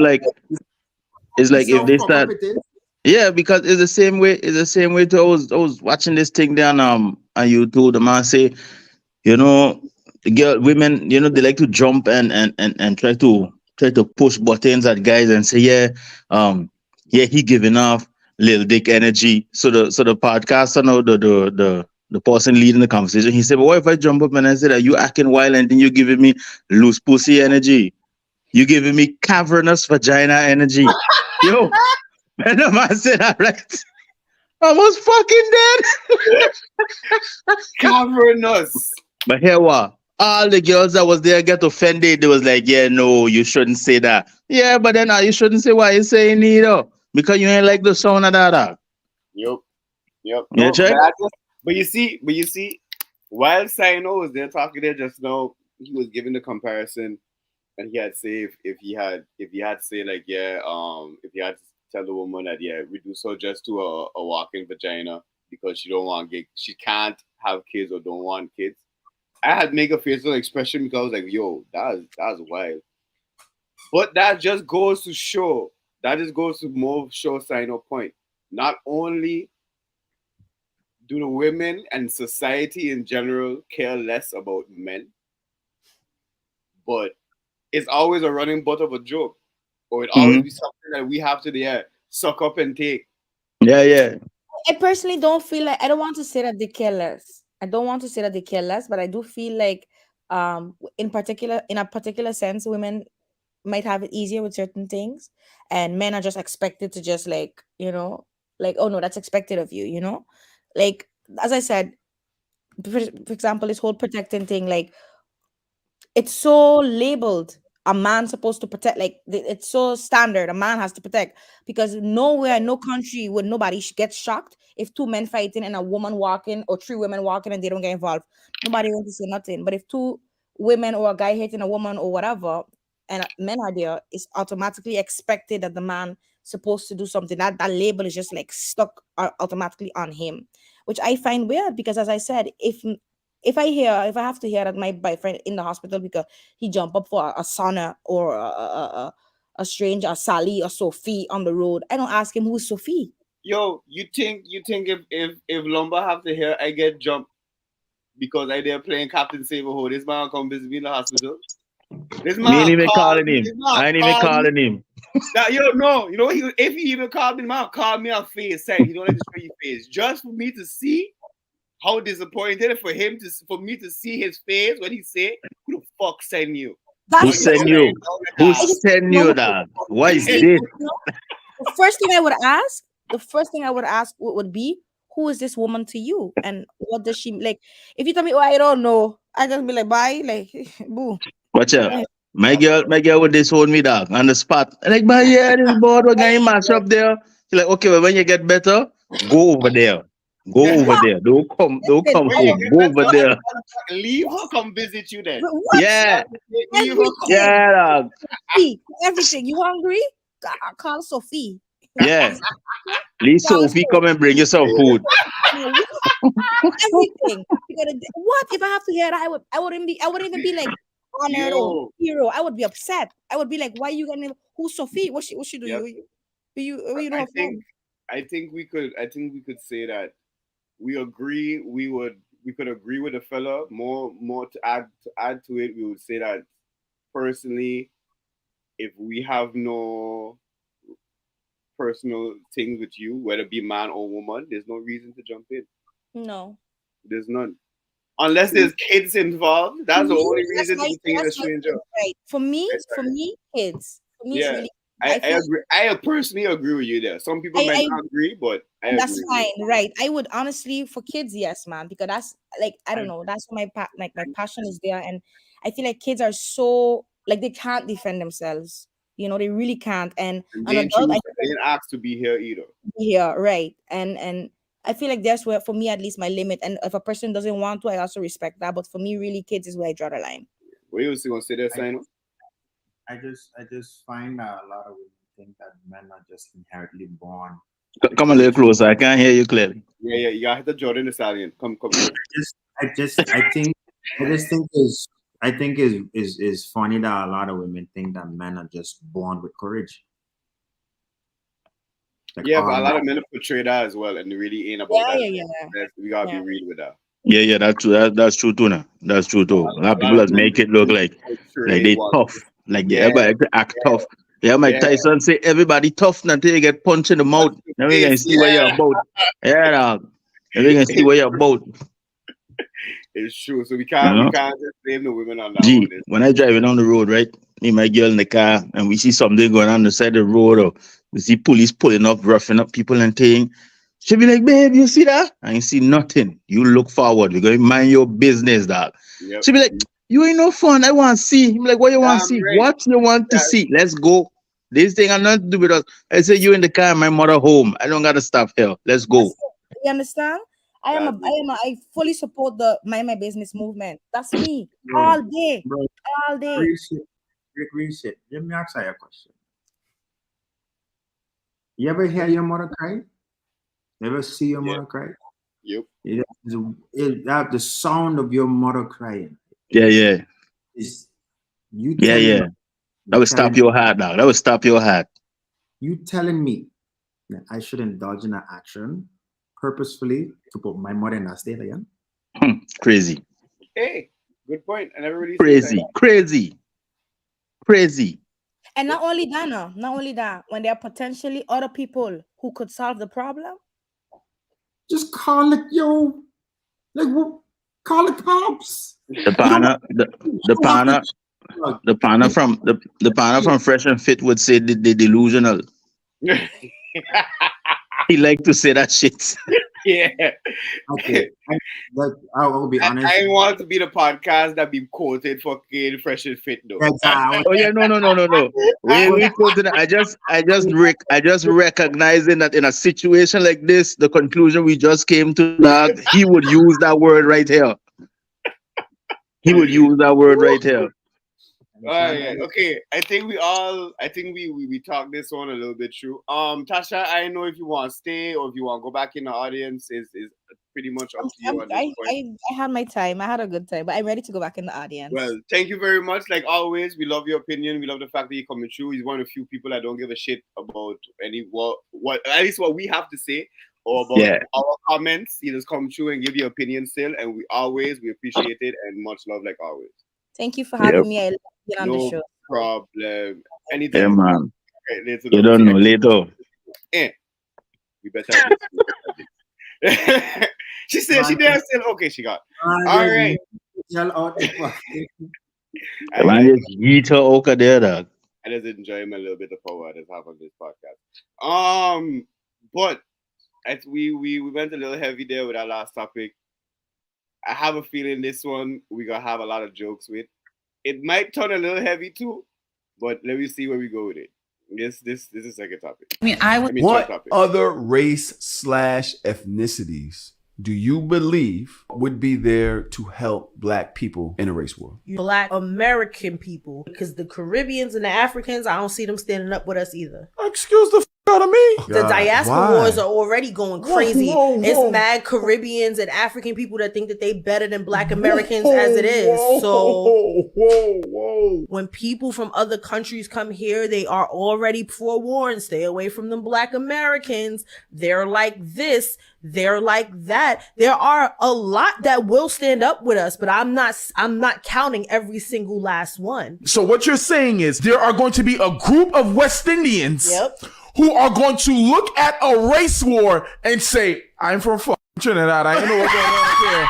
So they fuck start. up it is. Yeah, because it's the same way. It's the same way. I was watching this thing down on YouTube. The man say, the women, they like to jump and try to push buttons at guys and say, he giving off little dick energy. So the podcaster, the person leading the conversation, he said, but what if I jump up and I say that you acting wild and then you giving me loose pussy energy? You giving me cavernous vagina energy? Yo. And the man said that, right? I was fucking dead. Cavernous. But here what? All the girls that was there get offended. They was like, yeah, no, you shouldn't say that. Yeah, but then you shouldn't say what you saying either. Because you ain't like the sound of that. Yep. You No, check? but you see, while Sino was there talking there just now, he was giving the comparison, and he had say if he had say like if he had to tell the woman that reduce her just to a walking vagina because she can't have kids or don't want kids. I had make a facial expression because I was like, yo, that's wild. But that just goes to show. That just goes to more show Sino point. Not only do the women and society in general care less about men, but it's always a running butt of a joke, or it always be something that we have to suck up and take. Yeah. I personally don't feel like, I don't want to say that they care less. I don't want to say that they care less, but I do feel like in a particular sense, women might have it easier with certain things, and men are just expected to just like, oh no, that's expected of you, like as I said, for example, this whole protecting thing, like it's so labeled. A man's supposed to protect, like it's so standard. A man has to protect because nowhere, no country would nobody get shocked if two men fighting and a woman walking or three women walking and they don't get involved. Nobody wants to say nothing. But if two women or a guy hitting a woman or whatever, and men are there, it's automatically expected that the man supposed to do something. That label is just like stuck automatically on him, which I find weird because, as I said, if If I have to hear that my boyfriend in the hospital because he jumped up for a sauna or a stranger, a Sally or Sophie on the road, I don't ask him who's Sophie. Yo, you think if Lumber have to hear I get jumped because I there playing Captain Saberho, this man come visit me in the hospital. This Me man ain't even call calling me. him. This man I ain't even call me. calling him. That, yo, no, you know, if he even called me, man, call me on FaceTime. He don't like to show your face, just for me to see how disappointed for me to see his face when he say, "Who the fuck send you?" Who That's send you? Who send you, dog? What is See, this? the first thing I would ask, would be, who is this woman to you? And what does she like? If you tell me, oh, I don't know, I just be like, bye, like, boo. Watch out. My girl would disown me, dog, on the spot. And like, but yeah, this board we're gonna mash up there. She's like, okay, but when you get better, go over there. Go over there. Don't come Listen, home. Go over there. Leave her come visit you then. what? Yeah. Leave her come. Yeah, dog. Sophie, everything. You hungry? Call Sophie. Yeah. Please, Sophie, come and bring you some food. Everything. What if I have to hear that? I wouldn't even be like honored or hero. I would be upset. I would be like, why you gonna who's Sophie? What she do? Yep. You know her phone? I think we could say that we could agree with the fella. More to add to it, we would say that personally, if we have no personal things with you, whether it be man or woman, there's no reason to jump in. No. There's none. Unless there's kids involved. That's the only reason to be thinking a stranger. Right. For me, kids. For me, yeah. it's really I agree. I personally agree with you there. Some people might not agree, but that's agree. fine, right? I would honestly, for kids, yes, man, because that's like I don't know, that's my my passion is there, and I feel like kids are so like they can't defend themselves. You know, they really can't. And an adult, they didn't ask to be here either. Yeah, right. And I feel like that's where, for me at least, my limit. And if a person doesn't want to, I also respect that. But for me, really, kids is where I draw the line. What you going to say there, Sino? I just find that a lot of women think that men are just inherently born. Come a little closer. I can't hear you clearly. Yeah. You got to Jordan the Stallion. Come. I think is funny that a lot of women think that men are just born with courage. Like, yeah, but a lot of men portray that as well, and it really ain't about that. Yeah. We gotta be real with that. Yeah, that's true. That's true too. Now, that's true too. A lot of people just make it look like they tough, like everybody act tough. Yeah, Mike Tyson say everybody tough until you get punched in the mouth. Then we can see what you're about. Yeah, dog. Then we can see what you're about. It's true. So we can't just blame the women on that. Gee, when I driving on the road, right? Me and my girl in the car, and we see something going on the side of the road, or we see police pulling up, roughing up people and thing. She be like, babe, you see that? I ain't see nothing. You look forward. We're going to mind your business, dog. Yep. She be like, you ain't no fun. I want to see. I'm like, what you want to see? Right. What you want to see? Let's go. This thing has nothing to do with us. I say, you in the car, my mother home. I don't got to stop here. Let's go. You understand? I fully support the mind my business movement. That's me. Bro, all day. Bro, all day. Reset. Let me ask you a question. You ever hear your mother cry? Ever see your mother cry? Yep. That the sound of your mother crying. Yeah. Is you? Yeah. That would stop your heart, now. That would stop your heart. You telling me that I should indulge in an action purposefully to put my mother in that state again? Crazy. Hey, good point. And everybody crazy. And not only that, when there are potentially other people who could solve the problem, just call it, call the cops. The partner from Fresh and Fit would say the delusional. He like to say that shit. Yeah. Okay. I will be honest. I want to be the podcast that be quoted for Fresh and Fit though. Oh yeah, no. We quoted. I just recognizing that in a situation like this, the conclusion we just came to that he would use that word right here. He would use that word right here. Okay. I think we talked this one a little bit through. Tasha, I don't know if you want to stay or if you want to go back in the audience. Is pretty much up to you at this point. I had my time. I had a good time, but I'm ready to go back in the audience. Well, thank you very much. Like always, we love your opinion. We love the fact that you're coming through. He's one of the few people that don't give a shit about what at least what we have to say or about our comments. He just come through and give your opinion still, and we appreciate it and much love like always. Thank you for having me. I love being on the show. Problem. Anything. Yeah, man. Okay, you don't know later. We better have this. She said she did still okay, she got. All right. Man, just eat her over there, dog. I just enjoy him a little bit of power I just have on this podcast. But as we went a little heavy there with our last topic. I have a feeling this one we're gonna have a lot of jokes with. It might turn a little heavy too, but let me see where we go with it. This is the second topic. What other race/ethnicities do you believe would be there to help Black people in a race war? Black American people, because the Caribbeans and the Africans, I don't see them standing up with us either. Excuse the out of me. The diaspora wars are already going crazy. It's mad Caribbeans and African people that think that they better than Black Americans as it is. So when people from other countries come here, they are already forewarned. Stay away from them Black Americans. They're like this. They're like that. There are a lot that will stand up with us, but I'm not counting every single last one. So what you're saying is there are going to be a group of West Indians who are going to look at a race war and say, I'm from Trinidad. I ain't know what's going on here.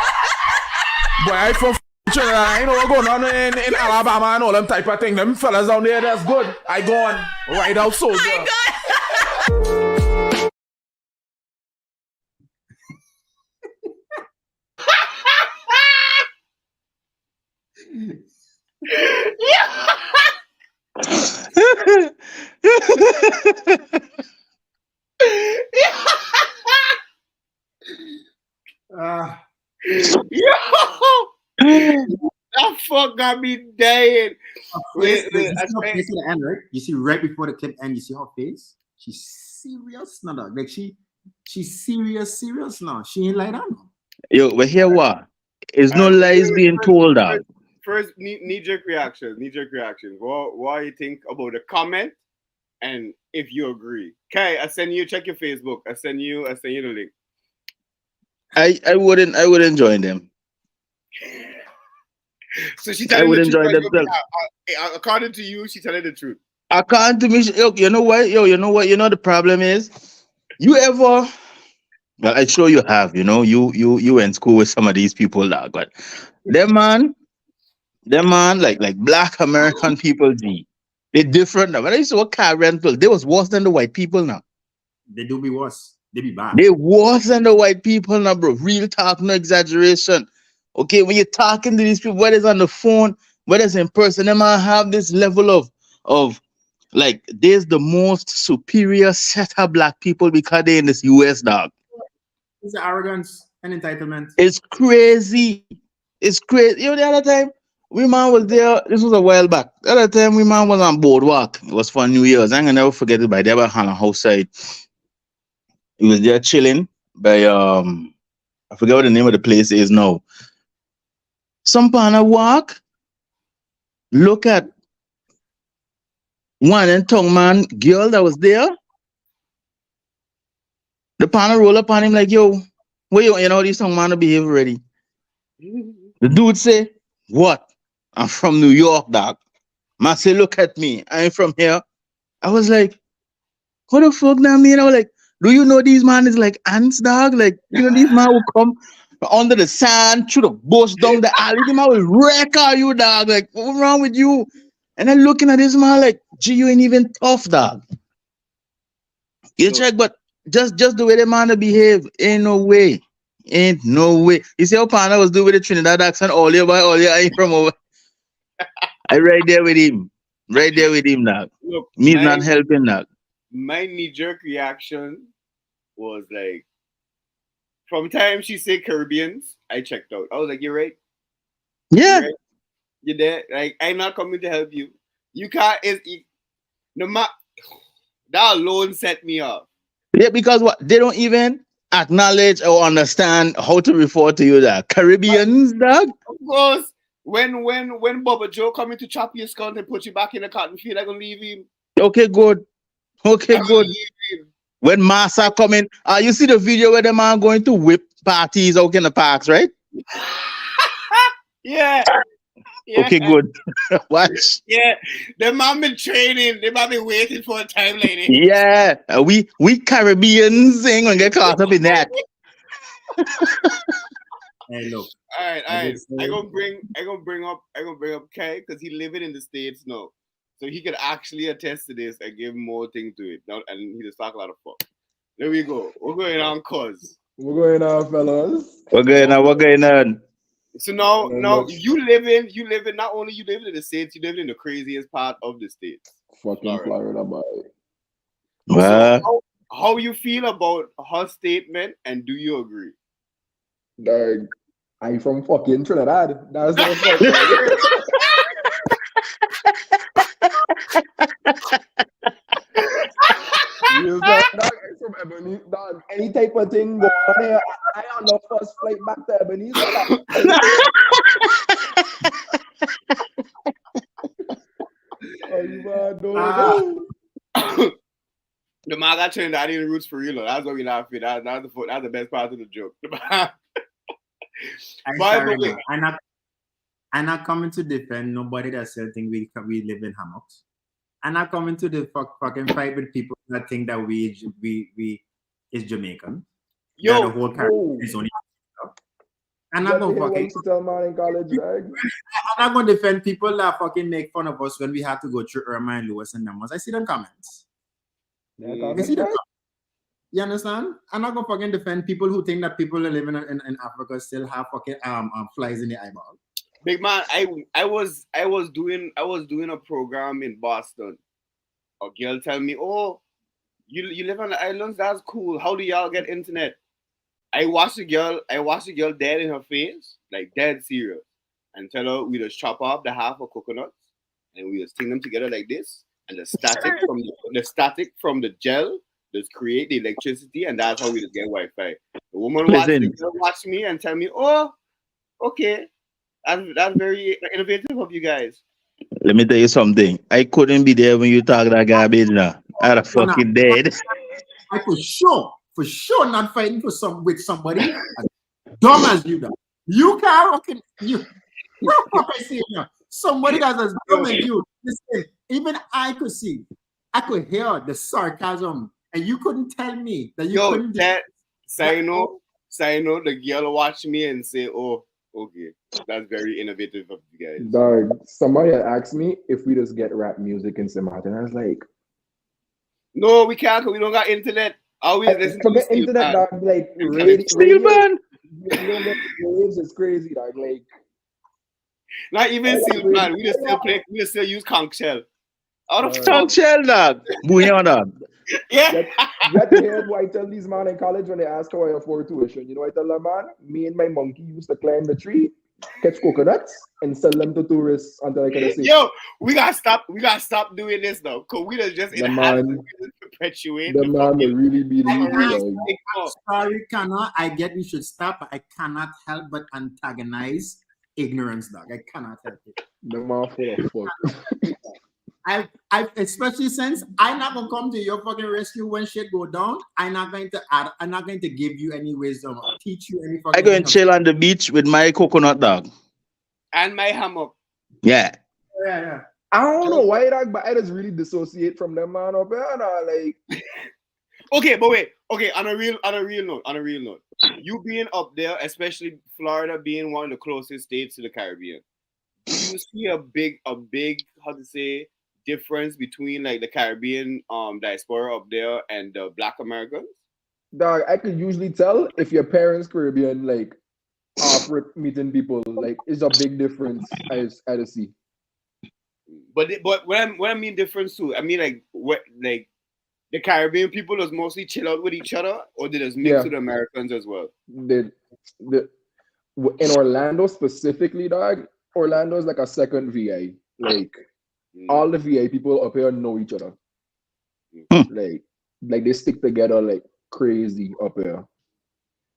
But I'm from Trinidad. I ain't know what's going on in Alabama and all them type of thing. Them fellas down there, that's good. I go on right out soldier. That fuck got me dying. You see right before the clip end, you see her face. She's serious now, dog. Like she's serious now. She ain't like that. Yo, but here what? There's no lies being told, dog. First, knee-jerk reactions. What do you think about the comment? And if you agree. Okay, check your Facebook. I send you the link. I wouldn't join them. So she telling the truth. According to you, she telling the truth. According to me, you know what? You know the problem is, well, I'm sure you have, you went to school with some of these people, dog, but them man, like Black American people, they're different now. When I saw car rental, they was worse than the white people now. They do be worse. They be bad. They worse than the white people now, bro. Real talk, no exaggeration. Okay, when you're talking to these people, whether it's on the phone, whether it's in person, they might have this level of like, there's the most superior set of Black people because they're in this US, dog. It's arrogance and entitlement. It's crazy. It's crazy. The other time, we man was there. This was a while back. The other time, we man was on Boardwalk. It was for New Year's. I'm gonna never forget it. By there, by Hannah house side. He was there chilling by I forget what the name of the place is now. Some partner walk. Look at one and tongue man girl that was there. The partner roll up on him like, yo, where you know this tongue man to behave already. The dude say, what? I'm from New York, dog. Man say, look at me. I ain't from here. I was like, what the fuck now, man? I was like, do you know these man is like ants, dog? Like, these man will come under the sand, through the bush, down the alley. This man will wreck all you, dog. Like, what's wrong with you? And I'm looking at this man like, gee, you ain't even tough, dog. You check, but just the way the man behave, ain't no way. Ain't no way. You see how Pana was doing with the Trinidad accent all year, I ain't from over. I right there with him. Right there with him, dog. Look, me's not helping, dog. My knee-jerk reaction was like, from time she said Caribbeans, I checked out. I was like, you're right. Yeah. You're there. Like, I'm not coming to help you. You can't, that alone set me off. Yeah, because what? They don't even acknowledge or understand how to refer to you, dog. Caribbeans, dog. Of course, when Bubba Joe coming to chop your skull and put you back in the cotton field, I gonna leave him. Okay, good. Okay, I'm gonna good. leave him. When Massa coming, you see the video where the man going to whip parties out in the parks, right? Yeah. Yeah. Okay, good. Watch. Yeah, the man been training. They might be waiting for a time like this. Yeah, we Caribbeans ain't gonna get caught up in that. Hey, look. All right. I I gonna bring up Kai because he living in the States now, so he could actually attest to this and give more thing to it. Now, and he just talk a lot of fuck. There we go. We're going on, cause. We're going on, fellas. We're going on. So now you live in not only you live in the States, you live in the craziest part of the States. Fucking Florida, boy. Well, how you feel about her statement, and do you agree? Dog, I'm from fucking Trinidad. That's no fuck. Real talk, dog, I'm from Ebony. Dog, any type of thing go on here, I on the first flight back to Ebony. The man got Trinidadian roots for real. Though. That's what we laugh at. That's the best part of the joke. I'm not coming to defend nobody that still think we live in hammocks. I'm not coming to the fucking fight with people that think that we is Jamaican. Yo, the whole Caribbean is only. I'm not gonna fucking tell man in college, right? I'm not gonna defend people that fucking make fun of us when we have to go through Irma and Lewis and them ones. I see them comments. You understand? I'm not gonna fucking defend people who think that people that live in Africa still have fucking flies in the eyeball. Big man, I was doing a program in Boston. A girl tell me, "Oh, you live on the islands? That's cool. How do y'all get internet?" I watched the girl dead in her face, like dead serious, and tell her we just chop off the half of coconuts and we just sting them together like this, and the static from the gel just create the electricity, and that's how we just get Wi-Fi. The woman watch me and tell me, "Oh, okay, that's very innovative of you guys." Let me tell you something. I couldn't be there when you talk that garbage now. I'd have fucking dead. I for sure not fighting with somebody as dumb as you do. You can't fucking you. I see you. Somebody that's as dumb as you. Listen, even I could hear the sarcasm, and you couldn't tell me that you couldn't. Sino, the girl watch me and say, "Oh, okay, that's very innovative of you guys." Dog, somebody had asked me if we just get rap music in St. Martin. I was like, "No, we can't. Cause we don't got internet. Always listen to forget internet, dog. Like Steel man. Waves is crazy, dog. Like, not even Steel man. We just still use conch shell. Conch shell, dog. Bouillon, dog. Yeah. Get to hear what I tell these man in college when they ask how I afford tuition. You know what I tell them, man? Me and my monkey used to climb the tree, catch coconuts, and sell them to tourists until I can say, "Yo, we gotta stop doing this though, cause we just in perpetuate the man will really be the Sorry, cannot. I get we should stop, but I cannot help but antagonize ignorance, dog. I cannot help it. The man full of fuck. I especially since I'm not gonna come to your fucking rescue when shit go down. I'm not going to give you any wisdom or teach you any fucking. I go and chill on the beach with my coconut, dog. And my hammock. Yeah. Yeah. I don't know why, dog, but I just really dissociate from them man up there. Like, okay, but wait. Okay, on a real note, you being up there, especially Florida being one of the closest states to the Caribbean, do you see a big how to say difference between like the Caribbean diaspora up there and the Black Americans? Dog, I could usually tell if your parents Caribbean, like, after meeting people, like, it's a big difference I see. But what I mean difference too, I mean like what like the Caribbean people just mostly chill out with each other, or they just mix with Americans as well? In Orlando specifically, dog, Orlando is like a second VA. Like, all the VA people up here know each other. Like they stick together like crazy up here.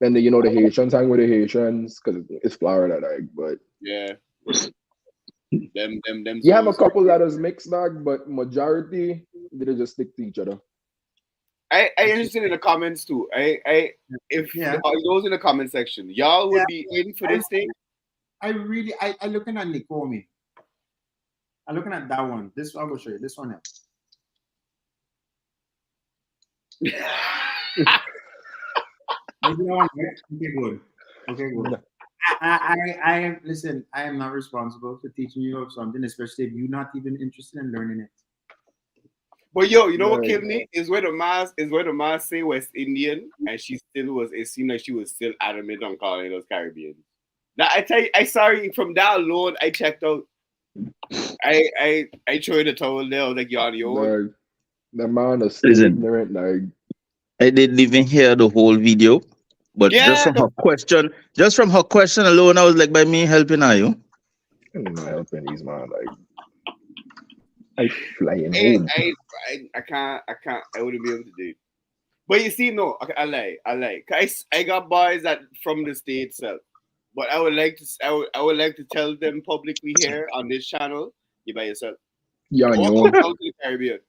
Then the Haitians hang with the Haitians because it's Florida, like. But Yeah. Them. you have a souls- couple that is mixed, dog, but majority they just stick to each other. I interested in the comments too. If those in the comment section, y'all would be in for this thing. I looking at Nikomi. I'm looking at that one. This I will show you. This one. Okay, good. Okay, good. I listen. I am not responsible for teaching you something, especially if you're not even interested in learning it. But yo, you know what killed me is where the Mars say West Indian, and she still was. It seemed like she was still adamant on calling those Caribbean. Now I tell you, I sorry from that alone. I checked out. I threw the towel there. I was like, you're on your own. The man is still ignorant. Like I didn't even hear the whole video, but just from her question alone, I was like, by me helping are you? I'm not helping these man. Like I flying home. I can't. I wouldn't be able to do it. But you see, no, I lie. I got boys that from the States, but I would like to tell them publicly here on this channel, you by yourself. Yeah, on your Welcome own. to the Caribbean.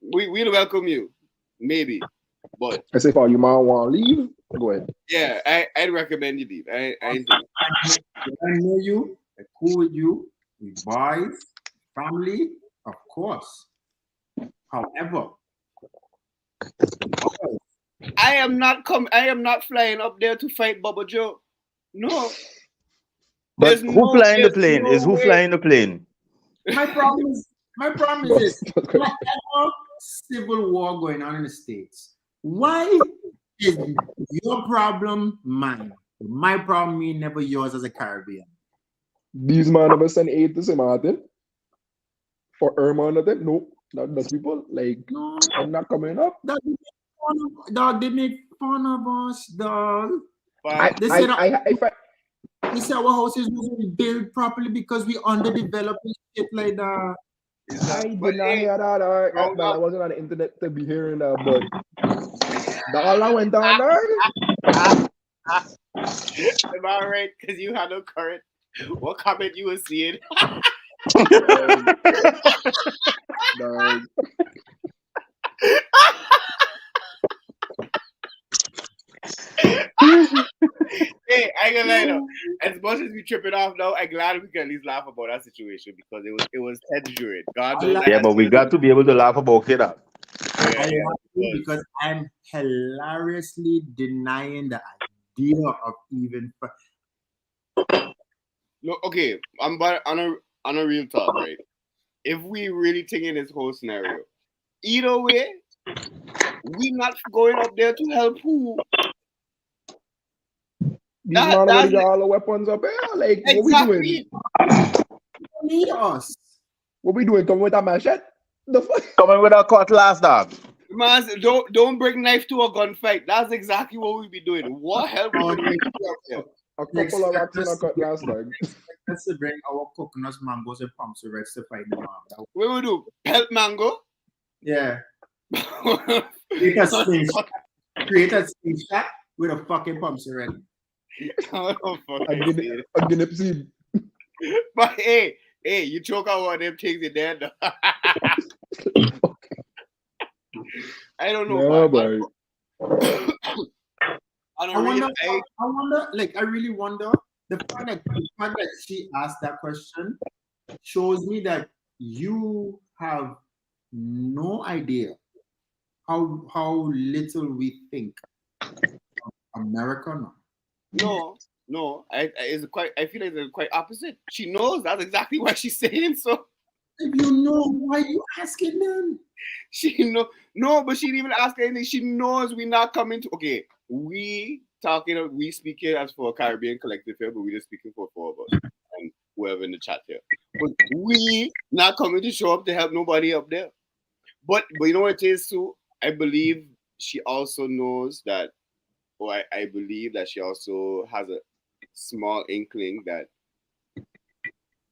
We'll welcome you, maybe, but I say, if you man want to leave, go ahead. yeah, I'd recommend you leave. I know you. I cool with you. We boys, family, of course. However, I am not flying up there to fight Bubba Joe. No. But who flying the plane? Who flying the plane? My problem is this. Whatever civil war going on in the States, why is your problem mine? My problem me never yours as a Caribbean. These man never send aid to St. Martin or Irma or nothing. Nope, not those people. Like, no, I'm not coming up. Dog, they make fun of us, dog. They say our houses wasn't built properly because we underdeveloped and shit like that. I did not hear that. I wasn't on the internet to be hearing that, but the all I went down there. Am I right? Because you had no current. What comment you were seeing? Hey, I ain't gonna lie though. As much as we trip it off now, I'm glad we can at least laugh about that situation because it was tense during. God knows. Yeah, but we got to be able to laugh about it. Because I'm hilariously denying the idea of even. Look, okay, I'm but on a real talk, right? If we really thinking this whole scenario, either way, we not going up there to help who. These man already got all the weapons up there. Like, exactly. What we doing? Need us. What we doing? Coming with a machete? The fuck? Coming with a cutlass, dog. Man, don't bring knife to a gunfight. That's exactly what we be doing. What help would we do up there? A couple of rocks in a cutlass, dog. Let's bring our coconuts, mangoes, and pumpkin reds to fight them. What we do? Pelt mango? Yeah. Create a space shot with a fucking pumpkin red. A guinea seed. But hey, you choke out one of them things in there. I don't know. I really wonder. The fact that she asked that question shows me that you have no idea how little we think of America now. No. I feel like it's quite opposite. She knows that's exactly what she's saying. So if you know, why are you asking them? But she didn't even ask anything. She knows we're not coming to. Okay, we speaking as for a Caribbean collective here, but we're just speaking for four of us and whoever in the chat here. But we not coming to show up to help nobody up there. But you know what it is too? I believe she also knows that, or I believe that she also has a small inkling that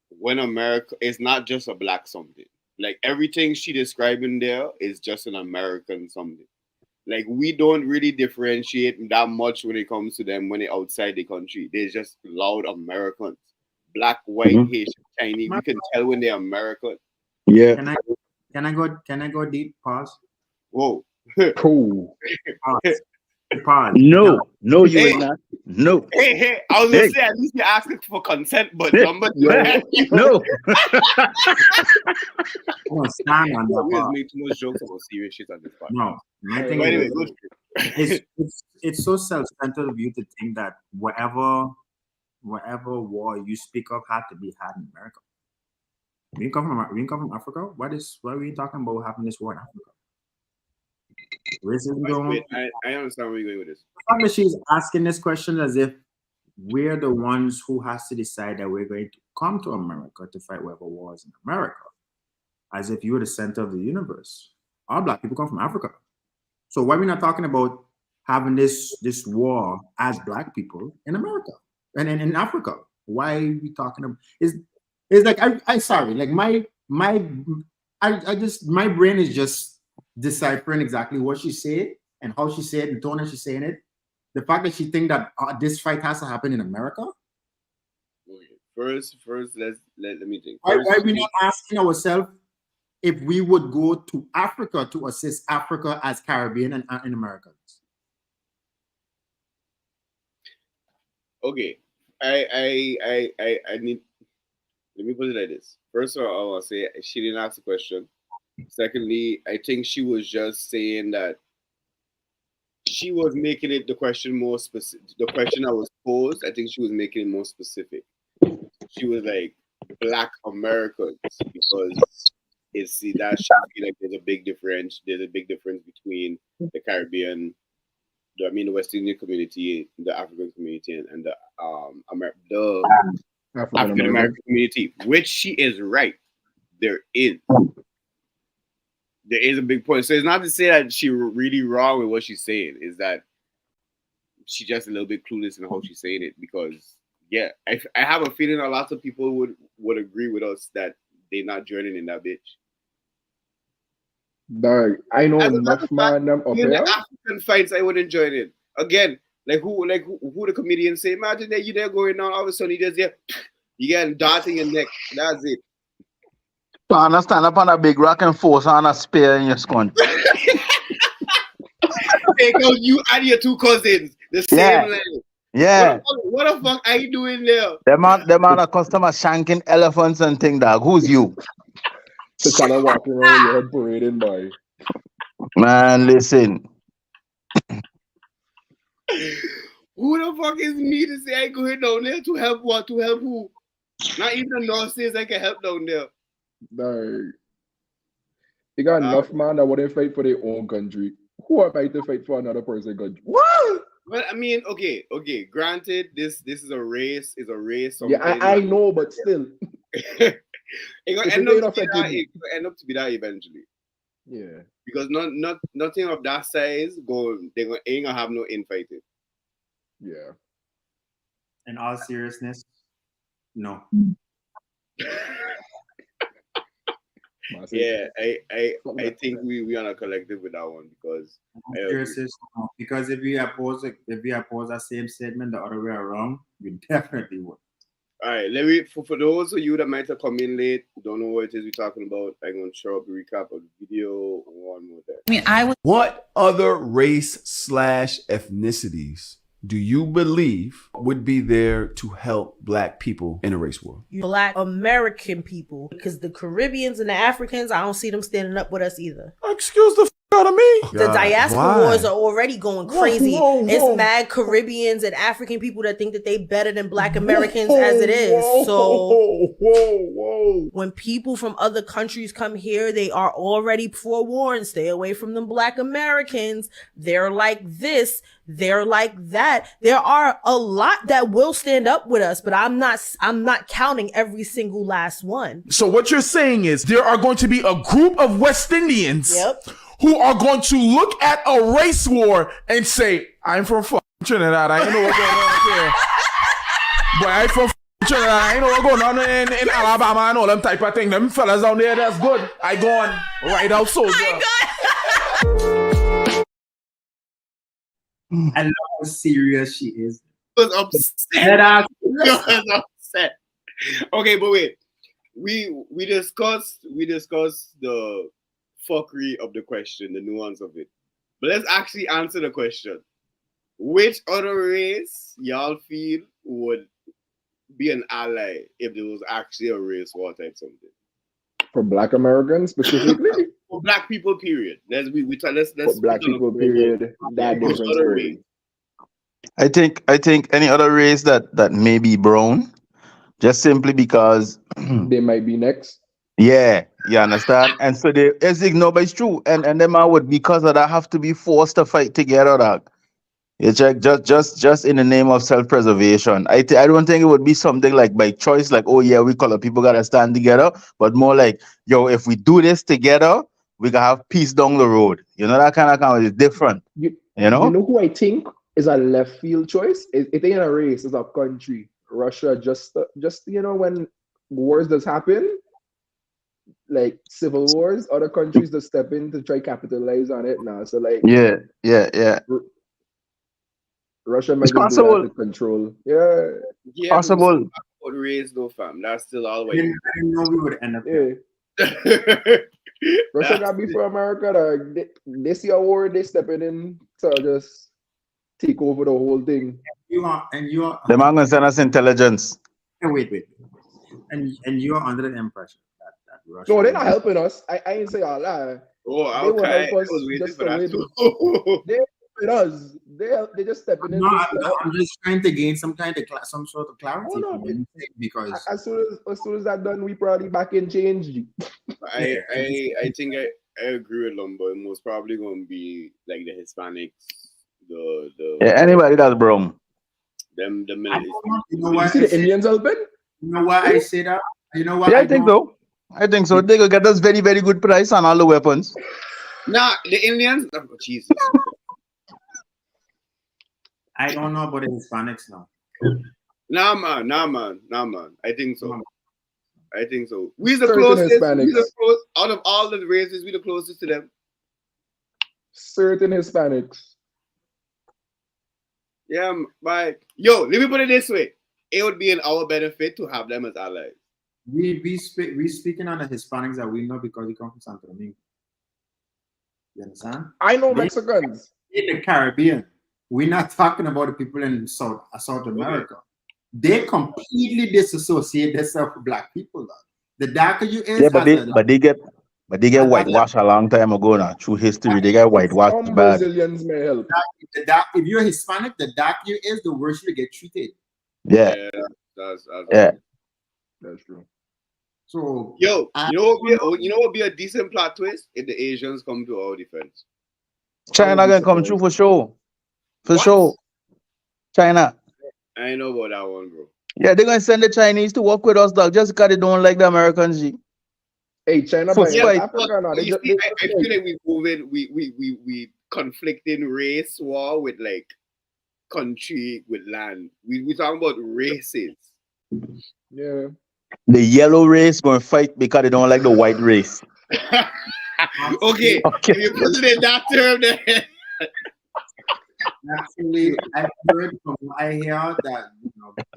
when America is not just a black something. Like everything she describing there is just an American something. Like, we don't really differentiate that much when it comes to them when they're outside the country. They're just loud Americans. Black, white, Haitian, Chinese. We can tell when they're American. Yeah. Can I go deep? Pause. Whoa. Cool. Pause. No, you ain't not. No. Hey, I was gonna say at least you're asking for consent, but number No. Stand on we that just part. make too much jokes about serious shit on this part. No, I think But anyway, go it's so self-centered of you to think that whatever war you speak of had to be had in America. We come from Africa. Why are we talking about having this war in Africa? Racism going on. I understand where you're going with this. The fact that she's asking this question as if we're the ones who has to decide that we're going to come to America to fight whatever wars in America, as if you were the center of the universe. All Black people come from Africa. So why are we not talking about having this war as Black people in America and in Africa? Why are we talking about? It's like I sorry, like my brain is just deciphering exactly what she said and how she said, the tone that she's saying it. The fact that she think that this fight has to happen in America. First, let me think. Why are we not asking ourselves if we would go to Africa to assist Africa as Caribbean and in Americans? Okay, I need. Let me put it like this. First of all, I want to say she didn't ask the question. Secondly, I think she was just saying that she was making it the question more specific. The question that was posed, I think she was making it more specific. She was like Black Americans because it's that she feel like there's a big difference. There's a big difference between the Caribbean, the West Indian community, the African community, and the African American community, which she is right. There is a big point. So it's not to say that she's really wrong with what she's saying. Is that she's just a little bit clueless in how she's saying it. Because I have a feeling a lot of people would agree with us that they're not joining in that bitch. Dog, I know enough man them up in here. the African fights, I wouldn't join in. Again, who the comedian say? Imagine that you there going on, all of a sudden you just you get dart in your neck. That's it. So I understand up on a big rock and force on a spear in your scone. Take out you and your two cousins, the same level. Yeah. What the fuck are you doing there? Them on a customer shanking elephants and thing, dog. Who's you? To kind of walking around your head parading by. Man, listen. Who the fuck is me to say I go here down there to help what? To help who? Not even the North says I can help down there. No. They got enough man that wouldn't fight for their own country. Who are fighting to fight for another person's country? What? Well, I mean, okay. Granted, this is a race. It's a race. Yeah, I know, but still. It gonna end up to be that eventually. Yeah. Because nothing of that size ain't gonna have no infighting. Yeah. In all seriousness, no. Yeah, I think we are not collective with that one because if we oppose that same statement the other way around, we definitely would. All right, let me for those of you that might have come in late, don't know what it is we're talking about. I'm gonna show up a recap of the video one more time. What other race/ethnicities do you believe would be there to help Black people in a race war? Black American people, because the Caribbeans and the Africans, I don't see them standing up with us either. Excuse the out of me. The diaspora wars are already going crazy. It's mad Caribbeans and African people that think that they better than Black Americans as it is. So when people from other countries come here, they are already forewarned. Stay away from them Black Americans. They're like this. They're like that. There are a lot that will stand up with us, but I'm not counting every single last one. So what you're saying is there are going to be a group of West Indians who are going to look at a race war and say, I'm from Trinidad. I ain't know what's going on here. But I'm from Trinidad. I ain't know what's going on in Alabama and all them type of thing. Them fellas down there, that's good. I go on right out soldier. I love how serious she is. Was upset. Let us- Was upset. Okay, but wait. We discussed the fuckery of the question, the nuance of it. But let's actually answer the question. Which other race y'all feel would be an ally if there was actually a race war type something? For Black Americans specifically? For Black people, period. Let's For Black people, period. That Which different other story. race? I think any other race that may be brown, just simply because They might be next. yeah, you understand? And so they it's ignored, but it's true. And them I would because of that have to be forced to fight together, dog. You check just in the name of self-preservation. I don't think it would be something like by choice, like, oh yeah, we color people gotta stand together, but more like, yo, if we do this together, we can have peace down the road. You know, that kind of is different. You know? You know who I think is a left field choice? It ain't a race, it's a country. Russia just when wars does happen, like civil wars, other countries just step in to try capitalize on it now. So like Yeah. Russia might It's just do possible. that to control. Yeah. Yeah, Possible. but race though, fam. That's still all I white. didn't know we would end up here. Russia got beef for America. They see a war, they stepping in to just take over the whole thing. You are The man gonna send us intelligence. wait. And you are under the impression that Russia. No, they're not helping us. I ain't say all that. Oh, They will okay. help I us was waiting just for the that way too. they helping us. They just stepping in. I'm just trying to gain some sort of clarity Oh, no, from what you think, because As soon as that done, we probably back in change. I think I agree with Lumbo. Most probably gonna be like the Hispanics, the Yeah, anybody that's brown. them the I Middle don't East. know, you know You why see I the say, Indians helping? you know why I say that? You know why Yeah, I think so. I think so. They will get us very, very good price on all the weapons. Nah, the Indians. Oh, Jesus. I don't know about the Hispanics now. Nah, man. I think so. I think so. We're the Certain closest. Hispanics. Out of all the races, we're the closest to them. Certain Hispanics. Yeah, but yo, let me put it this way: it would be in our benefit to have them as allies. We speaking on the Hispanics that we know because they come from Santo Domingo. You understand? I know Mexicans. In the Caribbean, we're not talking about the people in South America. They completely disassociate themselves with black people. Though. The darker you is, Yeah, but they get whitewashed a long time ago now. Through history, they get whitewashed Some bad. Brazilians may help. If you're Hispanic, the darker you is, the worse you get treated. Yeah. That's That's true. So yo, you know what would be a decent plot twist if the Asians come to our defense. China gonna come through for sure. For What? sure. China. I ain't know about that one, bro. Yeah, they're gonna send the Chinese to work with us, dog, just because they don't like the Americans. G. Hey, China For by spite. Africa now. But you see, I feel like we conflicting race war with like country with land. We talking about races. Yeah. The yellow race gonna fight because they don't like the white race. Okay, if you put it in that term, then actually, I've heard from what I hear that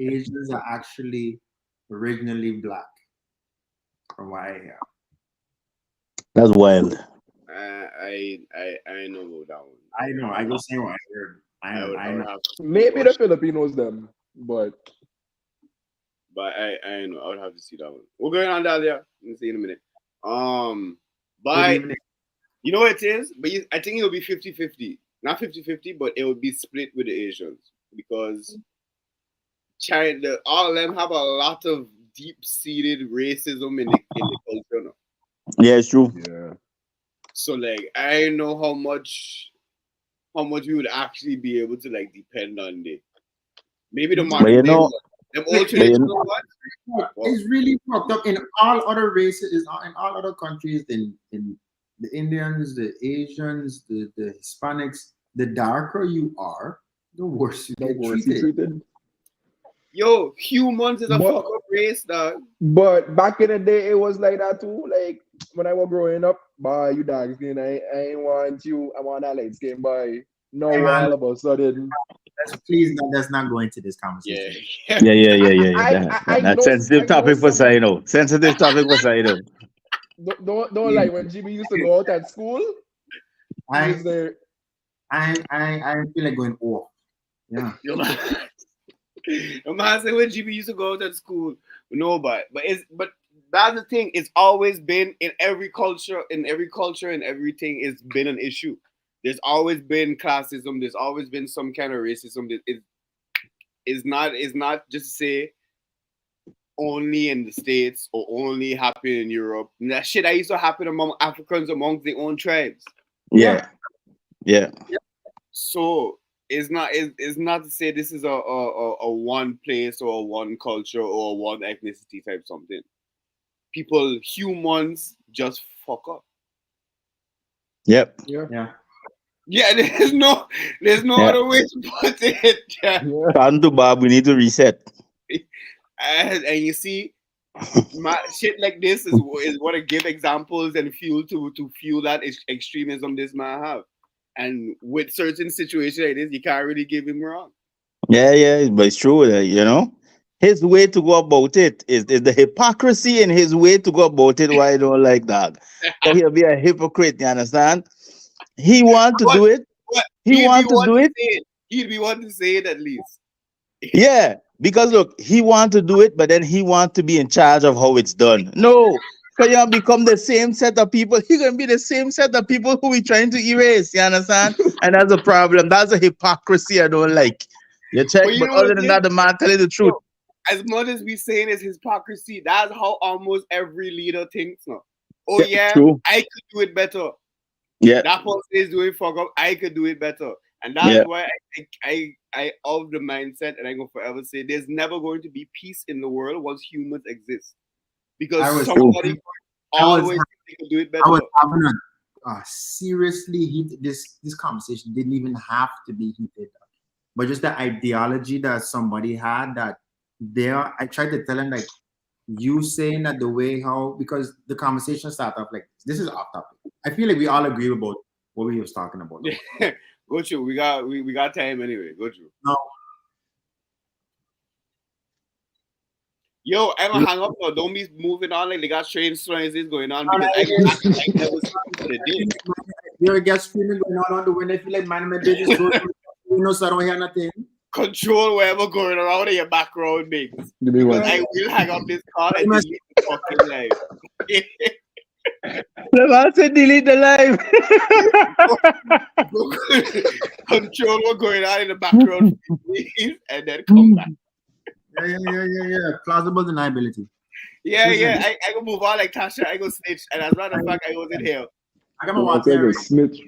Asians are actually originally black. From what I hear. That's wild. I know about that one. I know. I just say what I heard. I know. Maybe the Filipinos them, but I know I would have to see that one. We're going on Dahlia. We'll see in a minute. But you know what it is? But I think it will be 50-50. Not 50-50, but it will be split with the Asians because China, all of them have a lot of deep-seated racism in the culture now. Yeah, it's true. Yeah. So like I don't know how much we would actually be able to like depend on it. Maybe the modern day one. Them old traditional ones. It's really fucked up in all other races, in all other countries, in the Indians, the Asians, the Hispanics. The darker you are, the worse you get treated. Yo, humans is a fuck up race, dog. But back in the day, it was like that too. Like when I was growing up, boy, you dark skin, I ain't want you. I want that light skin, boy. No, Hey, man, all of a sudden. let's not go into this conversation. Yeah. That's sensitive topic for Sino. Sensitive topic for Sino. Don't like when Jimmy used to go out at school. I He was there. I feel like going off. Yeah. No man say when GB used to go to school, no, but that's the thing. It's always been in every culture, and everything. It's been an issue. There's always been classism. There's always been some kind of racism. It's not just say only in the States or only happen in Europe. And that shit that used to happen among Africans amongst their own tribes. Yeah. So it's not to say this is a one place or a one culture or one ethnicity type something. Humans just fuck up. Yep. Yeah, there's no other way to put it. Time to Bob, we need to reset. And you see, shit like this is what I give examples and fuel to fuel that extremism this man have. And with certain situations like this, you can't really give him wrong. Yeah, but it's true, you know. His way to go about it is the hypocrisy in his way to go about it. Why I don't like that? So he'll be a hypocrite, you understand? He want to do it. He want to do it. He'd be one to say it at least. Yeah, because look, he want to do it, but then he want to be in charge of how it's done. No. So you become the same set of people. He gonna be the same set of people who we trying to erase. You understand? And that's a problem. That's a hypocrisy I don't like. You check, but other than that, the man telling the truth. As much as we saying is hypocrisy, that's how almost every leader thinks now. Oh yeah, true. I could do it better. Yeah, that person is doing fuck up. I could do it better, and that's why I of the mindset, and I'm gonna forever say there's never going to be peace in the world once humans exist. Because somebody always can do it better. I was having seriously heated. This conversation didn't even have to be heated, but just the ideology that somebody had that I tried to tell him, like, you saying that the way how, because the conversation started off like this is off topic. I feel like we all agree about what we was talking about. Go through. We got time anyway. Go through. No. Yo, I'm gonna hang up now. Don't be moving on like they got strange stories going on because I never started the day. You're a guest screaming going on the window. I feel like man, my business you know, so I don't hear nothing. Control whatever going around in your background, mate. Because I will hang up this call and delete the fucking live. The man said delete the live. Control what's going on in the background, please, and then come back. Yeah. Plausible deniability. Yeah. I go move on like Tasha. I go snitch, and as a matter of fact, I was in here. I got my water. Snitch.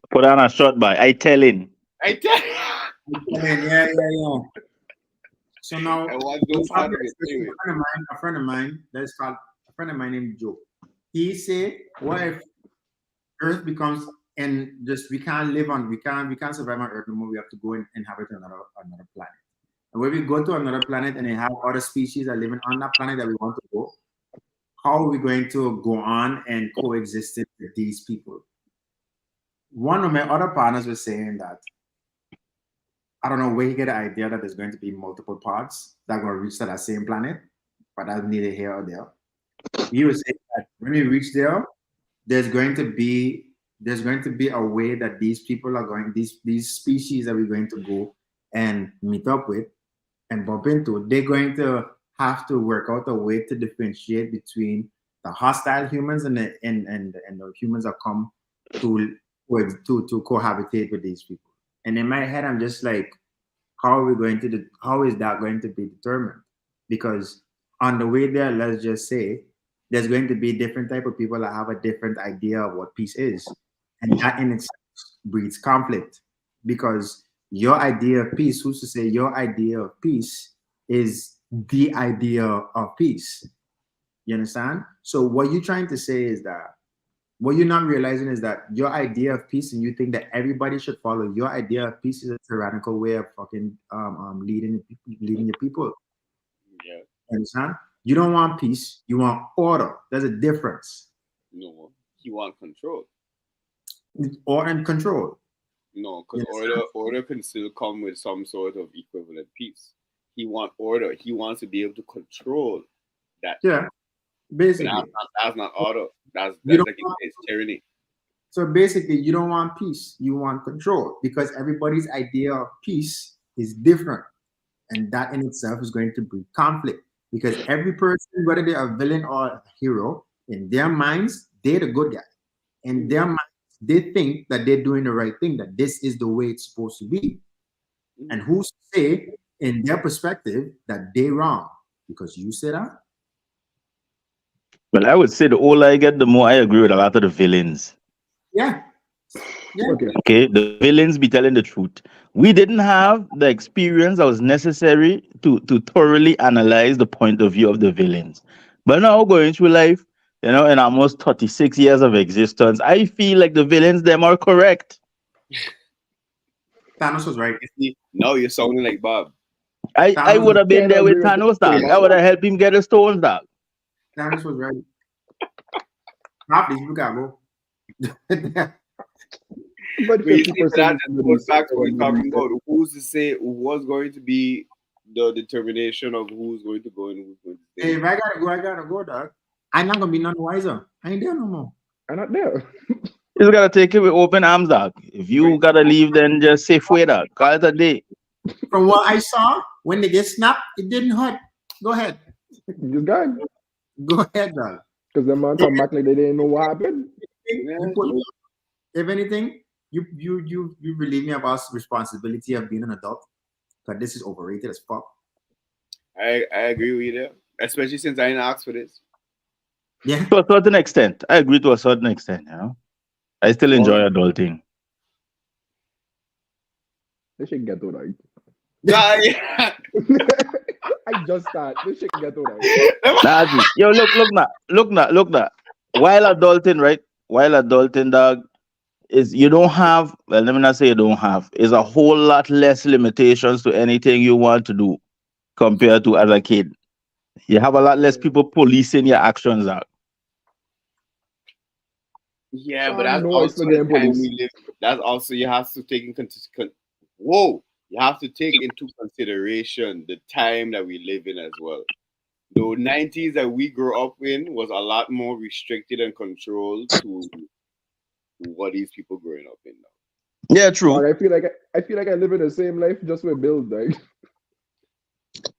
Put on a shot by. I tell him. Yeah. So now, a friend of mine named Joe. He said, "What if Earth becomes and just we can't survive on Earth no more. We have to go and inhabit another planet. And when we go to another planet and they have other species that living on that planet that we want to go, how are we going to go on and coexist with these people?" One of my other partners was saying that I don't know where he get the idea that there's going to be multiple pods that are going to reach to that same planet, but that's neither here or there. He was saying that when we reach there, there's going to be a way that these people are going, these species that we're going to go and meet up with and bump into, they're going to have to work out a way to differentiate between the hostile humans and the humans that come to cohabitate with these people. And in my head, I'm just like, how is that going to be determined? Because on the way there, let's just say there's going to be different type of people that have a different idea of what peace is. And that in itself breeds conflict, because your idea of peace, who's to say your idea of peace is the idea of peace? You understand? So what you're trying to say is that what you're not realizing is that your idea of peace, and you think that everybody should follow your idea of peace, is a tyrannical way of fucking leading your people. Yeah. You understand? You don't want peace, you want order. There's a difference. No, you want control. Or in control. No, because order can still come with some sort of equivalent peace. He wants order. He wants to be able to control that. Yeah, basically. That's not order. That's You like it's tyranny. So basically, you don't want peace. You want control because everybody's idea of peace is different. And that in itself is going to bring conflict because every person, whether they're a villain or a hero, in their minds, they're the good guy. In their minds, they think that they're doing the right thing, that this is the way it's supposed to be. And who's to say, in their perspective, that they're wrong? Because you said that? Well, I would say the older I get, the more I agree with a lot of the villains. Yeah. Okay, the villains be telling the truth. We didn't have the experience that was necessary to thoroughly analyze the point of view of the villains. But now going through life, in almost 36 years of existence, I feel like the villains, them are correct. Thanos was right. No, you're sounding like Bob. I would have been there with Thanos, dog. I would have helped him get a stone, dog. Thanos was right. Half these people gotta go. But that goes back to what we're talking about. Who's to say what's going to be the determination of who's going to go and who's going to stay? Hey, if I gotta go, dog. I'm not gonna be none wiser. I ain't there no more. I'm not there. You just gotta take it with open arms, dog. If you gotta leave, then just safe way, dog. Call it a day. From what I saw, when they get snapped, it didn't hurt. Go ahead. You got Go ahead, dog. Because the man come back like they didn't know what happened. If anything, you relieve me about responsibility of being an adult. Because this is overrated as fuck. I agree with you there. Especially since I didn't ask for this. Yeah. To a certain extent. I agree to a certain extent, I still enjoy adulting. This shit get to right. Yeah. I just start. This shit get to right. Yo, look now. While adulting, right? While adulting, dog, is you don't have, well, let me not say you don't have, is a whole lot less limitations to anything you want to do compared to as a kid. You have a lot less people policing your actions, dog. Yeah, but that's also the time we live. That's also you have to take you have to take into consideration the time that we live in as well. The 90s that we grew up in was a lot more restricted and controlled to what these people growing up in now. Yeah, true. I feel like I live in the same life just with bills, right?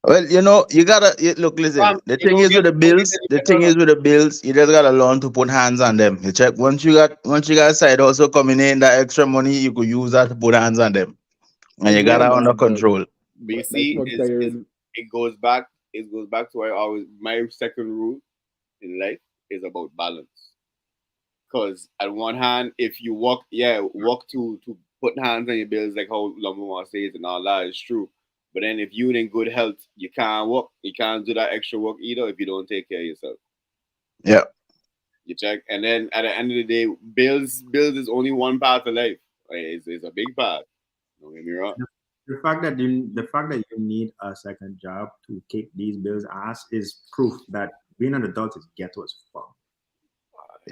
Well, you gotta look. Listen, the thing is with the bills. You just gotta learn to put hands on them. You check once you got side also coming in that extra money, you could use that to put hands on them, and you got it under control. But you see, it goes back to my second rule in life is about balance. Because at one hand, if you walk to put hands on your bills, like how Lumberman says and all that is true. But then if you're in good health, you can't work. You can't do that extra work either if you don't take care of yourself. Yeah. You check. And then at the end of the day, bills is only one part of life. It's a big part. Don't get me wrong. The fact that you need a second job to kick these bills ass is proof that being an adult is ghetto as fuck.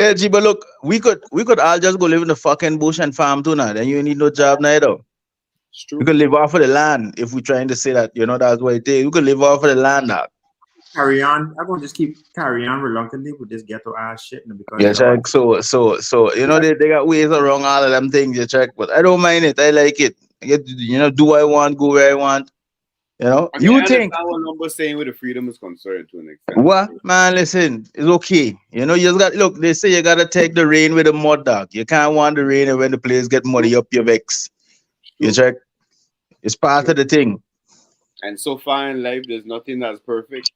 Yeah, G, but look, we could all just go live in the fucking bush and farm too now. Then you need no job neither. We could live off of the land if we're trying to say that, that's what it is. We could live off of the land now. Carry on. I'm gonna just keep carrying on reluctantly with this ghetto ass shit. Because yeah, check. So they got ways around all of them things, you check. But I don't mind it. I like it. I get to, do what I want, go where I want. You think what Lumber saying with the freedom is concerned to an extent. What, man? Listen, it's okay. You just got look. They say you gotta take the rain with the mud, dog. You can't want the rain, and when the place get muddy up your vex. You check. It's part of the thing. And so far in life, there's nothing that's perfect.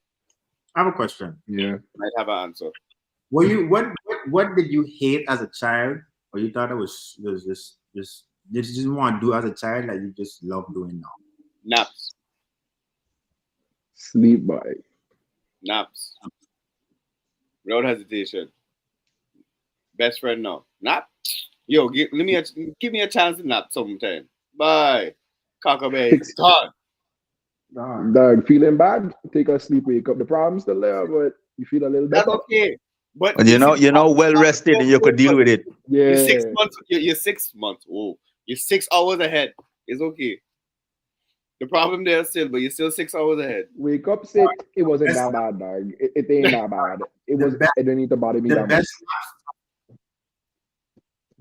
I have a question. Yeah. Might have an answer. What did you hate as a child, or you thought it was just you just want to do as a child that you just love doing now? Naps. Sleep by. Naps. Without hesitation. Best friend now. Nap? Yo, give me a chance to nap sometime. Bye. Cockabay. Dog, feeling bad? Take a sleep, wake up. The problem's still there, but you feel a little better. That's okay. But But you're not well rested and you could deal with it. You're Yeah. 6 months. You're 6 months. Whoa, you're 6 hours ahead. It's okay. The problem there still, but you're still 6 hours ahead. Wake up sick. It wasn't that bad, dog. It ain't that bad. It didn't need to bother me The that much. best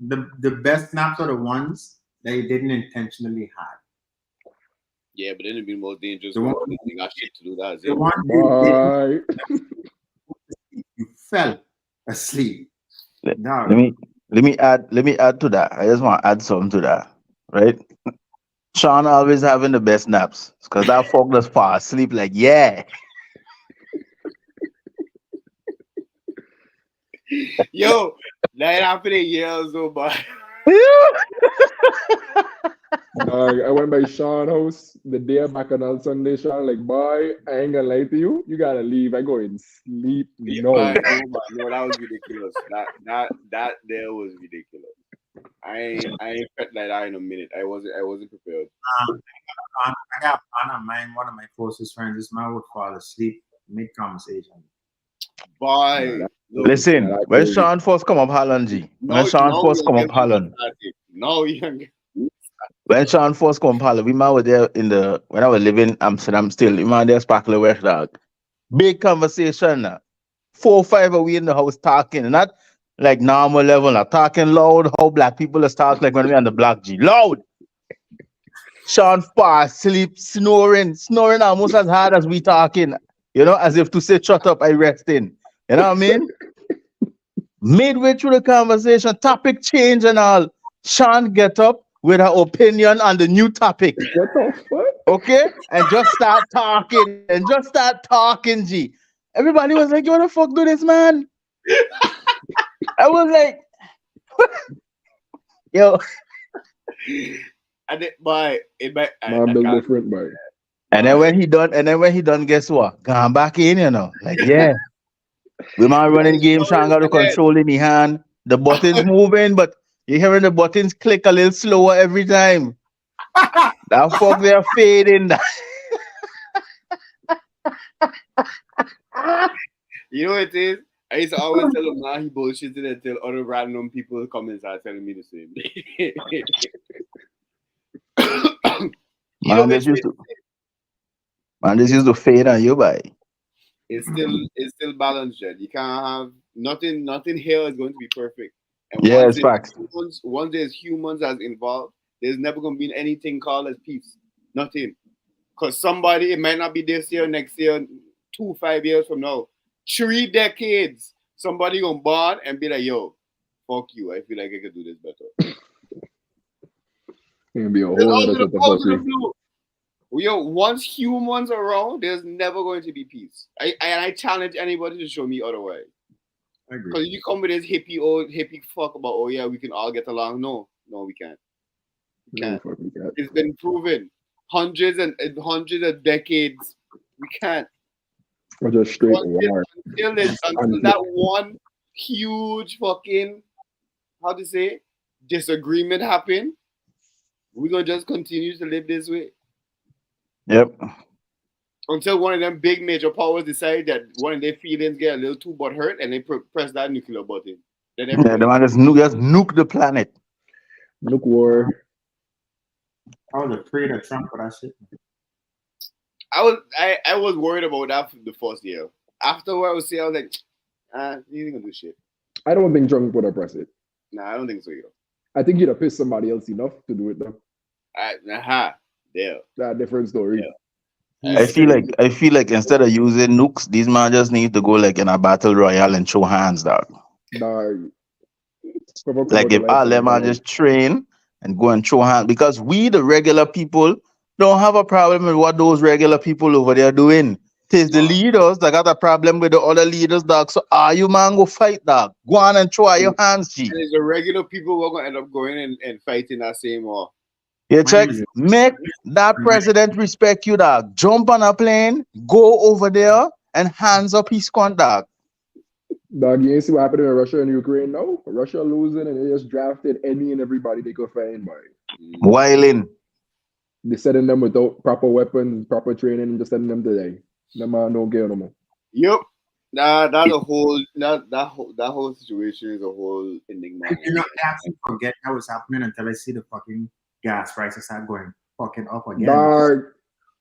the best snaps are the ones that you didn't intentionally have. Yeah, but then it'd be more dangerous. The when one- you got shit to do. That's The it. one Bye. you fell asleep. Now, Let me add to that. I just want to add something to that. Right? Sean always having the best naps. Because that fuck does fall asleep like, yeah. Yo, that happened in years ago, but Dog, I went by Sean house the day back on Sunday. Sean like, boy, I ain't gonna lie to you. You gotta leave. I go and sleep. No. no, that was ridiculous. That there was ridiculous. I ain't felt like that in a minute. I wasn't prepared. I got on mine, one of my closest friends. This man would fall asleep mid-conversation. Boy, Listen, when Sean first come up Holland, G. When Sean first come up Holland. No, young. When Sean first come up Holland, we man were there when I was living in Amsterdam still. We man there Sparkler West, dog. Big conversation now. 4 or 5 of we in the house talking. Not like normal level, not talking loud, how black people is talk like when we on the block, G. Loud! Sean fall asleep, snoring almost as hard as we talking. You know, as if to say, shut up, I resting. You know what I mean? Midway through the conversation, topic change and all. Sean get up with her opinion on the new topic. What the fuck? Okay? And just start talking, G. Everybody was like, you wanna fuck do this, man? I was like, yo. And I Man, build different, boy. And then when he done, guess what? Gone back in, you know. Like, yeah. We man running game, Sean got the control in the hand. The buttons moving, but you're hearing the buttons click a little slower every time. That fuck they're fading. You know what it is? I used to always tell him, he bullshitted until other random people come and start telling me the same. This used to fade on you, boy. It's still balanced, Jen. You can't have nothing here is going to be perfect. And Yeah, it's facts. Once there's humans as involved, there's never gonna be anything called as peace. Nothing. Because somebody, it might not be this year, next year, 5 years from now, 3 decades, somebody gonna born and be like, yo, fuck you. I feel like I could do this better. It's gonna be a whole other set of fuckery. Yo, once humans are around, there's never going to be peace. I challenge anybody to show me otherwise. I agree. Because you come with this hippie fuck about, oh yeah, we can all get along. No, we can't. We can't. It's been proven. Hundreds of decades. We can't. Or just straight war. Until that one huge fucking, how to say, disagreement happen, we're going to just continue to live this way. Yep. Until one of them big major powers decide that one of their feelings get a little too butthurt and they press that nuclear button. Then Yeah, the man just nuke the planet. Nuke war. I was afraid of Trump for that shit. I was worried about that for the first year. After what I was saying, I was like, you ain't gonna do shit. I don't think Trump would have pressed it. Nah, I don't think so either. I think he'd have pissed somebody else enough to do it though. Yeah. That's a different story. Yeah. I feel like instead of using nukes, these man just need to go like in a battle royale and show hands, dog. Dog. Like if all them are just train and go and show hands, because we the regular people don't have a problem with what those regular people over there doing. Tis the leaders that got a problem with the other leaders, dog. So you man go fight, dog. Go on and show your hands, G. And it's the regular people who are gonna end up going and fighting that same war. You check, make that president respect you, dog. Jump on a plane, go over there, and hands up his contact. Dog, you ain't see what happened in Russia and Ukraine now? Russia losing and they just drafted any and everybody they could find, boy. Whiling. They sending them without proper weapons, proper training, and just sending them to die. Them man don't care no more. Yep. That's a whole that whole situation is a whole enigma. You know, I actually forget that was happening until I see the fucking gas prices are going fucking up again. Dog.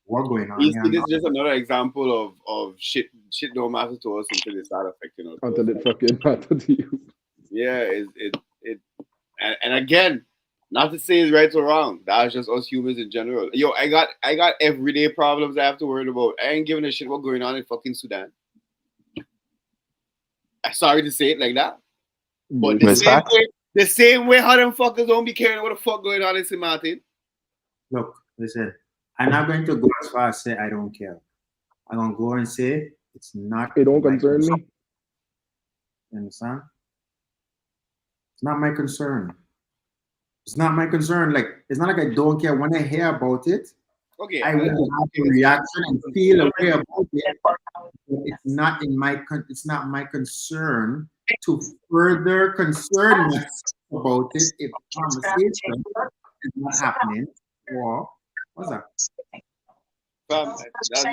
What going on? You here see, this now? is just another example of shit don't matter to us until it start affecting us. Until it fucking matter to you. Yeah, and again, not to say it's right or wrong. That's just us humans in general. Yo, I got everyday problems I have to worry about. I ain't giving a shit what going on in fucking Sudan. I'm sorry to say it like that. But the same way how them fuckers don't be caring what the fuck going on in St. Martin. Look, listen, I'm not going to go as far as say I don't care. I'm gonna go and say it's not. It don't concern me. You understand? It's not my concern. It's not my concern. Like, it's not like I don't care. When I hear about it, okay, I will have a reaction and feel a way about it. But it's not in my it's not my concern to further concern myself about it if the conversation is not happening. Or what's that? That's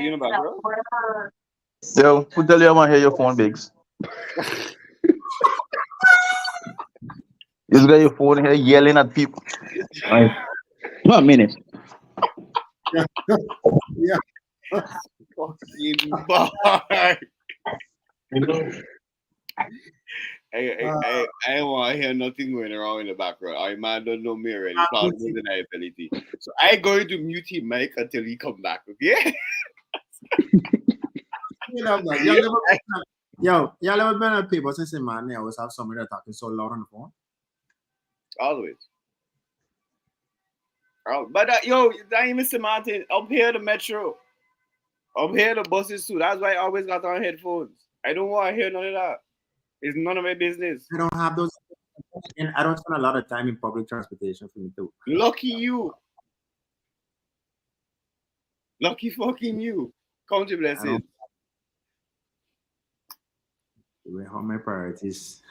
you know about, bro. Yo, who tell you I'm gonna hear your phone, Biggs? You got your phone here yelling at people. Right. 1 minute. Yeah. Fucking bar. I want to hear nothing going around in the background. I man don't know me already. Ability. So I going to mute his mic until he come back. Okay. Y'all ever been at people since man, they always have somebody that talking so loud on the phone. Always. But yo, that ain't Mr. Martin. Up here the metro. Up here the buses too. That's why I always got on headphones. I don't want to hear none of that. It's none of my business. I don't have those, and I don't spend a lot of time in public transportation for me too. Lucky you. Lucky fucking you. Count your blessings. The way how my priorities.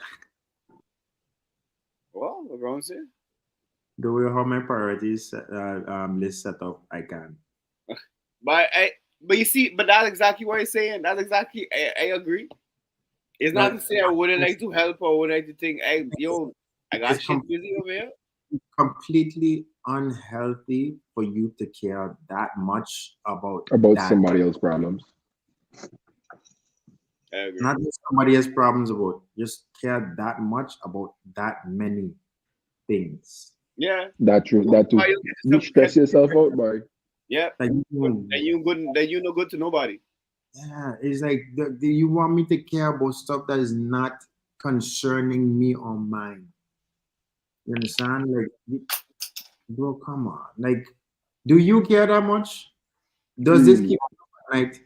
Well, what wrong say? The way how my priorities list set up, I can. But you see, but that's exactly what he's saying. That's exactly I agree. It's not to say I wouldn't like to help or wouldn't like to think, I got shit busy over here. Completely unhealthy for you to care that much about somebody else's problems. I agree. Not just somebody else's problems about, just care that much about that many things. Yeah. That true. That too. You stress yourself out, boy. Yeah. Like, you no good to nobody. Yeah, it's like, do you want me to care about stuff that is not concerning me or mine? You understand? Like, bro, come on. Like, do you care that much? Does this keep you up at night?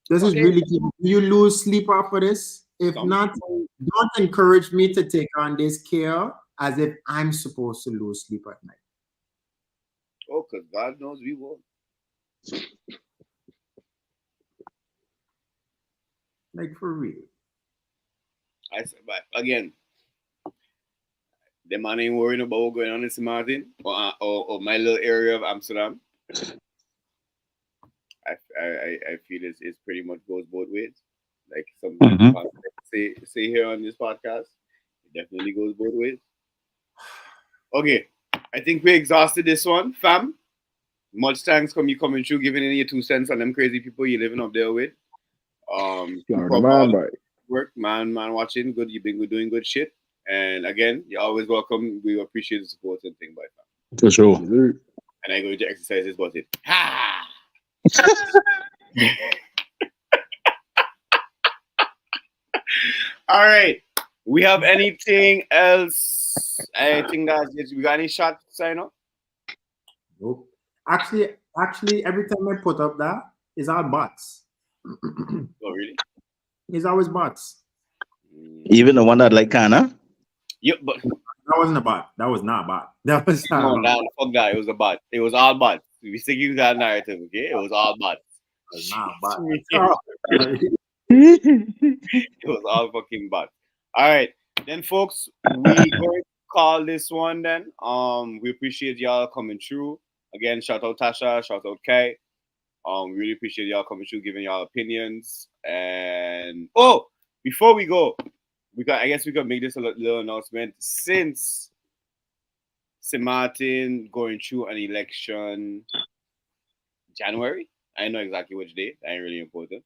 Does this really keep you? Do you lose sleep after this? If not, don't encourage me to take on this care as if I'm supposed to lose sleep at night. Oh, because God knows we won't. Like, for real. I said, but again, the man ain't worrying about what's going on in St. Martin or my little area of Amsterdam. I feel it's pretty much goes both ways. Like some say here on this podcast, it definitely goes both ways. Okay, I think we exhausted this one, fam. Much thanks for you coming through, giving any 2 cents on them crazy people you living up there with. Work, man watching. Good, you've been doing good shit. And again, you're always welcome. We appreciate the support and thing, by fam. For sure. And I'm going to exercise this button. Ha! All right. We have anything else? I think that's it. We got any shot sign up? Nope. Actually, every time I put up that, it's all bots. Oh, really? It's always bots. Even the one that like Kana? Yep, but that wasn't a bot. That was not a bot. That was no, fuck that. It was a bot. It was all bots. We sticking to that narrative, okay? It was all bots. It was not a bot. It was all fucking bots. All right, then, folks, we going to call this one. Then, we appreciate y'all coming through. Again, shout out Tasha, shout out Kai. Really appreciate y'all coming through, giving y'all opinions. And before we go, I guess we could make this a little announcement. Since St. Martin going through an election January, I know exactly which day, that ain't really important.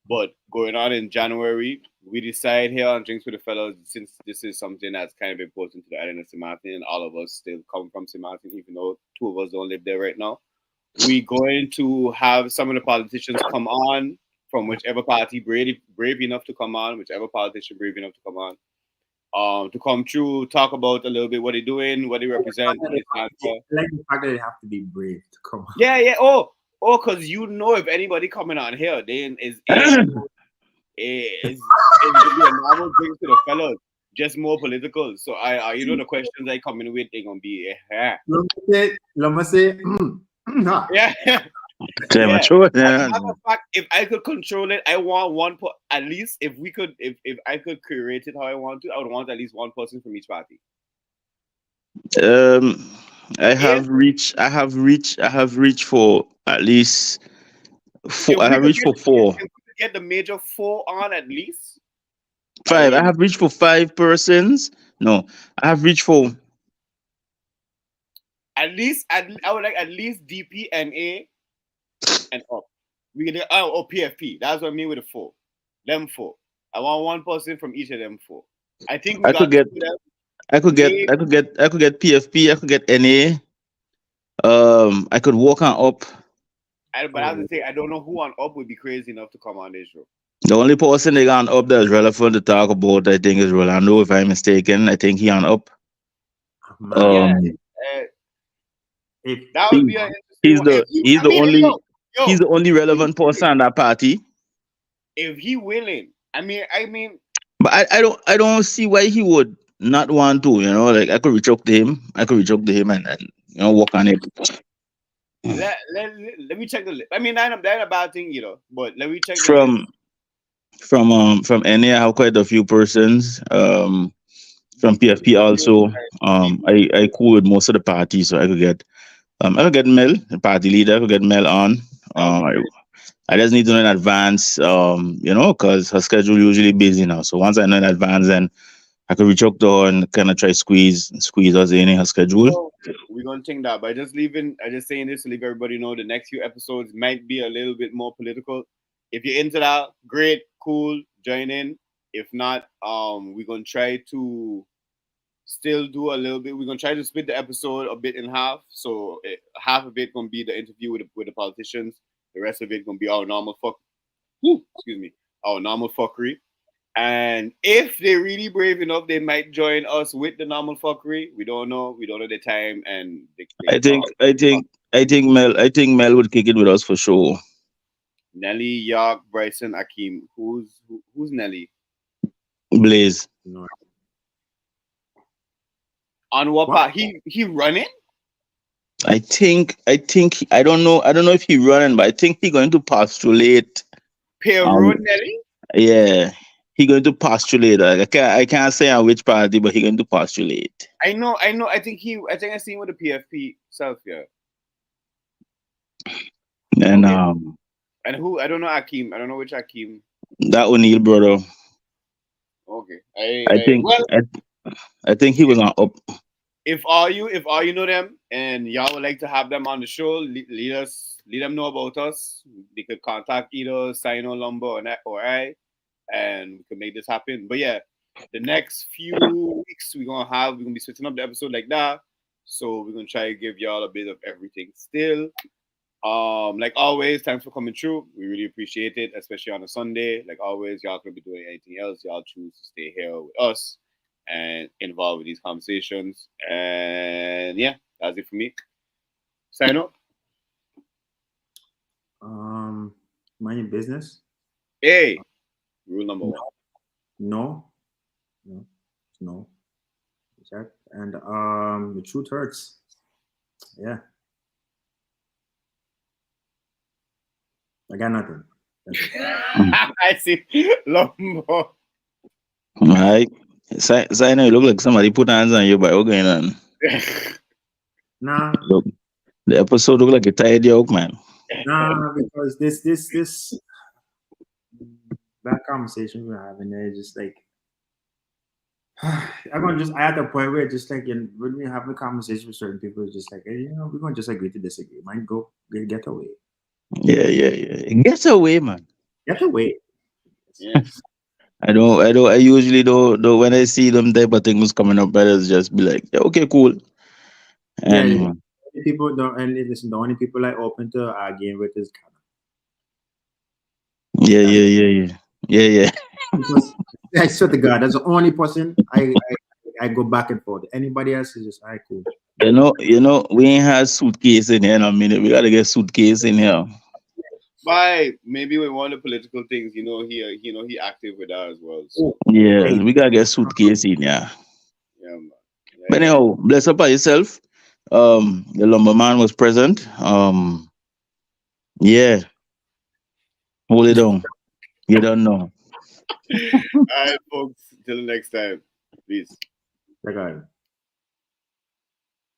But going on in January, we decide here on Drinks with the Fellas, since this is something that's kind of important to the island of St. Martin, and all of us still come from St. Martin, even though 2 of us don't live there right now. We're going to have some of the politicians come on from whichever party brave enough to come on, whichever politician brave enough to come on, to come through, talk about a little bit what they're doing, what they represent. I like the fact that they have to be brave to come on. Yeah. Because if anybody coming on here, then is gonna be a normal Drinks to the Fellas, just more political. So the questions I come in with, they're gonna be Let me say, yeah. Fact, if I could control it, I want at least if I could curate it how I want to, I would want at least one person from each party. I have reached for at least 4. I have reached for 4. If we could get the major 4 on at least 5. I have reached for 5 persons. No, I have reached for at least. I would like at least DPNA and up. We get PFP. That's what I mean with the 4. Them 4. I want one person from each of them 4. I think I could get PFP. I could get NA. I could walk on up. But I have to say, I don't know who on up would be crazy enough to come on this show. The only person they got on up that is relevant to talk about, I think, is Rolando. If I'm mistaken, I think he on up. That would be he's the only relevant person on that party. If he willing, I mean. But I don't see why he would not want to. Like I could reach out to him. And work on it. Let me check the list. I mean, that's a bad thing, but let me check from NA. I have quite a few persons. From PFP also. I cool with most of the parties, so I could get Mel, the party leader. I could get Mel on. I just need to know in advance, because her schedule usually busy now. So once I know in advance, then I could reach out to her and kind of try squeeze us in her schedule. So we're gonna think that, but I just saying this to leave everybody know the next few episodes might be a little bit more political. If you're into that, great, cool, join in. If not, we're gonna try to still do a little bit. We're gonna try to split the episode a bit in half. So half of it gonna be the interview with the politicians. The rest of it gonna be our normal normal fuckery. And if they're really brave enough, they might join us with the normal fuckery. We don't know. We don't know the time. And I think Mel would kick it with us for sure. Nelly, York, Bryson, Akeem. Who's Nelly? Blaze. No. On what part? He running? I don't know if he running, but I think he going to postulate. Road Nelly? Yeah. He going to postulate. I can't say on which party, but he going to postulate. I know. I think I seen with the PFP self here. And and who? I don't know Akeem. I don't know which Akeem. That O'Neal brother. Okay. I think he was on up. If all you know them and y'all would like to have them on the show, let them know about us. They could contact either Sino, Lumber, or I. And we can make this happen. But yeah, the next few weeks we're gonna be switching up the episode like that. So we're gonna try to give y'all a bit of everything still. Like always, thanks for coming through. We really appreciate it, especially on a Sunday. Like always, y'all could be doing anything else. Y'all choose to stay here with us and involved with these conversations. And yeah, that's it for me. Sign up. Mind your business. Hey. Rule number 1. No. Exactly. And the truth hurts. Yeah. I got nothing. I see. Lumbo. All right. So I know you look like somebody put hands on you, but what's going on? Nah. Look, the episode look like a tired yoke, man. Nah, because this that conversation we're having there is just like I'm gonna just at the point where just like when we have a conversation with certain people, it's just like, hey, we're gonna just agree to disagree. Mind go get away. Yeah. Get away, man. Get away. Yeah. I usually don't when I see them type of things coming up, I just be like, yeah, okay, cool. And People don't, and listen, the only people I open to arguing with is Ghana. Yeah. Because I swear to God, that's the only person I go back and forth. Anybody else is just all right, cool. You know, we ain't had suitcase in here in a minute. We gotta get suitcase in here. Why? Maybe with one of the political things, he active with that as well. So. Yeah, we gotta get suitcase in here. Yeah, man. Yeah, But anyhow, bless up by yourself. The lumberman was present. Yeah. Hold it down. You don't know. All right, folks. Till the next time. Peace. Bye, guys.